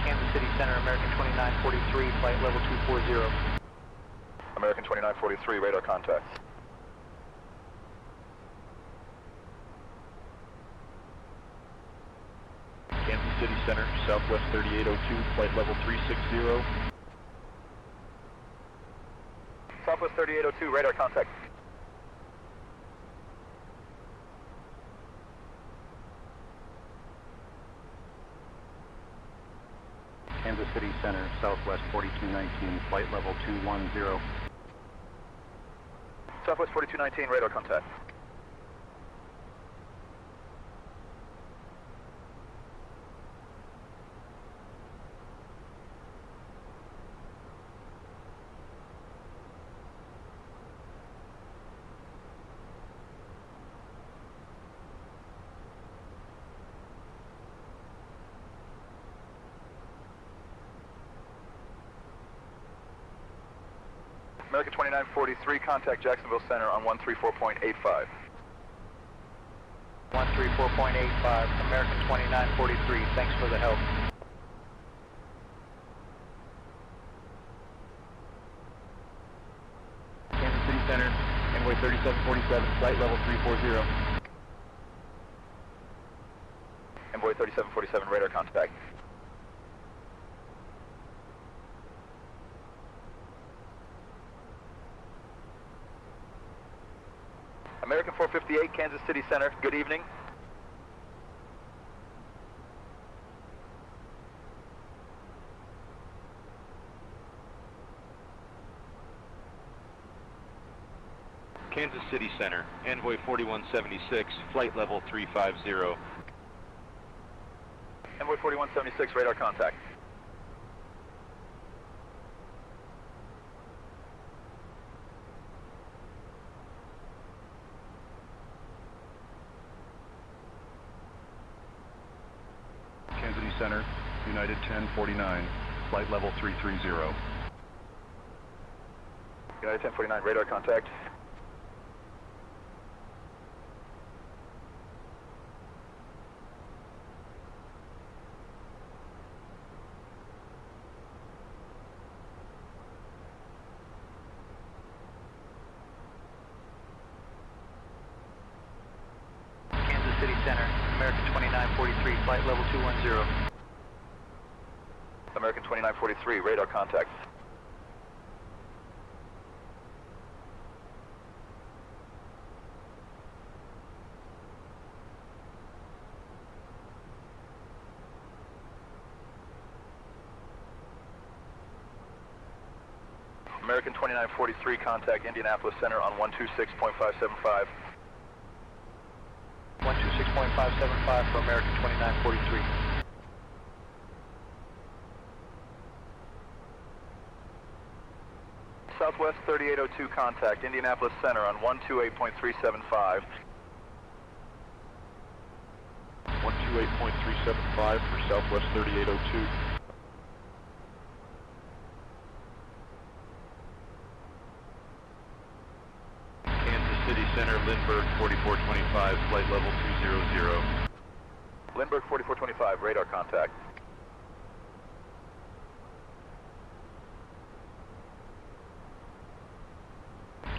Kansas City Center, American 2943, flight level 240. American 2943, radar contact. Kansas City Center, Southwest 3802, flight level 360. Southwest 3802, radar contact. Kansas City Center, Southwest 4219, flight level 210. Southwest 4219, radar contact. American 2943, contact Jacksonville Center on 134.85. 134.85, American 2943, thanks for the help. Kansas City Center, Envoy 3747, flight level 340. Envoy 3747, radar contact. American 458, Kansas City Center, good evening. Kansas City Center, Envoy 4176, flight level 350. Envoy 4176, radar contact. Kansas City Center, United 1049, flight level 330. United 1049, radar contact. Kansas City Center, American 2943, flight level 210. American 2943, radar contact. American 2943, contact Indianapolis Center on 126.575. 126.575 for American 2943. Southwest 3802, contact Indianapolis Center on 128.375. 128.375 for Southwest 3802. Kansas City Center, Lindbergh 4425, flight level 200. Lindbergh 4425, radar contact.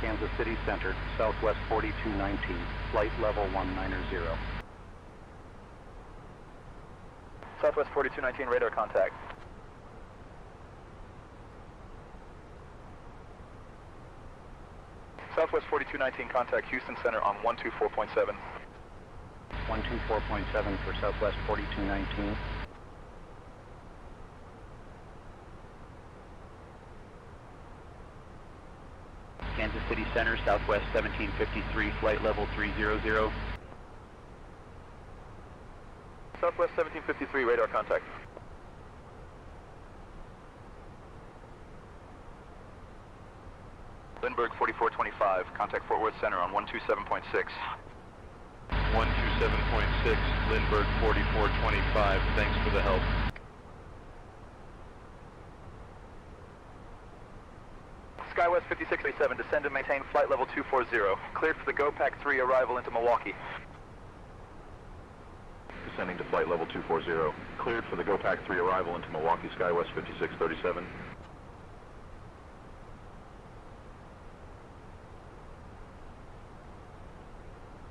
Kansas City Center, Southwest 4219, flight level 190. Southwest 4219, radar contact. Southwest 4219, contact Houston Center on 124.7. 124.7 for Southwest 4219. Kansas City Center, Southwest 1753, flight level 300. Southwest 1753, radar contact. Lindbergh 4425, contact Fort Worth Center on 127.6. 127.6, Lindbergh 4425, thanks for the help. Skywest 5687, descend and maintain flight level 240. Cleared for the GoPac 3 arrival into Milwaukee. Descending to flight level 240. Cleared for the GoPac 3 arrival into Milwaukee, Skywest 5637.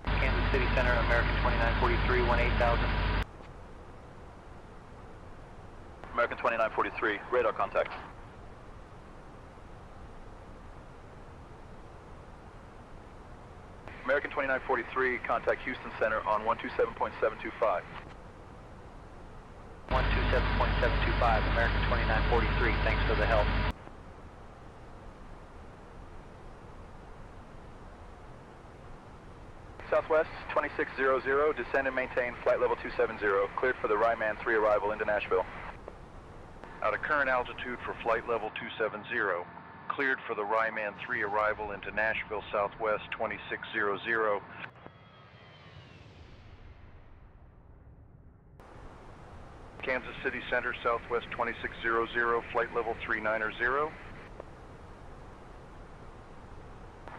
Kansas City Center, American 2943, 18000. American 2943, radar contact. American 2943, contact Houston Center on 127.725. 127.725, American 2943, thanks for the help. Southwest 2600, descend and maintain flight level 270, cleared for the Ryman 3 arrival into Nashville. Out of current altitude for flight level 270, cleared for the Ryman 3 arrival into Nashville, Southwest 2600. Kansas City Center, Southwest 2600, flight level 390.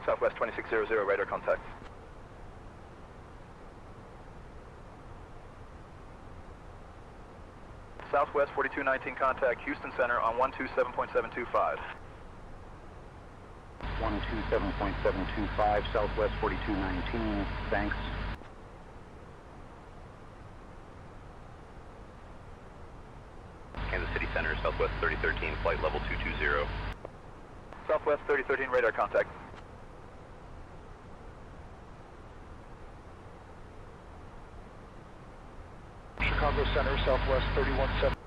Southwest 2600, radar contact. Southwest 4219, contact Houston Center on 127.725. 127.725, Southwest 4219, thanks. Kansas City Center, Southwest 3013, flight level 220. Southwest 3013, radar contact. Chicago Center, Southwest 317.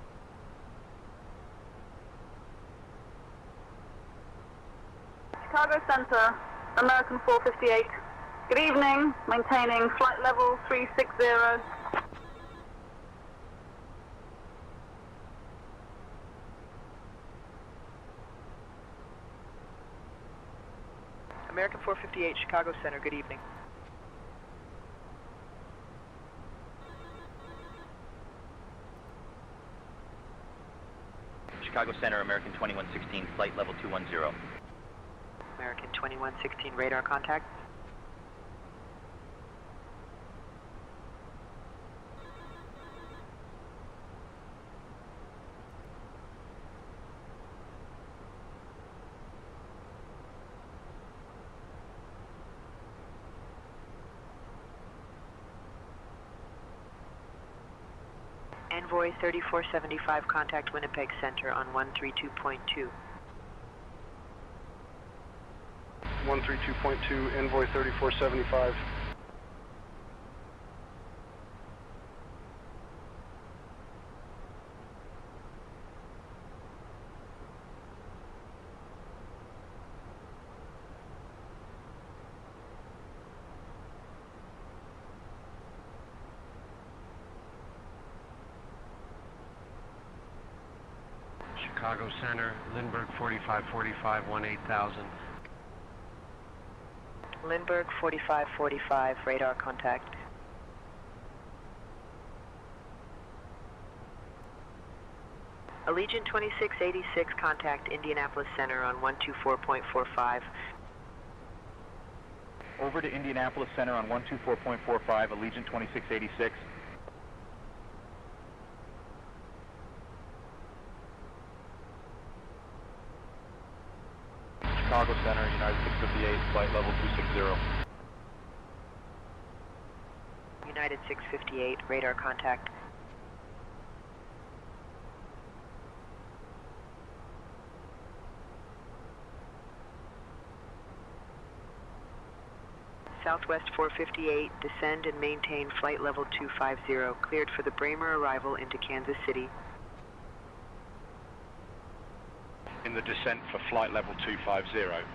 Chicago Center, American 458. Good evening, maintaining flight level 360. American 458, Chicago Center, good evening. Chicago Center, American 2116, flight level 210. American 2116, radar contact. Envoy 3475, contact Winnipeg Center on 132.2. 132.2, Envoy 3475. Chicago Center, Lindbergh 4545, 18,000. Lindbergh 4545, radar contact. Allegiant 2686, contact Indianapolis Center on 124.45. Over to Indianapolis Center on 124.45, Allegiant 2686. Chicago Center, United 658, flight level 260. United 658, radar contact. Southwest 458, descend and maintain flight level 250, cleared for the Bramer arrival into Kansas City. In the descent for flight level 250,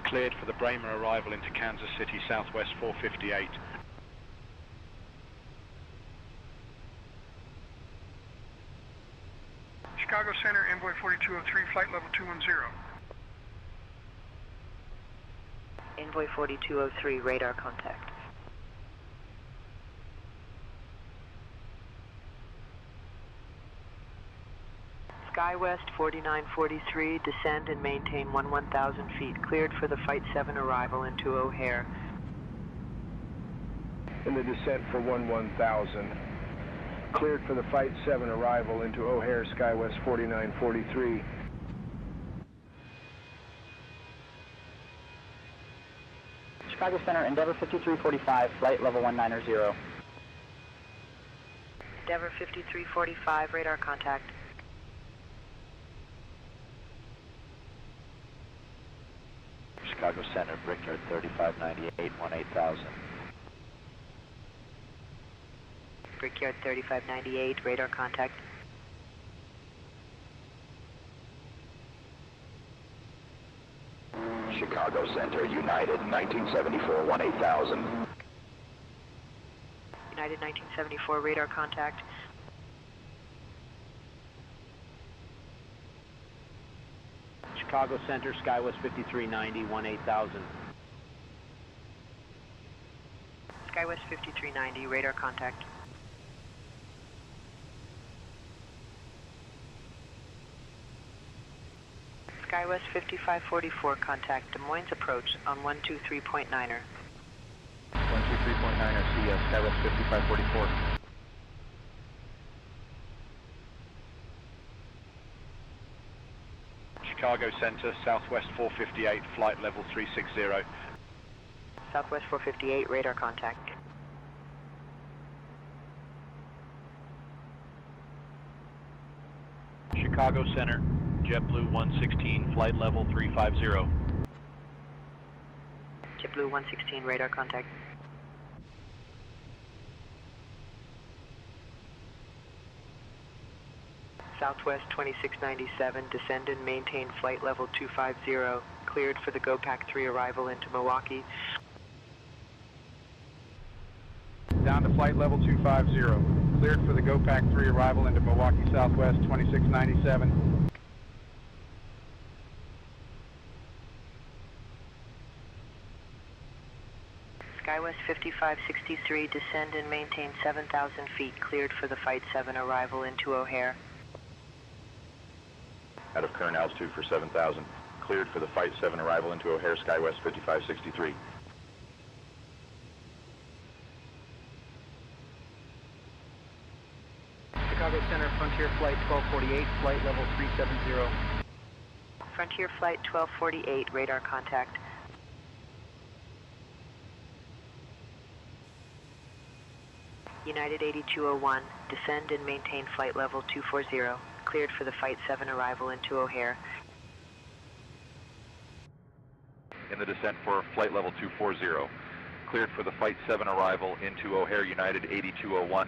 cleared for the Bramer arrival into Kansas City, Southwest 458. Chicago Center, Envoy 4203, flight level 210. Envoy 4203, radar contact. SkyWest 4943, descend and maintain 1,000 feet, cleared for the Flight 7 arrival into O'Hare. In the descent for 11,000, cleared for the Flight 7 arrival into O'Hare, SkyWest 4943. Chicago Center, Endeavor 5345, flight level 190. Endeavor 5345, radar contact. Chicago Center, Brickyard 3598, 18,000. Brickyard 3598, radar contact. Chicago Center, United 1974, 18,000. United 1974, radar contact. Chicago Center, SkyWest 5390, 18,000. SkyWest 5390, radar contact. SkyWest 5544, contact Des Moines approach on 123.9er. 123.9er, CS, SkyWest 5544. Chicago Center, Southwest 458, flight level 360. Southwest 458, radar contact. Chicago Center, JetBlue 116, flight level 350. JetBlue 116, radar contact. Southwest 2697, descend and maintain flight level 250, cleared for the GoPack 3 arrival into Milwaukee. Down to flight level 250. Cleared for the GoPack 3 arrival into Milwaukee Southwest 2697. SkyWest 5563, descend and maintain 7,000 feet, cleared for the Flight 7 arrival into O'Hare. Out of current altitude for 7,000. Cleared for the Flight 7 arrival into O'Hare, SkyWest 5563. Chicago Center, Frontier Flight 1248, flight level 370. Frontier Flight 1248, radar contact. United 8201, descend and maintain flight level 240, cleared for the Flight 7 arrival into O'Hare. In the descent for flight level 240. Cleared for the Flight 7 arrival into O'Hare, United 8201.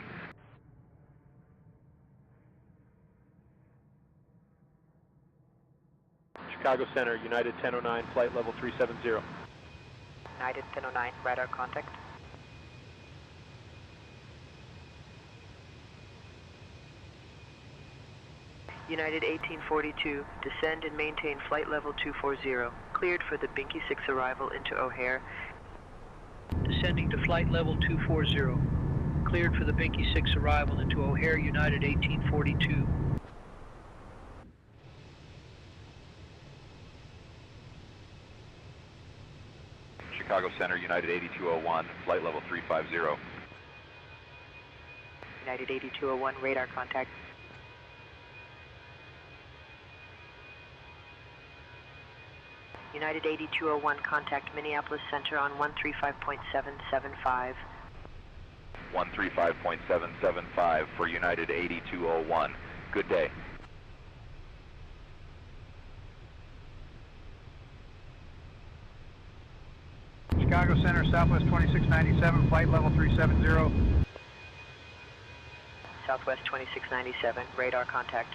Chicago Center, United 1009, flight level 370. United 1009, radar contact. United 1842, descend and maintain flight level 240, cleared for the Binky 6 arrival into O'Hare. Descending to flight level 240, cleared for the Binky 6 arrival into O'Hare, United 1842. Chicago Center, United 8201, flight level 350. United 8201, radar contact. United 8201, contact Minneapolis Center on 135.775. 135.775 for United 8201. Good day. Chicago Center, Southwest 2697, flight level 370. Southwest 2697, radar contact.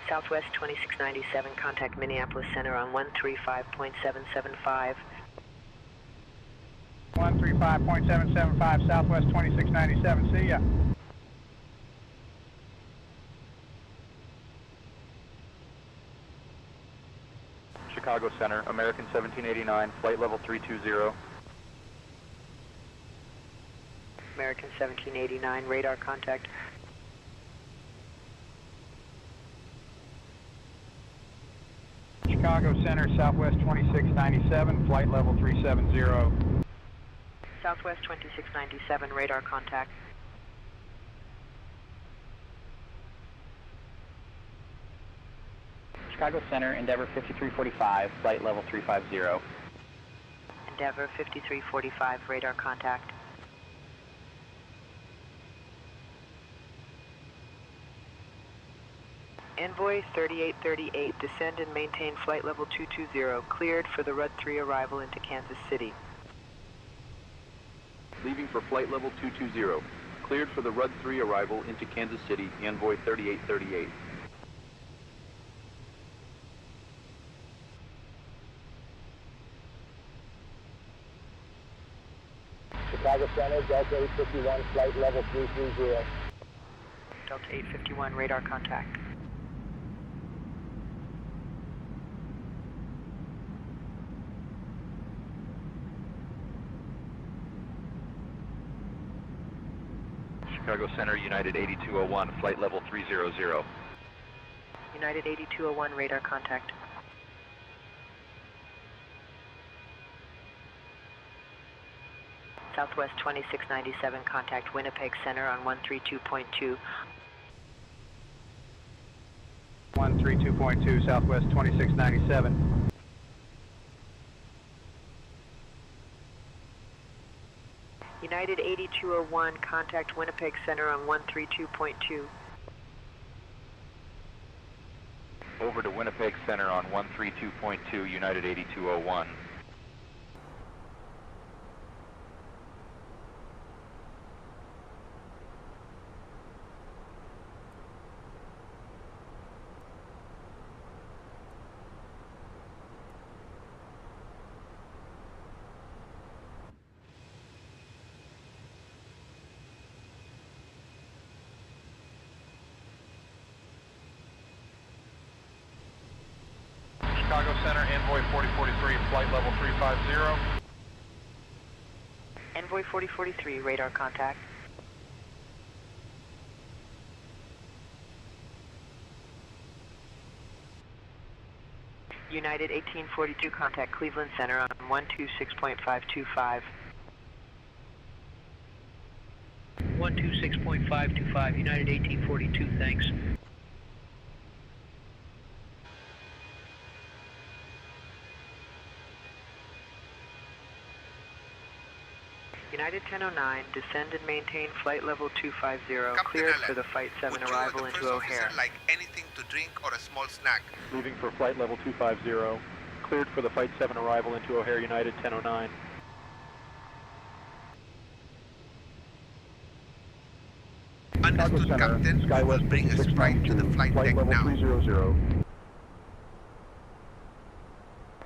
Southwest 2697, contact Minneapolis Center on 135.775. 135.775, Southwest 2697, see ya. Chicago Center, American 1789, flight level 320. American 1789, radar contact. Chicago Center, Southwest 2697, flight level 370. Southwest 2697, radar contact. Chicago Center, Endeavor 5345, flight level 350. Endeavor 5345, radar contact. Envoy 3838, descend and maintain flight level 220, cleared for the Rud 3 arrival into Kansas City. Leaving for flight level 220. Cleared for the Rud 3 arrival into Kansas City, Envoy 3838. Chicago Center, Delta 851, flight level 330. Delta 851, radar contact. Chicago Center, United 8201, flight level 300. United 8201, radar contact. Southwest 2697, contact Winnipeg Center on 132.2. 132.2, Southwest 2697. United 8201, contact Winnipeg Center on 132.2. Over to Winnipeg Center on 132.2, United 8201. Center, Envoy 4043, flight level 350. Envoy 4043, radar contact. United 1842, contact Cleveland Center on 126.525. 126.525, United 1842, thanks. United 1009, descend and maintain flight level 250, cleared for the Flight 7 arrival into O'Hare. Like anything to drink or a small snack. Leaving for flight level 250, cleared for the Flight 7 arrival into O'Hare, United 1009. Understood, Captain. We will bring a sprite to the flight deck now.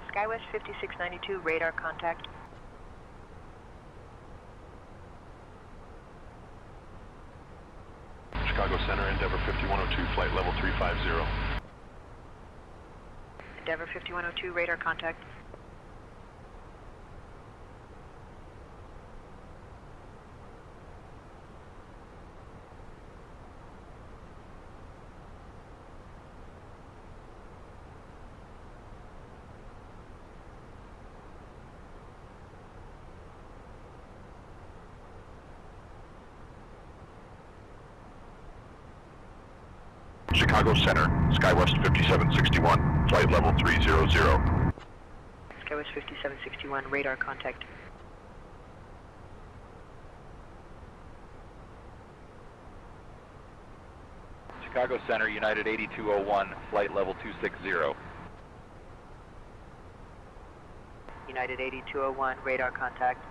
Skywest 5692, radar contact. Chicago Center, Endeavor 5102, flight level 350. Endeavor 5102, radar contact. Chicago Center, Skywest 5761, flight level 300. Skywest 5761, radar contact. Chicago Center, United 8201, flight level 260. United 8201, radar contact.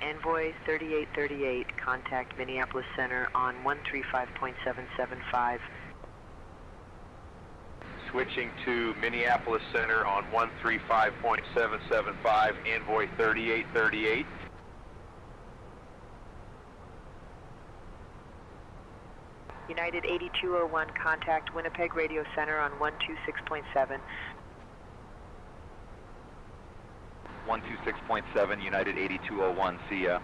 Envoy 3838, contact Minneapolis Center on 135.775. Switching to Minneapolis Center on 135.775, Envoy 3838. United 8201, contact Winnipeg Radio Center on 126.7. 126.7, United 8201, see ya.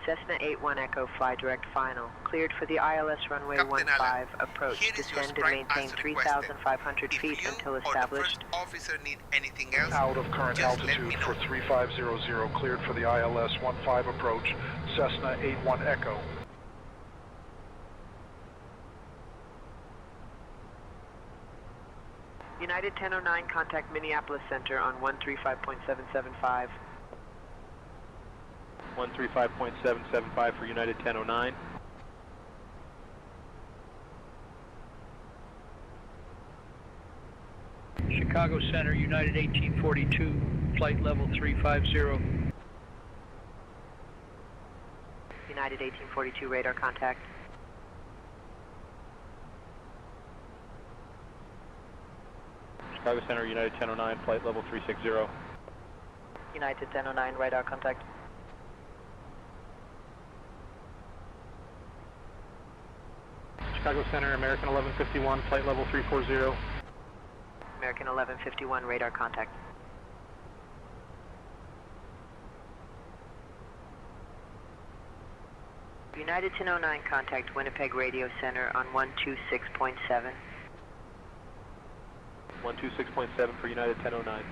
Cessna 81 Echo, fly direct final. Cleared for the ILS runway 15, approach, descend and maintain 3,500 feet until established. Officer need anything else? Out of current altitude for 3500, cleared for the ILS 15 approach, Cessna 81 Echo. United 1009, contact Minneapolis Center on 135.775. 135.775 for United 1009. Chicago Center, United 1842, flight level 350. United 1842, radar contact. Chicago Center, United 1009, flight level 360. United 1009, radar contact. Chicago Center, American 1151, flight level 340. American 1151, radar contact. United 1009, contact Winnipeg Radio Center on 126.7. 126.7 for United 1009.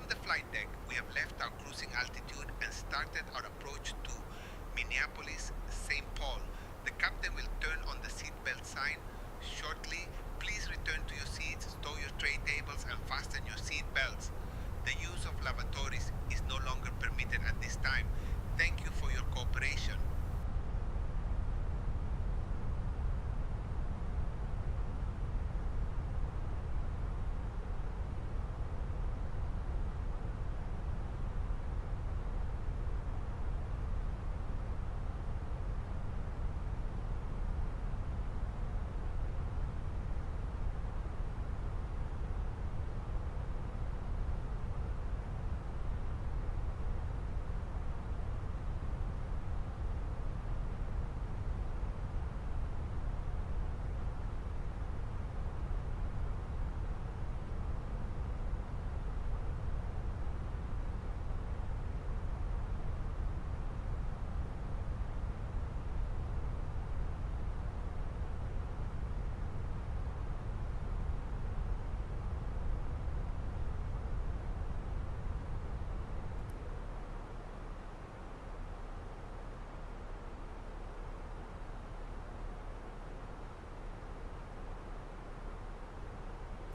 the flight deck, we have left our cruising altitude and started our approach to Minneapolis-St. Paul. The captain will turn on the seatbelt sign shortly. Please return to your seats, stow your tray tables, and fasten your seat belts. The use of lavatories is no longer permitted at this time. Thank you for your cooperation.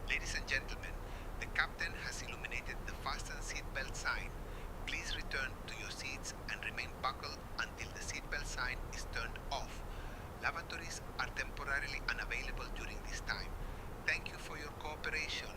Ladies and gentlemen, the captain has illuminated the fasten seatbelt sign. Please return to your seats and remain buckled until the seatbelt sign is turned off. Lavatories are temporarily unavailable during this time. Thank you for your cooperation.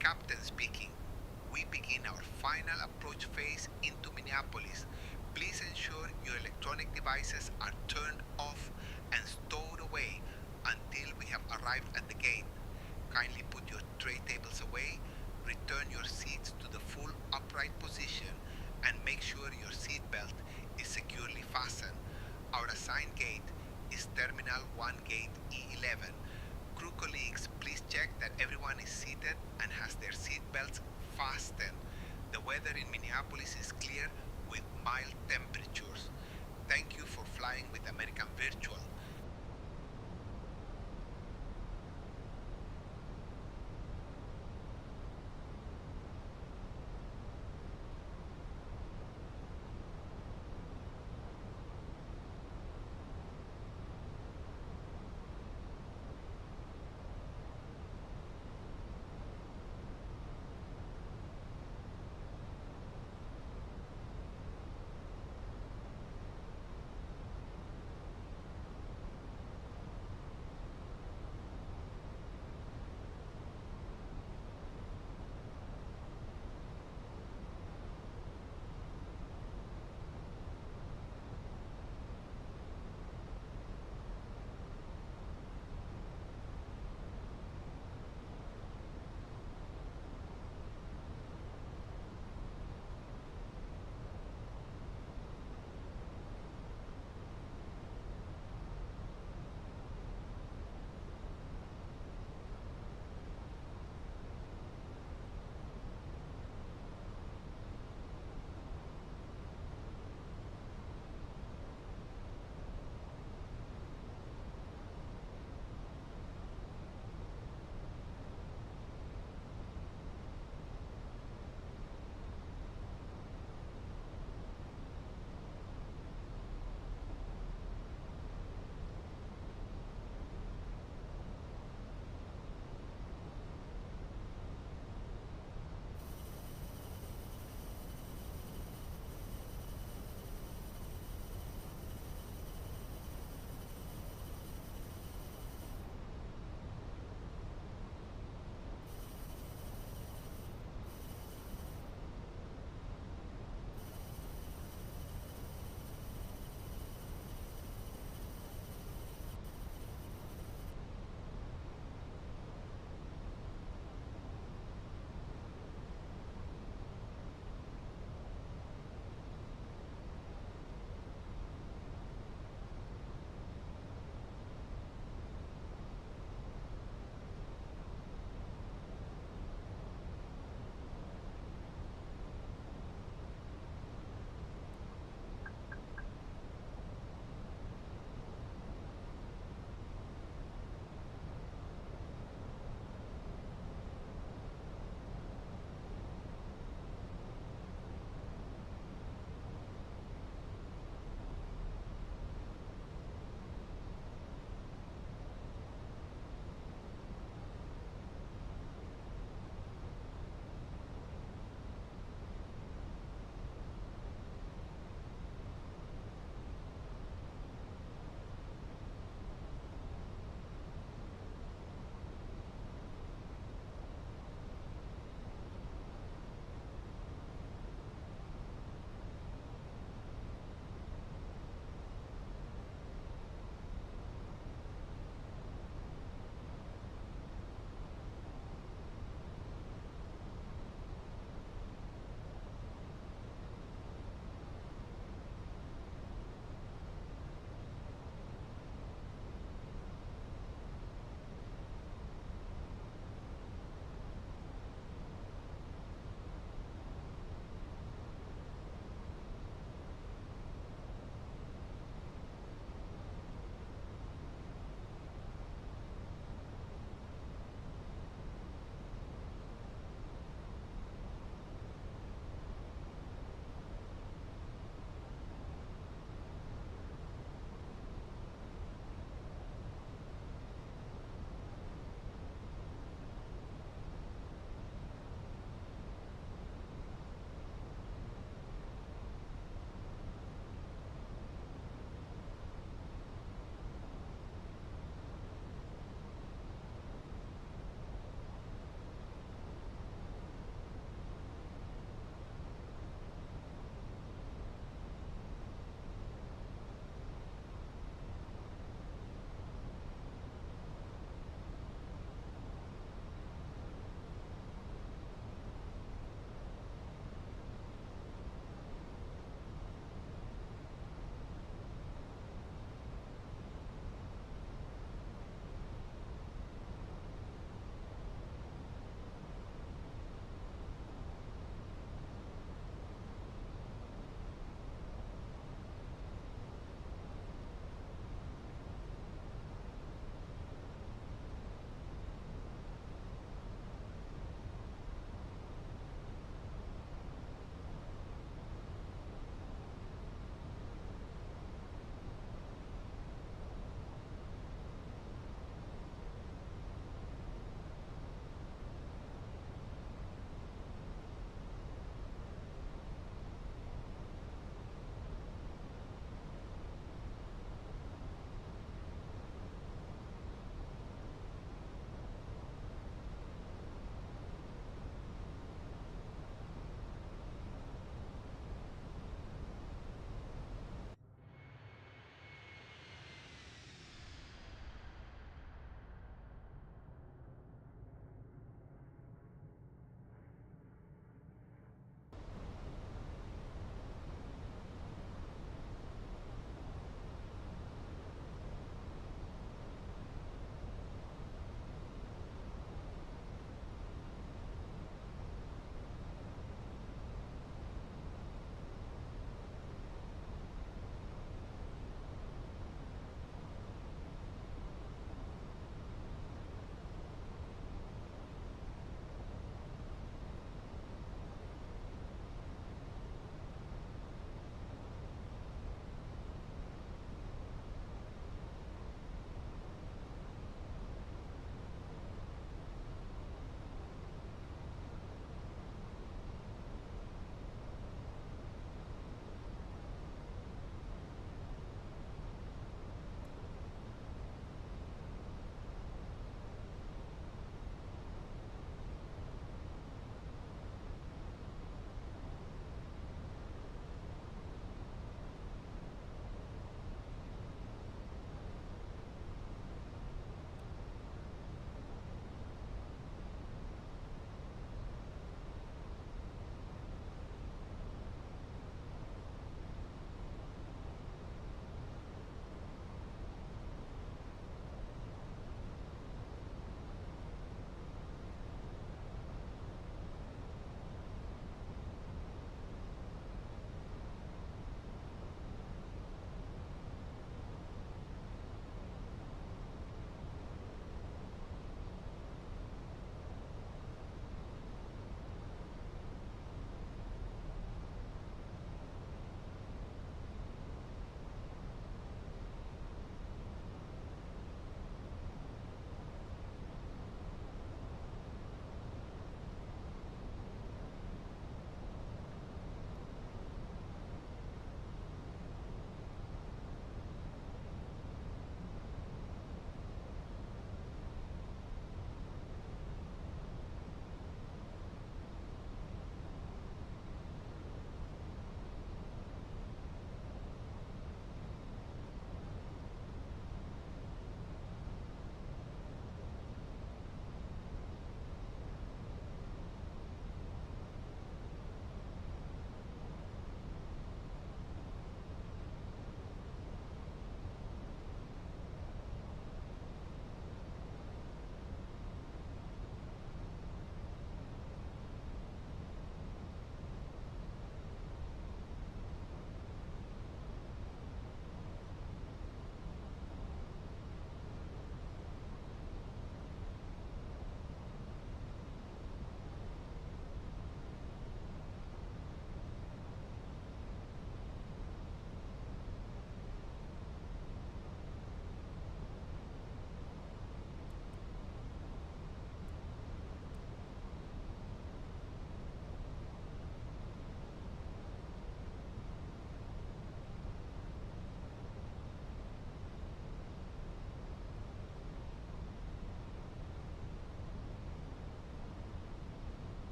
Captain speaking. We begin our final approach phase into Minneapolis. Please ensure your electronic devices are turned off and stowed away until we have arrived at the gate. Kindly put your tray tables away, return your seats to the full upright position, and make sure your seat belt is securely fastened. Our assigned gate is Terminal 1 Gate E11. Crew colleagues, please check that everyone is seated and has their seat belts fastened. The weather in Minneapolis is clear with mild temperatures. Thank you for flying with American Virtual.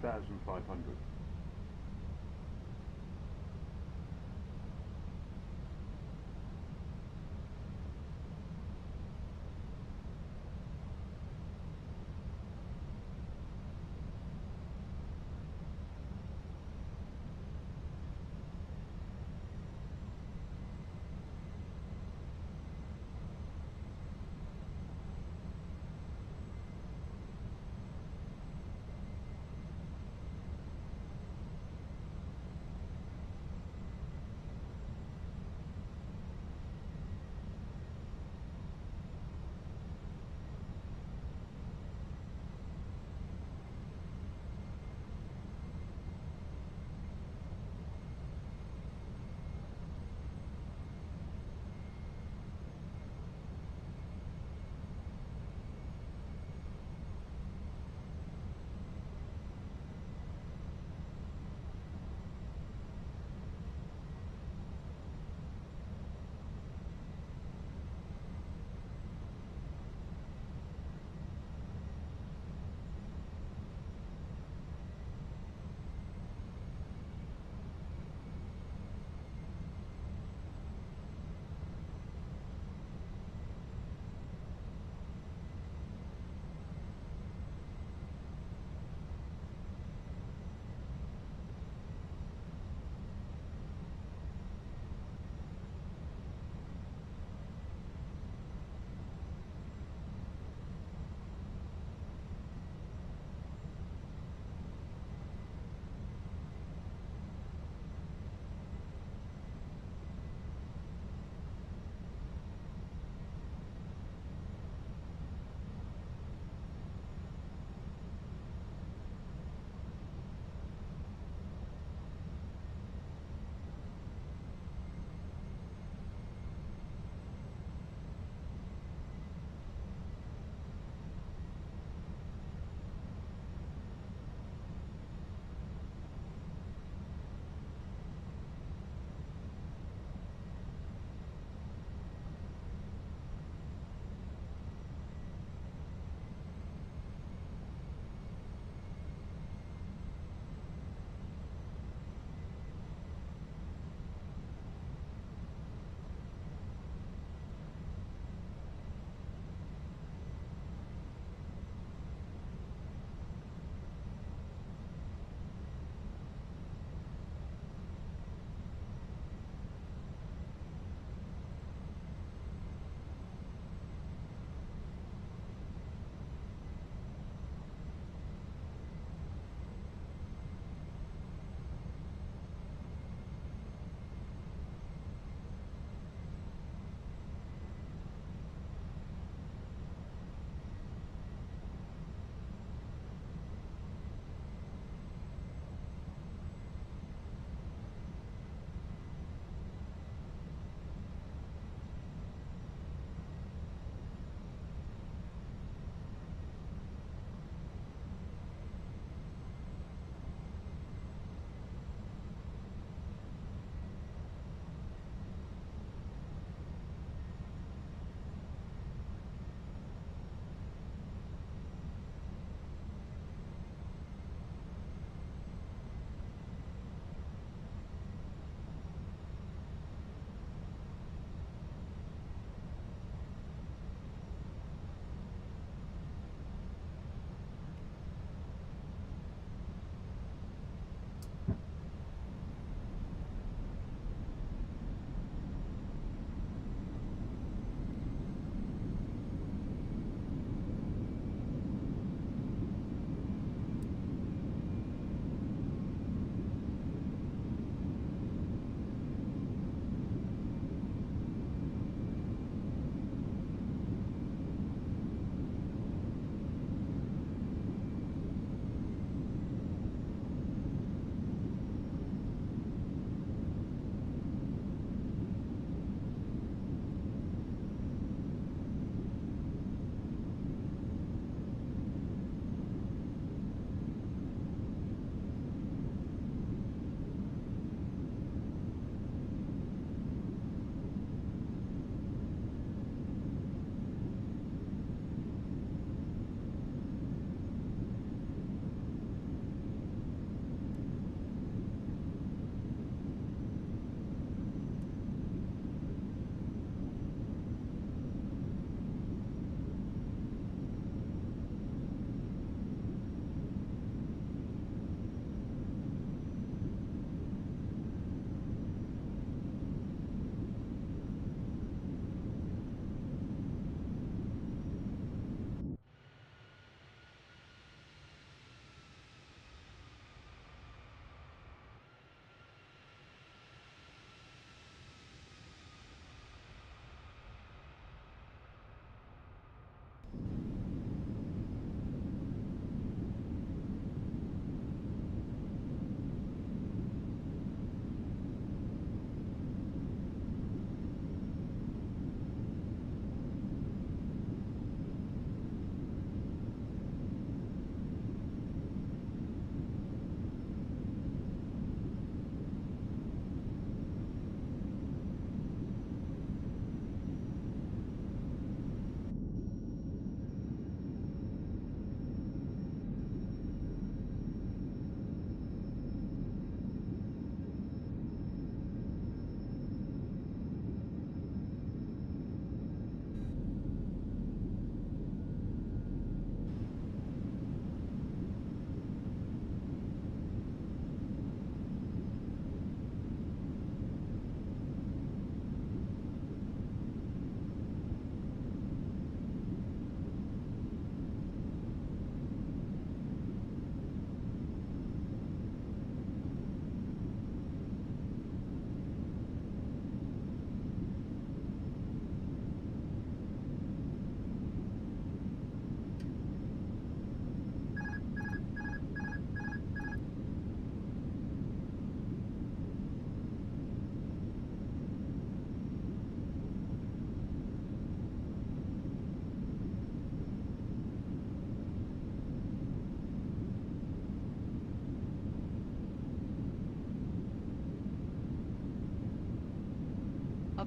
2,500.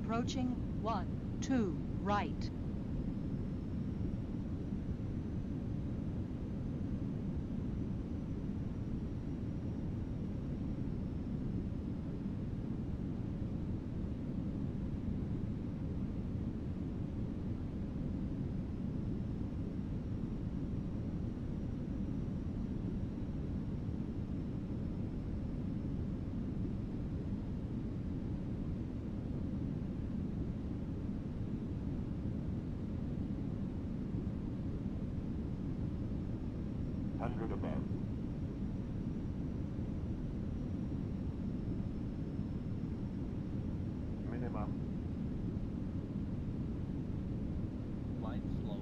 Approaching 12 right. Above. Minimum. Flight slow.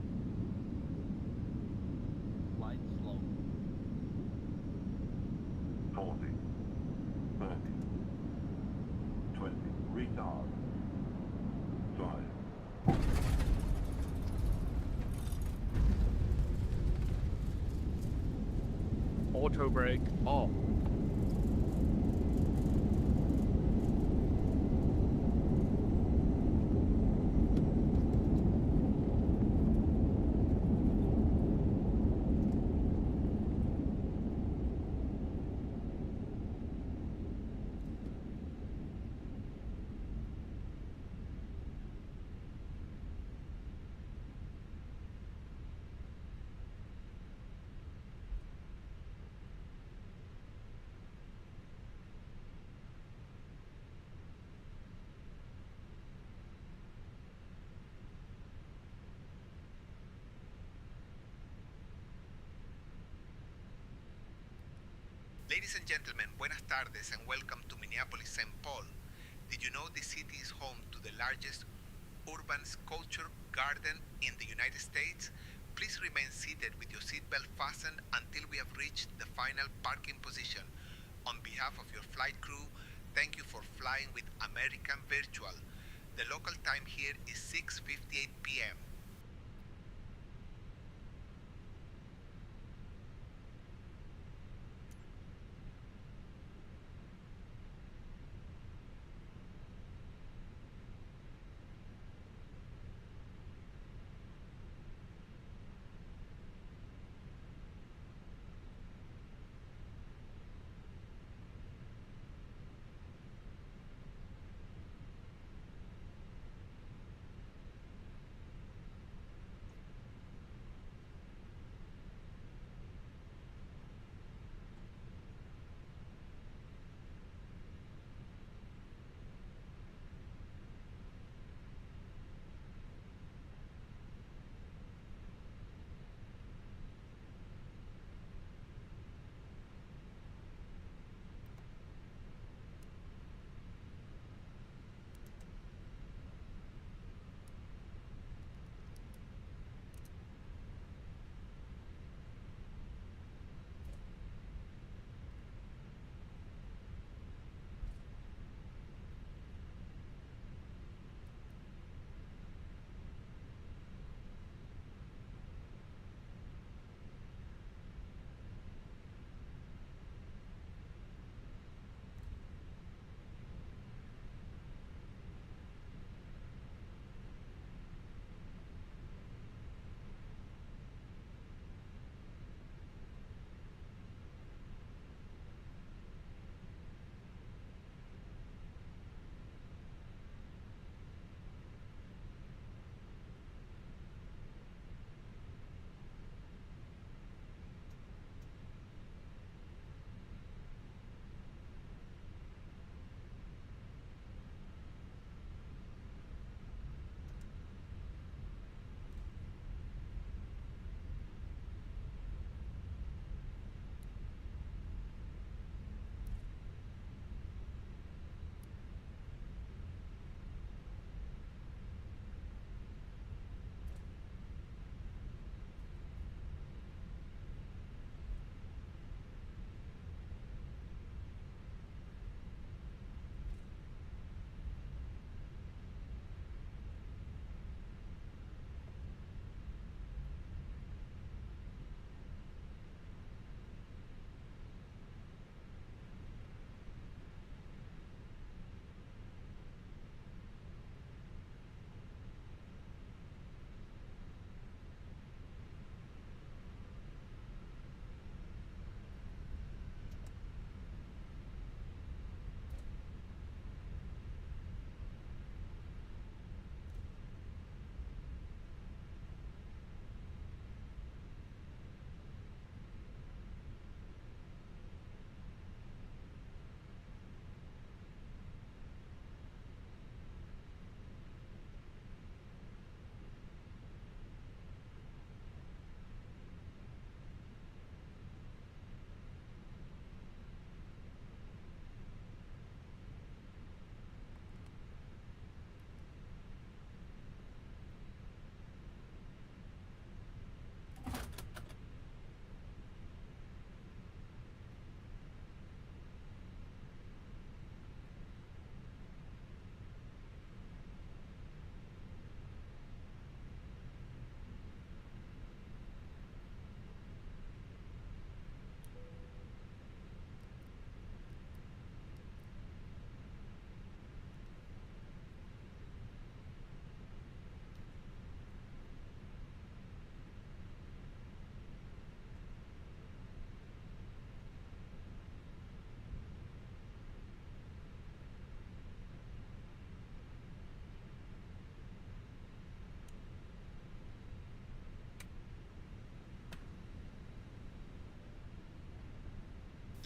Flight slow. 40. 30. 20. Retard. 5. Auto brake off. Ladies and gentlemen, buenas tardes and welcome to Minneapolis-St. Paul. Did you know this city is home to the largest urban sculpture garden in the United States? Please remain seated with your seatbelt fastened until we have reached the final parking position. On behalf of your flight crew, thank you for flying with American Virtual. The local time here is 6:58 p.m.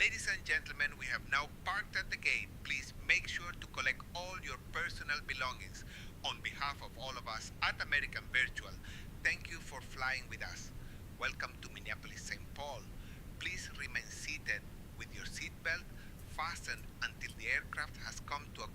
Ladies and gentlemen, we have now parked at the gate. Please make sure to collect all your personal belongings. On behalf of all of us at American Virtual, thank you for flying with us. Welcome to Minneapolis-St. Paul. Please remain seated with your seatbelt fastened until the aircraft has come to a